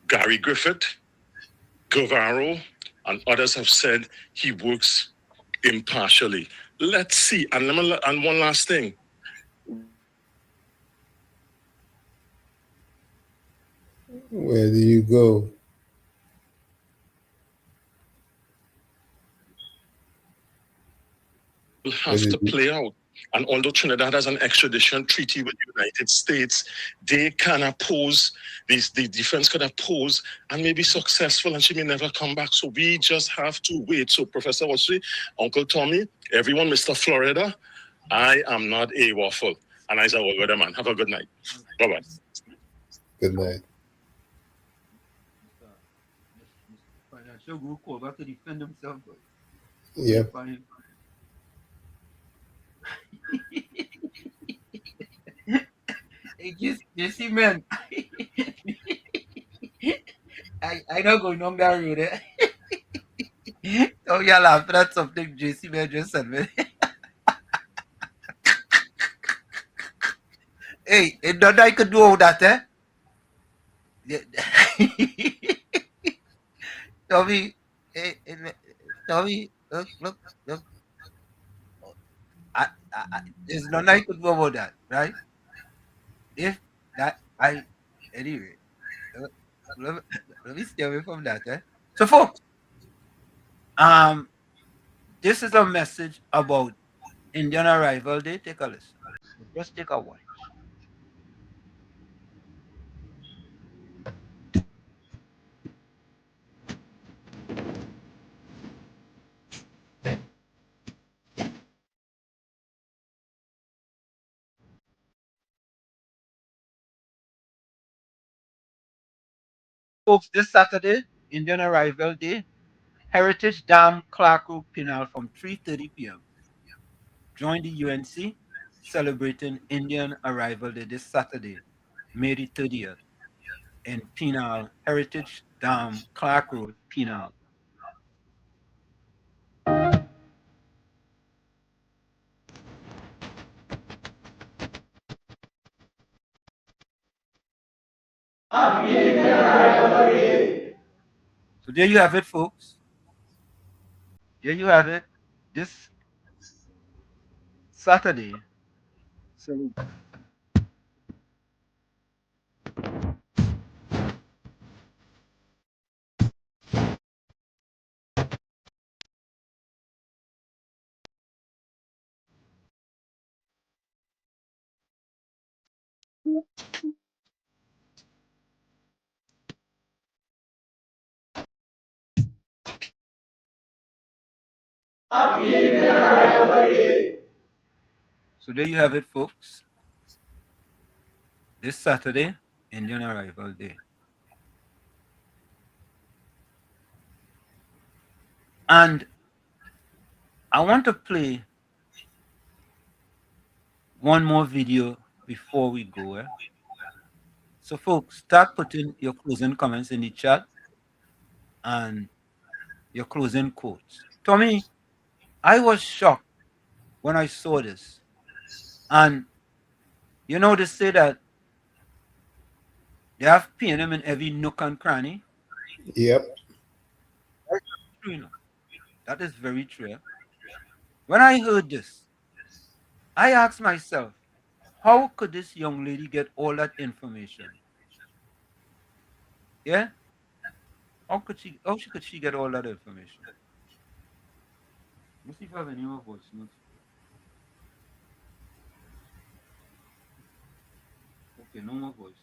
Gary Griffith, Guevara, and others have said he works impartially. Let's see. And one last thing. Where do you go? Will have to play out. And although Trinidad has an extradition treaty with the United States, they can oppose, the defense could oppose and may be successful and she may never come back. So we just have to wait. So Professor Watson, Uncle Tommy, everyone, Mr. Florida, I am not a waffle. And I say, well, weather man. Have a good night. Bye-bye. Good night. Financial group call back to defend himself. Yeah. Hey, Jesse, man. I not going on that road, eh? Oh, yeah, laugh. That's something Jesse, man, just said, man. Hey, and none I could do all that, eh? Tommy, hey, Tommy, look. There's none I could do about that, right? If that, anyway, let me stay away from that, eh? So, folks, this is a message about Indian Arrival Day. Take a listen. Just take a watch. Folks, this Saturday, Indian Arrival Day, Heritage Dam, Clark Road, Pinal from 3:30 p.m. Join the UNC celebrating Indian Arrival Day this Saturday, May the 30th, in Pinal, Heritage Dam, Clark Road, Pinal. So there you have it, folks. There you have it. This Saturday. So So there you have it, folks. This Saturday, Indian Arrival Day. And I want to play one more video before we go. So folks, start putting your closing comments in the chat and your closing quotes. Tommy, I was shocked when I saw this. And you know, they say that they have PNM in every nook and cranny. Yep. That's true, you know. That is very true. When I heard this, I asked myself, how could this young lady get all that information? Yeah? How could she get all that information? Let's see if I have any more voice notes. Okay, no more voice notes.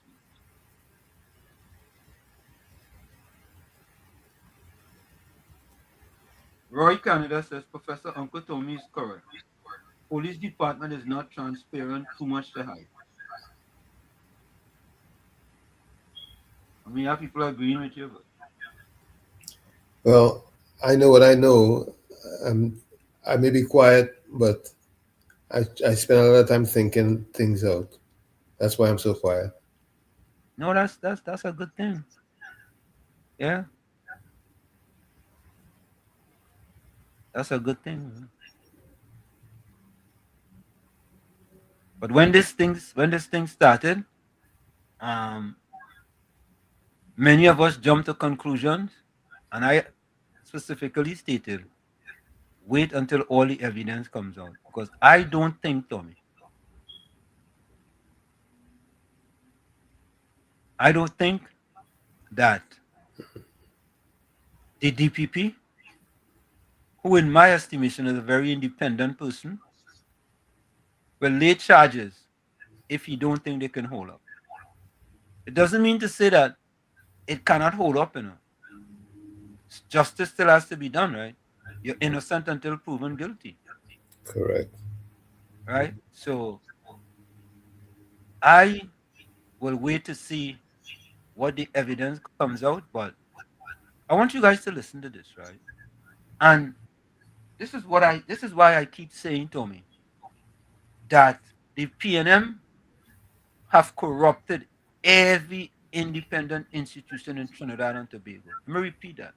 Roy Canada says Professor Uncle Tommy is correct. Police department is not transparent, too much to hide. I mean, have people agreeing with you, but Well, I know what I know. I may be quiet, but I spend a lot of time thinking things out. That's why I'm so quiet. no, that's a good thing. Yeah. That's a good thing. But when this thing started, many of us jumped to conclusions, and I specifically stated, wait until all the evidence comes out. Because I don't think, Tommy, I don't think that the DPP, who in my estimation is a very independent person, will lay charges if you don't think they can hold up. It doesn't mean to say that it cannot hold up, you know. Justice still has to be done, right? You're innocent until proven guilty. Correct. Right? So I will wait to see what the evidence comes out, but I want you guys to listen to this, right? And this is why I keep saying, Tommy, that the PNM have corrupted every independent institution in Trinidad and Tobago. Let me repeat that.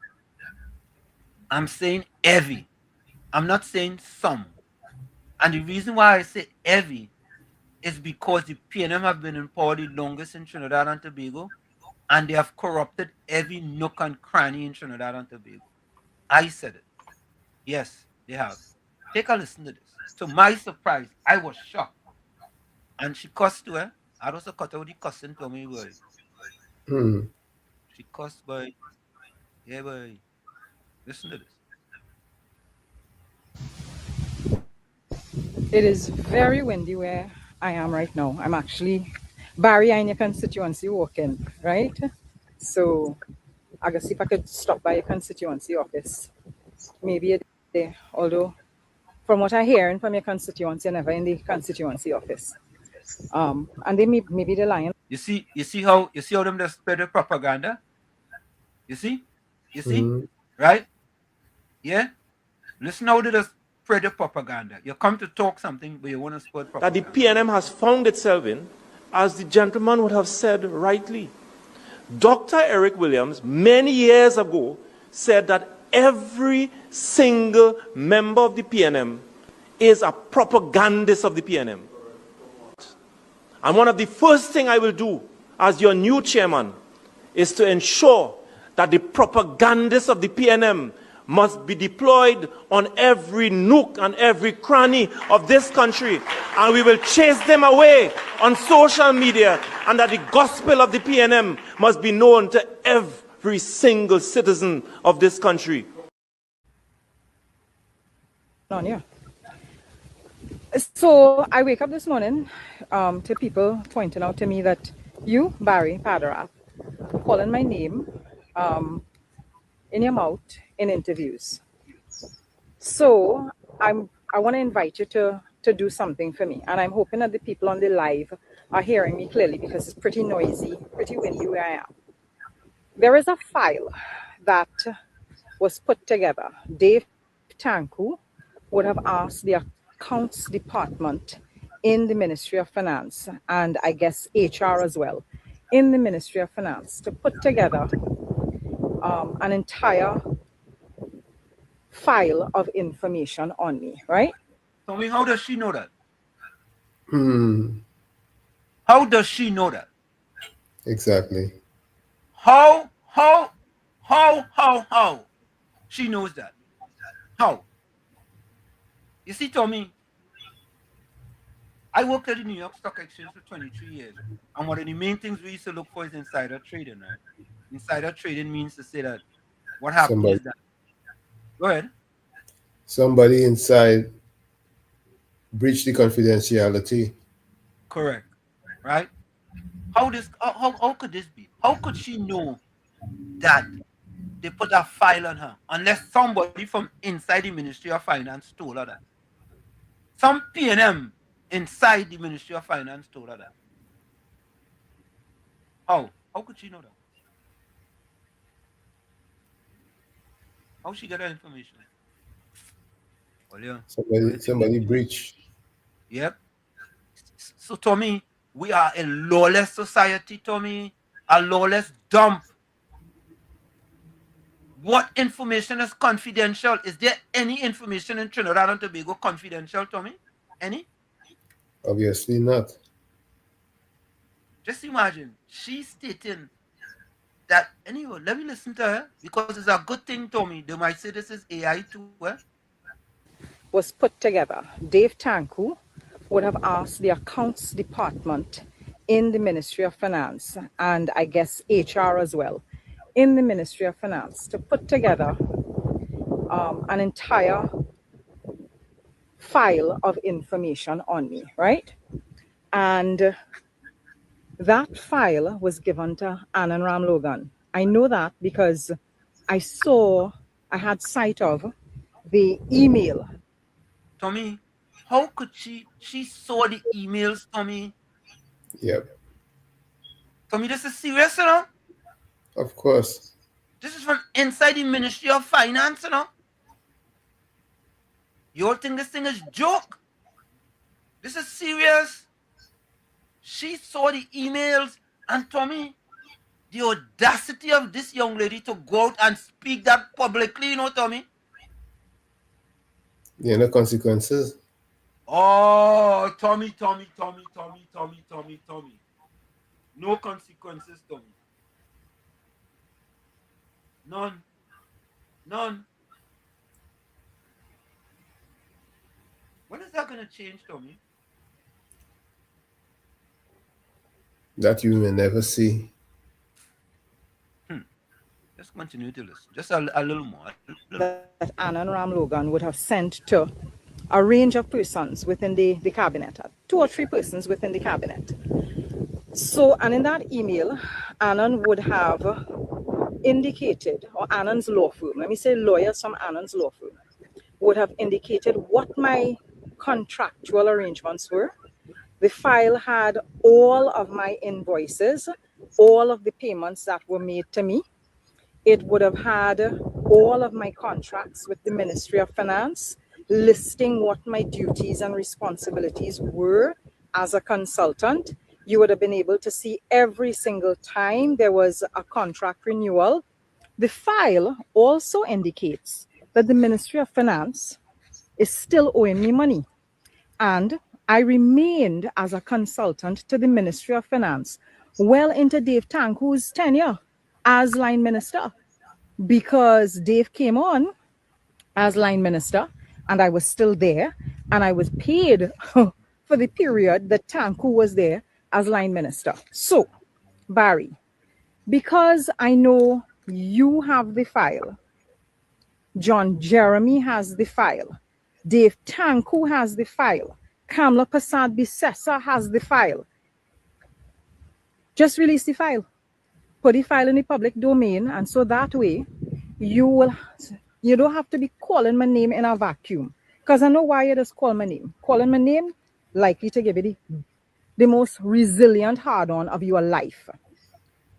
I'm saying every. I'm not saying some. And the reason why I say every is because the PNM have been in power the longest in Trinidad and Tobago, and they have corrupted every nook and cranny in Trinidad and Tobago. I said it. Yes, they have. Take a listen to this. To my surprise, I was shocked. And she cussed to her. I also cut out the cussing to me, boy. She cussed, boy. Yeah, boy. Listen to this. It is very windy where I am right now. I'm actually Barry in your constituency walking, right? So I guess if I could stop by your constituency office, maybe a day. Although from what I hear from your constituency, never in the constituency office. And they maybe the lion. You see how them just spread the propaganda? You see? Right? Yeah? Listen how they just spread the propaganda. You come to talk something, but you want to spread propaganda. That the PNM has found itself in, as the gentleman would have said rightly. Dr. Eric Williams, many years ago, said that every single member of the PNM is a propagandist of the PNM. And one of the first things I will do as your new chairman is to ensure that the propagandists of the PNM must be deployed on every nook and every cranny of this country. And we will chase them away on social media, and that the gospel of the PNM must be known to every single citizen of this country. So I wake up this morning to people pointing out to me that you, Barry Padarak, calling my name in your mouth in interviews. So I want to invite you to do something for me. And I'm hoping that the people on the live are hearing me clearly because it's pretty noisy, pretty windy where I am. There is a file that was put together. Dave Tanku would have asked the accounts department in the Ministry of Finance, and I guess HR as well, in the Ministry of Finance to put together an entire file of information on me, right? Tell me, how does she know that? How does she know that? Exactly. How she knows that? How? You see, Tommy, I worked at the New York Stock Exchange for 23 years. And one of the main things we used to look for is insider trading, right? Insider trading means to say that what happened is that. Go ahead. Somebody inside breached the confidentiality. Correct. Right? How could this be? How could she know that they put a file on her unless somebody from inside the Ministry of Finance told her that? Some P&M inside the Ministry of Finance told her that. How? How could she know that? How she get that information? Well, yeah. Somebody breached. Yep. So, Tommy, we are a lawless society, Tommy. A lawless dump. What information is confidential? Is there any information in Trinidad and Tobago confidential, Tommy? Any? Obviously not. Just imagine, she's stating that, anyway, let me listen to her, because it's a good thing, Tommy. They might say this is AI too, eh? Was put together. Dave Tanku would have asked the accounts department in the Ministry of Finance, and I guess HR as well, in the Ministry of Finance to put together an entire file of information on me, right? And that file was given to Anand Ram Logan. I know that because I had sight of the email. Tommy, how could she saw the emails, Tommy? Yep. Tommy, this is serious, you know? Of course. This is from inside the Ministry of Finance, you know? You all think this thing is joke? This is serious. She saw the emails, and Tommy, the audacity of this young lady to go out and speak that publicly, you know, Tommy? Yeah, no consequences. Oh, Tommy. No consequences, Tommy. None. When is that going to change, Tommy? That you may never see. Just continue to listen. Just a little more. That Anand Ram Logan would have sent to a range of persons within the cabinet, 2 or 3 persons within the cabinet. So, and in that email, Anand would have indicated, or Anand's law firm, let me say lawyers from Anand's law firm, would have indicated what my contractual arrangements were. The file had all of my invoices, all of the payments that were made to me. It would have had all of my contracts with the Ministry of Finance, listing what my duties and responsibilities were as a consultant. You would have been able to see every single time there was a contract renewal. The file also indicates that the Ministry of Finance is still owing me money. And I remained as a consultant to the Ministry of Finance well into Dave Tanku's tenure as line minister, because Dave came on as line minister and I was still there, and I was paid for the period that Tanku was there as line minister. So, Barry, because I know you have the file, John Jeremy has the file, Dave Tanku has the file, Kamla Prasad Bissessa has the file. Just release the file. Put the file in the public domain, and so that way you don't have to be calling my name in a vacuum. Because I know why you just call my name. Calling my name likely to give you the most resilient hard-on of your life.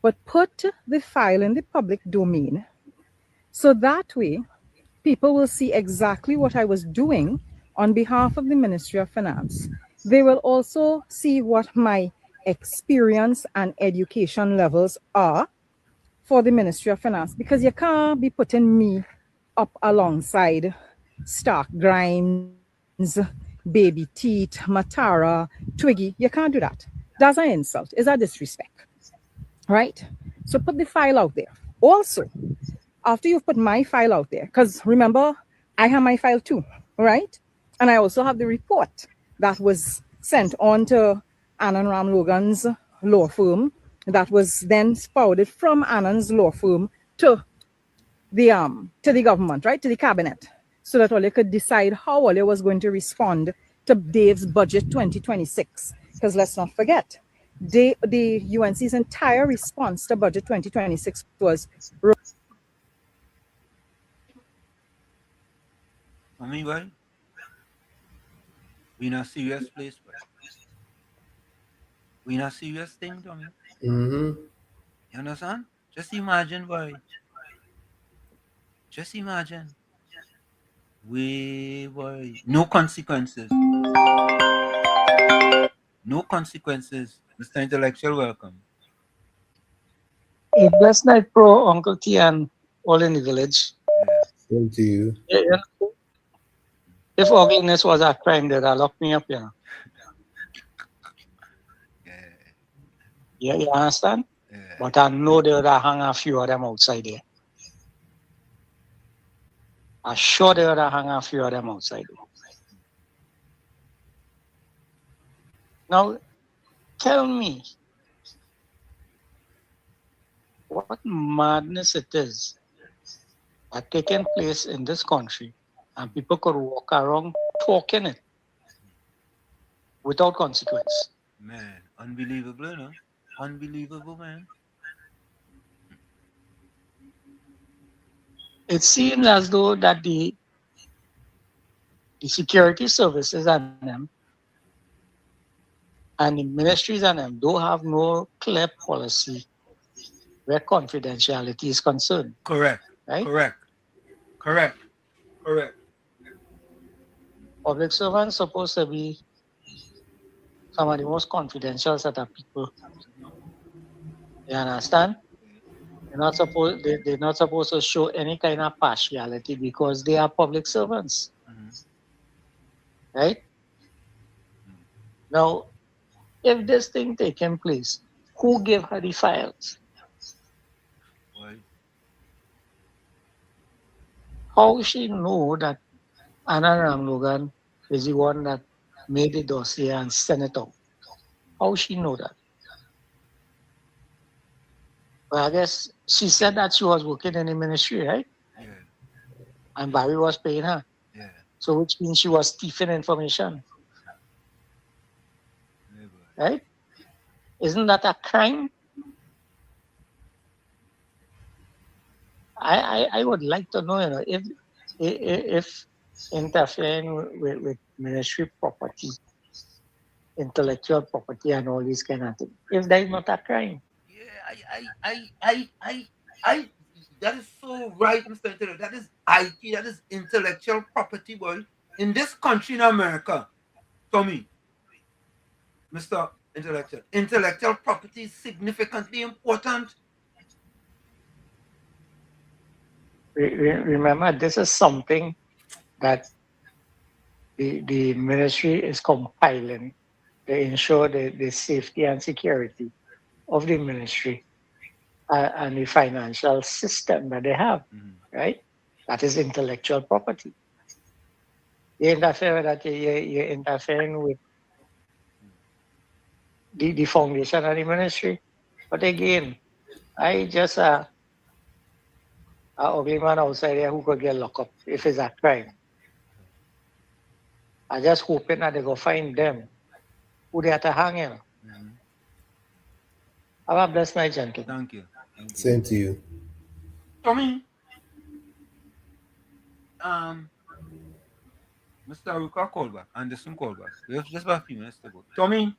But put the file in the public domain, so that way people will see exactly what I was doing on behalf of the Ministry of Finance. They will also see what my experience and education levels are for the Ministry of Finance, because you can't be putting me up alongside Stark Grimes, Baby Teeth, Matara, Twiggy. You can't do that. That's an insult. It's a disrespect. Right? So put the file out there. Also, after you've put my file out there, because remember, I have my file too, right? And I also have the report that was sent on to Anand Ram Logan's law firm, that was then forwarded from Anand's law firm to the government, right, to the cabinet, so that Ole could decide how Ole was going to respond to Dave's budget 2026. Because let's not forget, the UNC's entire response to budget 2026 was Mommy, boy, we in a serious place, boy. We in a serious thing, Tommy. Mm-hmm. You understand? Just imagine, boy. Just imagine. Boy, no consequences. No consequences. Mr. Intellectual, welcome. A blessed night, Pro, Uncle T, and all in the village. Same to you. Yeah. If ugliness was a crime, they'd have locked me up, you know. Yeah, you understand? Yeah. But I know they would have hung a few of them outside there. I'm sure they would have hung a few of them outside there. Now, tell me what madness it is that taking place in this country, and people could walk around talking it without consequence. Man, unbelievable, no? Unbelievable, man. It seems as though that the security services and them and the ministries and them don't have no clear policy where confidentiality is concerned. Correct. Right? Correct. Public servants supposed to be some of the most confidential set of people. You understand? They're not supposed to show any kind of partiality because they are public servants. Right? Now, if this thing taking place, who gave her the files? Why? How she know that Anand Ram Logan is the one that made the dossier and sent it out? How she know that? Well, I guess she said that she was working in the ministry, right? Yeah. And Barry was paying her. Yeah. So which means she was thieving information. Right? Isn't that a crime? I would like to know, if interfering with ministry property, intellectual property, and all these kind of things, if that is not a crime. I that is so right, Mr. Intellectual. That is IT, that is intellectual property, boy. In this country in America, Tommy, Mr. Intellectual, intellectual property is significantly important. Remember, this is something that the ministry is compiling to ensure the safety and security of the ministry and the financial system that they have, right? That is intellectual property. You interfere with that, you're interfering with the foundation of the ministry. But again, I just an ugly man outside there who could get locked up if it's a crime. I just hoping that they go find them who they have to hang in. Have a blessed night, gentlemen. Thank you. Thank you. Same to you. Tommy, Mr. Ruka called back, Anderson called back. We have just about a few minutes to go. Tommy,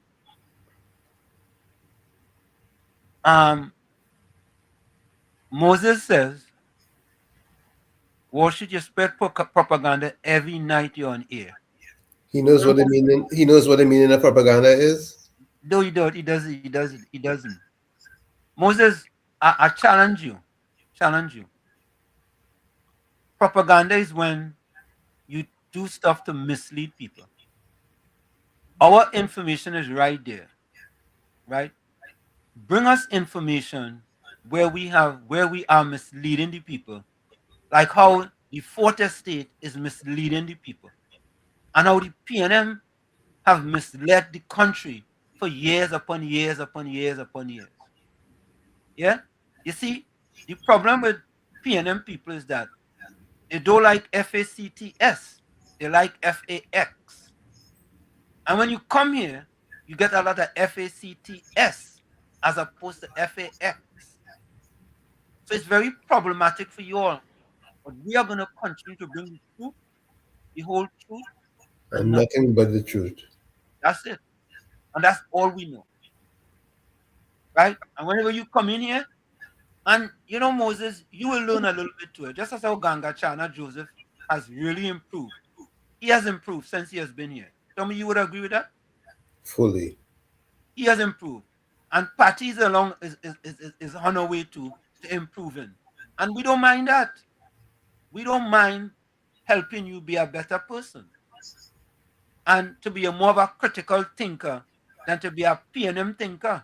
Moses says, why should you spread propaganda every night you're on air? He knows what the meaning. He knows what the meaning of propaganda is. No, he don't. He doesn't. Moses, I challenge you. Challenge you. Propaganda is when you do stuff to mislead people. Our information is right there, right? Bring us information where we are misleading the people, like how the Fourth Estate is misleading the people, and how the PNM have misled the country for years upon years upon years upon years. Yeah, you see, the problem with PNM people is that they don't like FACTS, they like FAX, and when you come here, you get a lot of FACTS as opposed to FAX. So it's very problematic for you all. But we are going to continue to bring the truth, the whole truth, And nothing but the truth. That's it. And that's all we know. Right? And whenever you come in here, and you know, Moses, you will learn a little bit too. Just as how Ganga Chana Joseph has really improved. He has improved since he has been here. Tell me, you would agree with that? Fully. He has improved. And Patty is on her way to improving. And we don't mind that. We don't mind helping you be a better person. And to be a more of a critical thinker than to be a PNM thinker.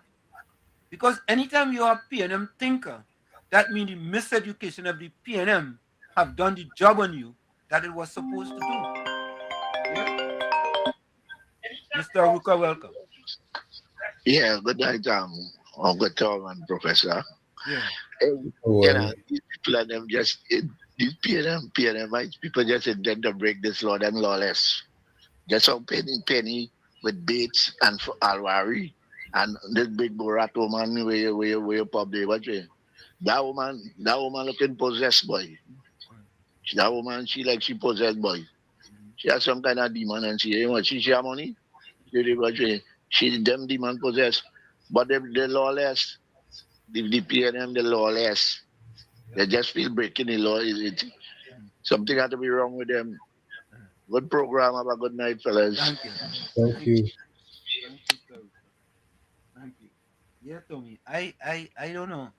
Because anytime you are a PNM thinker, that means the miseducation of the PNM have done the job on you that it was supposed to do. Yeah? Mr. Ruka, welcome. Yeah, good night, good time, Professor. Yeah. You know, these people are them just, these PNMites, people just intend to break this law and lawless. Just some penny with Bates and Alwari and this big Borato man where you probably watch it. That woman looking possessed, boy. That woman, she possessed, boy. She has some kind of demon and she have money. She them demon possessed. But the lawless, the PNM, the lawless. They just feel breaking the law. Something had to be wrong with them. Good program. Have a good night, fellas. Thank you. Thank you. Thank you, sir. Thank you. Yeah, Tommy. I don't know.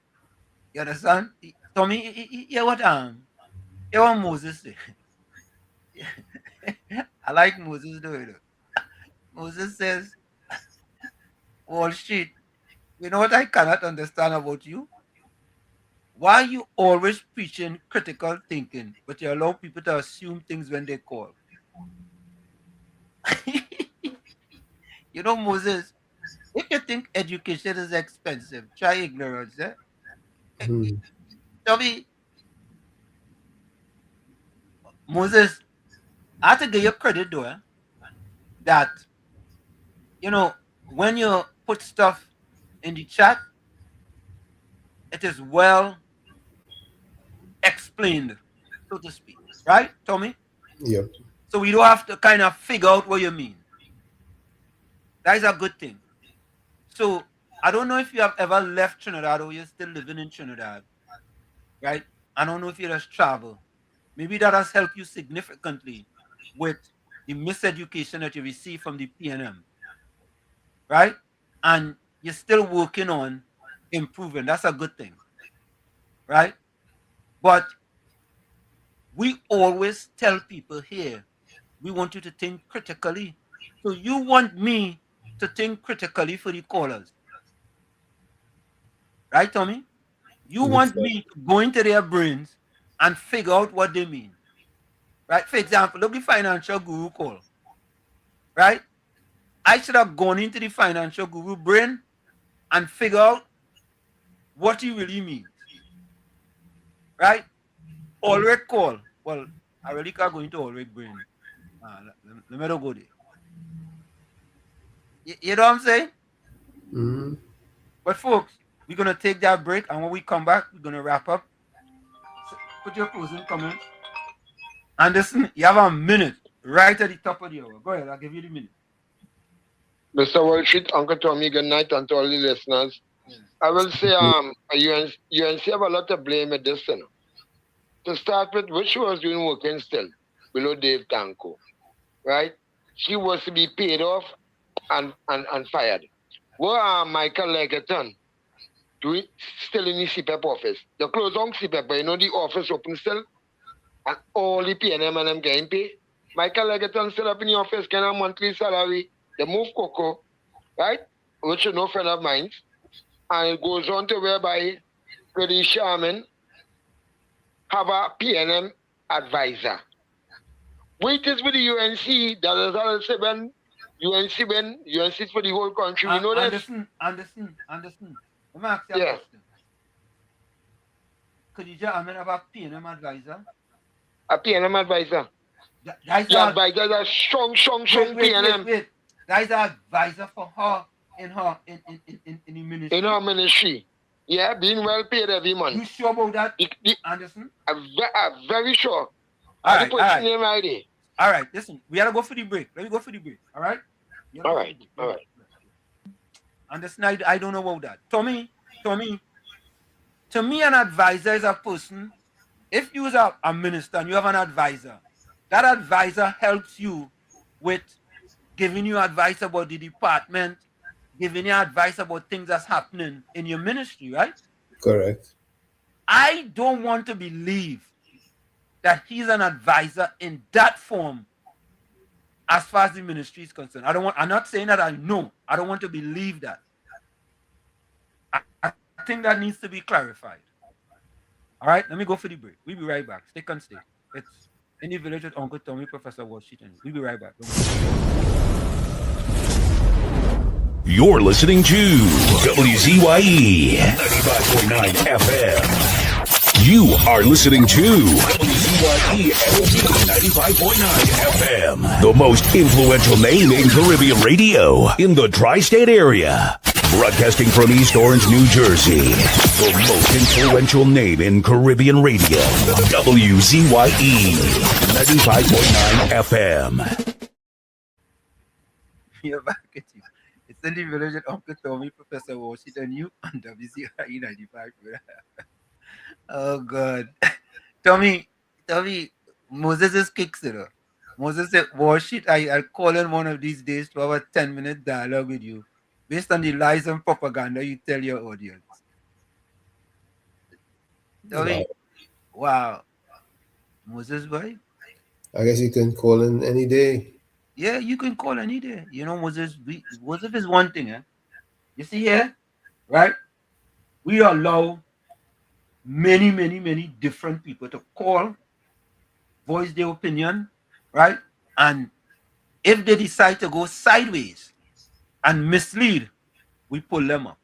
You understand? Tommy, yeah, what Moses say? I like Moses doing it. Moses says, Wall Street, you know what I cannot understand about you? Why are you always preaching critical thinking, but you allow people to assume things when they call? You know, Moses, if you think education is expensive, try ignorance. Eh? Tommy, Moses, I have to give you credit though, that, you know, when you put stuff in the chat, it is well explained, so to speak. Right, Tommy? Yep. So we don't have to kind of figure out what you mean. That is a good thing. So I don't know if you have ever left Trinidad or you're still living in Trinidad, right? I don't know if you just travel. Maybe that has helped you significantly with the miseducation that you receive from the PNM, right? And you're still working on improving. That's a good thing, right? But we always tell people here, we want you to think critically. So you want me to think critically for the callers. Right, Tommy? You want me to go into their brains and figure out what they mean. Right? For example, look, the financial guru call. Right? I should have gone into the financial guru brain and figure out what he really means. Right? Alright call. Well, I really can't go into alright brain. Let me go there. You know what I'm saying? Mm-hmm. But folks, we're gonna take that break, and when we come back, we're gonna wrap up. So put your closing comments. And listen, you have a minute right at the top of the hour. Go ahead, I'll give you the minute. Mr. Wall Street, Uncle Tommy, good night, and to all the listeners. I will say, UNC have a lot to blame at this, you know. To start with, which was doing working still below Dave Tanko, right? She was to be paid off and fired. Well, Michael Legerton doing still in the CPEP office. The close on CPEP, but you know the office open still, and all the PNM and them getting paid. Michael Legerton still up in the office, getting a monthly salary. They move Coco, right? Which is no friend of mine. And it goes on to whereby Freddie Sherman have a PNM advisor. Wait is with the UNC, that is all say when UNC is for the whole country. We know that. Anderson. Let me ask you a question. Could you just have a PNM advisor? A PNM advisor. The advisor is a strong PNM. Wait. That is an advisor for her in the ministry. In her ministry. Yeah, being well paid every month. You sure about that, Anderson? I'm very sure. All right. All right, listen, we gotta go for the break. Let me go for the break. All right? All right. Anderson, I don't know about that. Tommy, to me, an advisor is a person. If you are a minister and you have an advisor, that advisor helps you with giving you advice about the department, giving you advice about things that's happening in your ministry, right? Correct. I don't want to believe that he's an advisor in that form as far as the ministry is concerned. I'm not saying that I know. I don't want to believe that. I think that needs to be clarified. All right, let me go for the break. We'll be right back. Stay on stay. It's in the village with Uncle Tommy, Professor Washington. We'll be right back. You're listening to WZYE 95.9 FM. You are listening to WZYE 95.9 FM. The most influential name in Caribbean radio in the tri-state area. Broadcasting from East Orange, New Jersey. The most influential name in Caribbean radio. WZYE 95.9 FM. You're back at you. It's in the village with Uncle Tommy, Professor Washington, you on WZYE 95. Oh, God. Tommy, Moses' kicks it up. Moses said, Washington, I'll call in one of these days to have a 10-minute dialogue with you based on the lies and propaganda you tell your audience. Tommy, wow. Moses, boy? I guess you can call in any day. Yeah, you can call any day. You know, Moses is one thing, eh? You see here, right? We allow many different people to call, voice their opinion, right? And if they decide to go sideways and mislead, we pull them up.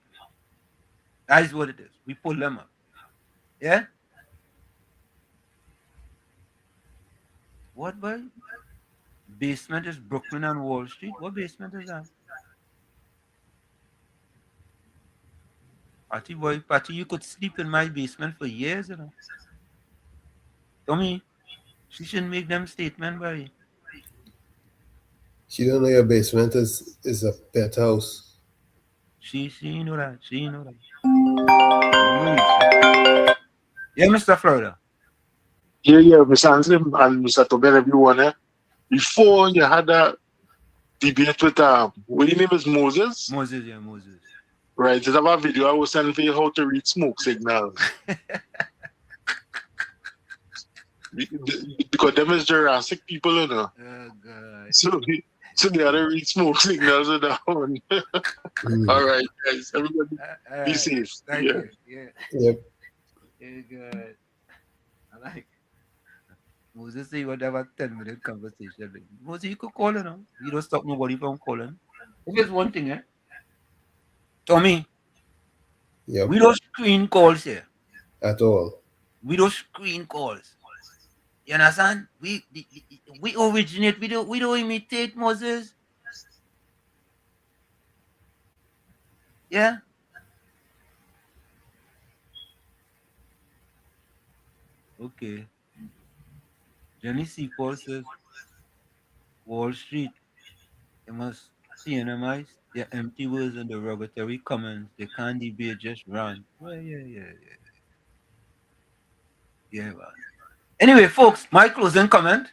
That is what it is. We pull them up. Yeah? What, boy? Basement is Brooklyn and Wall Street. What basement is that? Patty, you could sleep in my basement for years, you know. Tommy, she shouldn't make them statement, boy. She don't know your basement is a pet house. She know that. She know that. Yeah, Mr. Florida. Yeah, Mr. Anslim and Mr. Tobel, everyone, eh? Before you had a debate with, what your name is, Moses? Moses. Right, just have a video I was sending for you how to read smoke signals. Because them is Jurassic people, you know. Oh, God. So they had to read smoke signals with that one. All right, guys. Everybody be safe. Thank you. Yeah. Yep. Yeah, good. I like Moses say you have a 10-minute conversation. Moses, you could call, you know. You don't stop nobody from calling. It is one thing, eh? Tommy, yep. We don't screen calls here. At all. We don't screen calls. You understand? We originate. We don't imitate Moses. Yeah. Okay. Jenny C. Paul says Wall Street. They must minimize their empty words and derogatory comments. They can't debate, just run. Yeah. Yeah, man. Anyway, folks, my closing comment.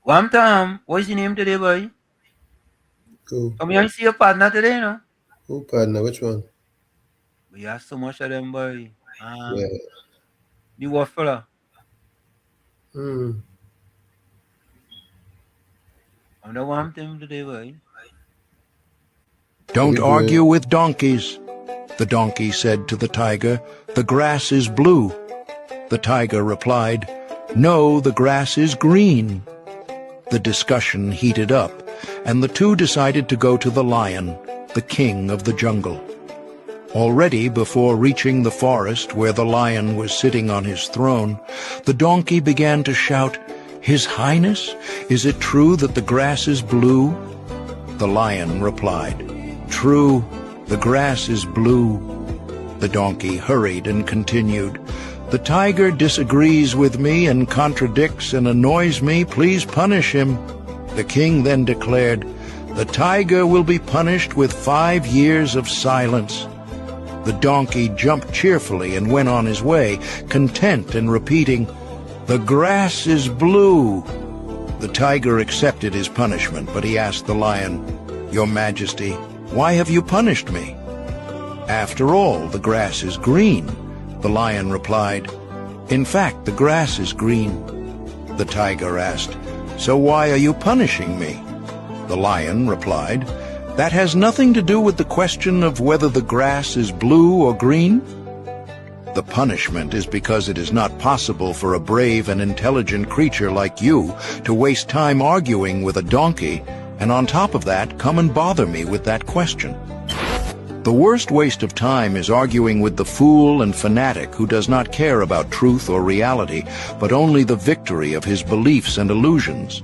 One time, what's your name today, boy? Cool. Come here and see your partner today, you know? Who partner? Which one? We have so much of them, boy. Yeah. The what fella? Hmm. I'm the one thing today, boy. Don't argue with donkeys, the donkey said to the tiger. The grass is blue. The tiger replied, No, the grass is green. The discussion heated up, and the two decided to go to the lion, the king of the jungle. Already before reaching the forest where the lion was sitting on his throne, the donkey began to shout, His Highness, is it true that the grass is blue? The lion replied, True, the grass is blue. The donkey hurried and continued, The tiger disagrees with me and contradicts and annoys me. Please punish him. The king then declared, The tiger will be punished with 5 years of silence. The donkey jumped cheerfully and went on his way, content and repeating, The grass is blue. The tiger accepted his punishment, but he asked the lion, Your Majesty, why have you punished me? After all, the grass is green. The lion replied, In fact, the grass is green. The tiger asked, So why are you punishing me? The lion replied, That has nothing to do with the question of whether the grass is blue or green. The punishment is because it is not possible for a brave and intelligent creature like you to waste time arguing with a donkey, and on top of that, come and bother me with that question. The worst waste of time is arguing with the fool and fanatic who does not care about truth or reality, but only the victory of his beliefs and illusions.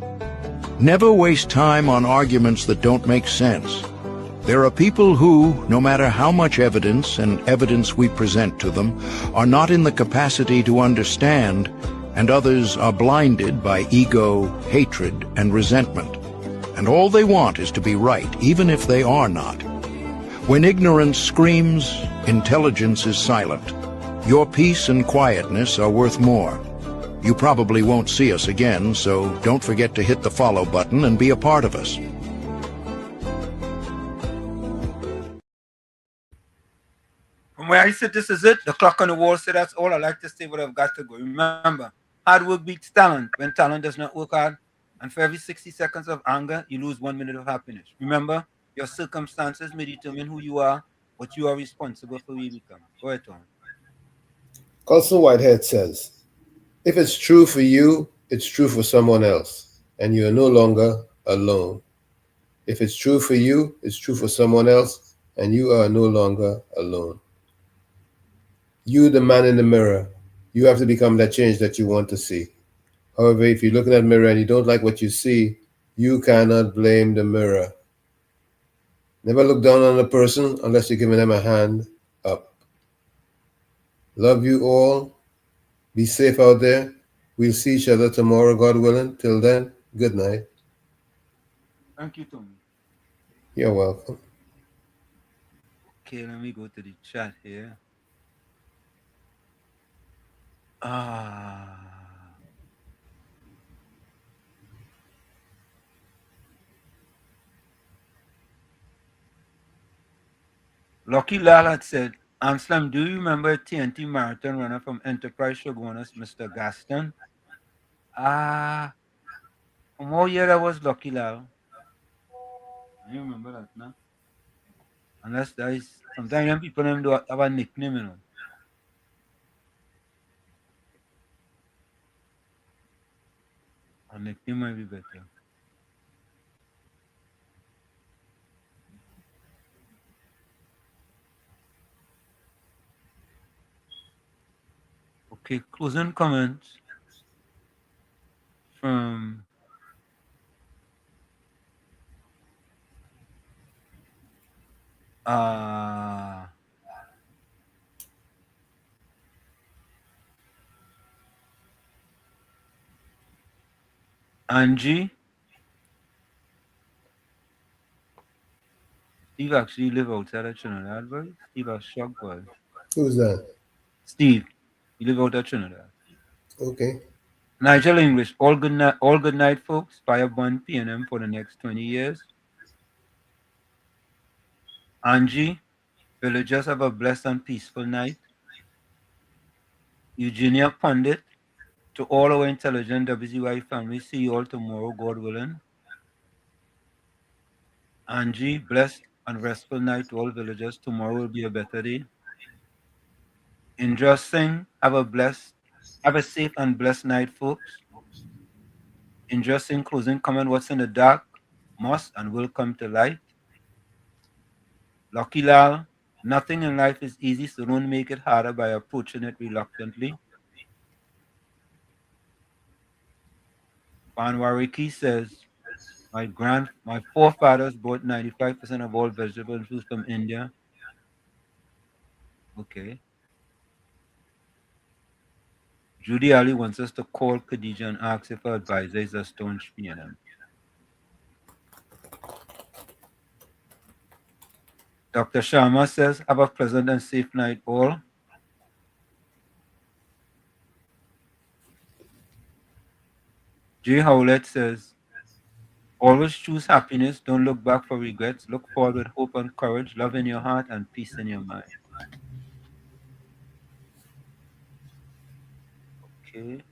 Never waste time on arguments that don't make sense. There are people who, no matter how much evidence and evidence we present to them, are not in the capacity to understand, and others are blinded by ego, hatred, and resentment. And all they want is to be right, even if they are not. When ignorance screams, intelligence is silent. Your peace and quietness are worth more. You probably won't see us again, so don't forget to hit the follow button and be a part of us. From where I sit, this is it. The clock on the wall said that's all. I like to say what I've got to go. Remember, hard work beats talent when talent does not work hard. And for every 60 seconds of anger, you lose 1 minute of happiness. Remember, your circumstances may determine who you are, but you are responsible for who you become. Go ahead, Tom. Colson Whitehead says, If it's true for you, it's true for someone else, and you are no longer alone. If it's true for you, it's true for someone else, and you are no longer alone. You, the man in the mirror, you have to become that change that you want to see. However, if you look in that mirror and you don't like what you see, you cannot blame the mirror. Never look down on a person unless you're giving them a hand up. Love you all. Be safe out there. We'll see each other tomorrow, God willing. Till then, good night. Thank you, Tom. You're welcome. Okay, let me go to the chat here. Lucky Lal had said, Anselm, do you remember TNT marathon runner from Enterprise Shogunas, Mr. Gaston? From what year that was Lucky Lal? I don't remember that now. Unless there is sometimes them people them do have a nickname, you know. A nickname might be better. Okay, closing comments from Angie. Steve actually live outside of Trinidad, boy. Steve a shock, boy. Who's that? Steve, you live out of Trinidad. Okay. Nigel English, all good night, folks. Fire 1 p.m. for the next 20 years. Angie, villagers have a blessed and peaceful night. Eugenia Pundit, to all our intelligent WZYE family, see you all tomorrow, God willing. Angie, blessed and restful night to all villagers. Tomorrow will be a better day. Indra Singh, have a safe and blessed night, folks. Indra Singh, closing comment, what's in the dark must and will come to light. Lucky Lal, nothing in life is easy, so don't make it harder by approaching it reluctantly. Panwariki says, my forefathers brought 95% of all vegetable and fruits from India. Okay. Judy Ali wants us to call Khadija and ask if her advisor is a staunch PNM. Dr. Sharma says, have a pleasant and safe night all. Jay Howlett says, always choose happiness. Don't look back for regrets. Look forward with hope and courage, love in your heart, and peace in your mind. Okay.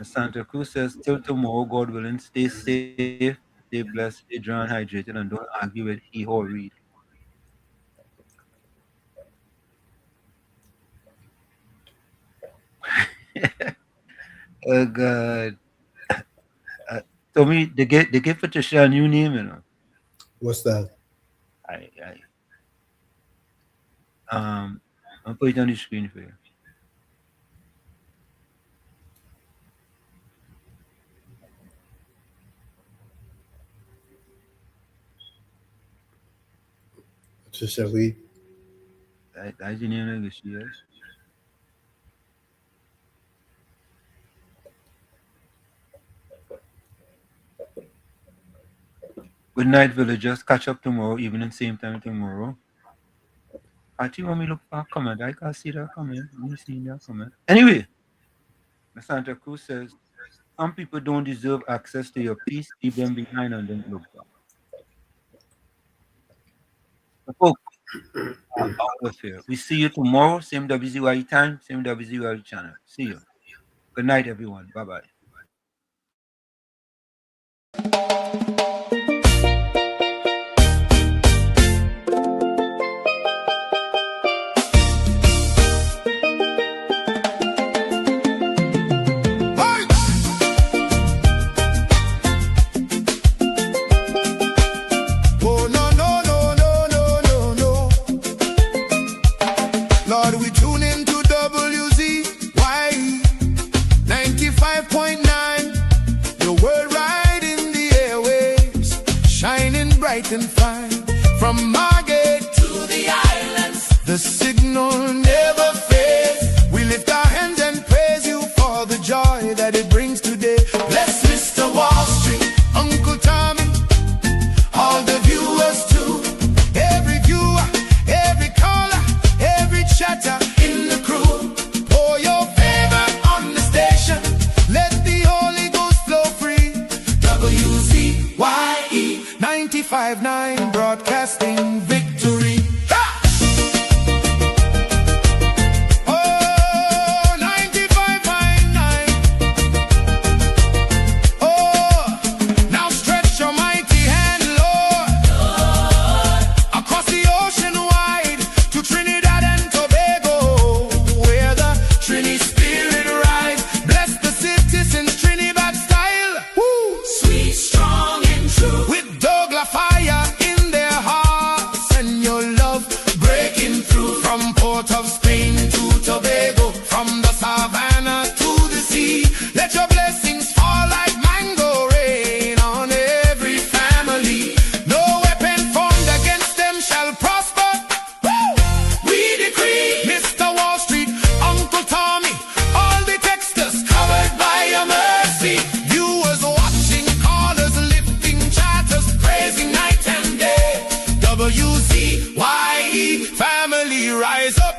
Santa Cruz says, till tomorrow, God willing, stay safe, stay blessed, stay dry and hydrated, and don't argue with he or read. Oh God. Tommy, they give Patricia a new name, you know. What's that? I'll put it on the screen for you. Patricia Weed. That's the name of the yes. Good night, villagers. Catch up tomorrow, evening, same time tomorrow. Actually, when we look for a comment, I can't see that comment. Let me see that comment. Anyway, Santa Cruz says, some people don't deserve access to your peace. Leave them behind and don't look back. So, folks, out of here. We see you tomorrow, same WZYE time, same WZYE channel. See you. Good night, everyone. Bye-bye. Lord, we tune into WZYE 95.9, the world right in the airwaves, shining bright and fine. From Margate to the islands, the signal never fades. We lift our hands and praise you for the joy that it brings today. Bless Mr. Wall Street, Uncle Tommy, all the viewers too. Every viewer, every caller, every chatter in the crew. Pour your favor on the station. Let the Holy Ghost flow free. WZYE 95.9, broadcasting victory. Ha! port of Spain to Tobago, from the savannah to the sea. Let your blessings fall like mango rain on every family. No weapon formed against them shall prosper. Woo! We decree, Mr. Wall Street, Uncle Tommy, all the texters covered by your mercy. Viewers watching, callers lifting chatters, praising night and day. WZYE family rise up.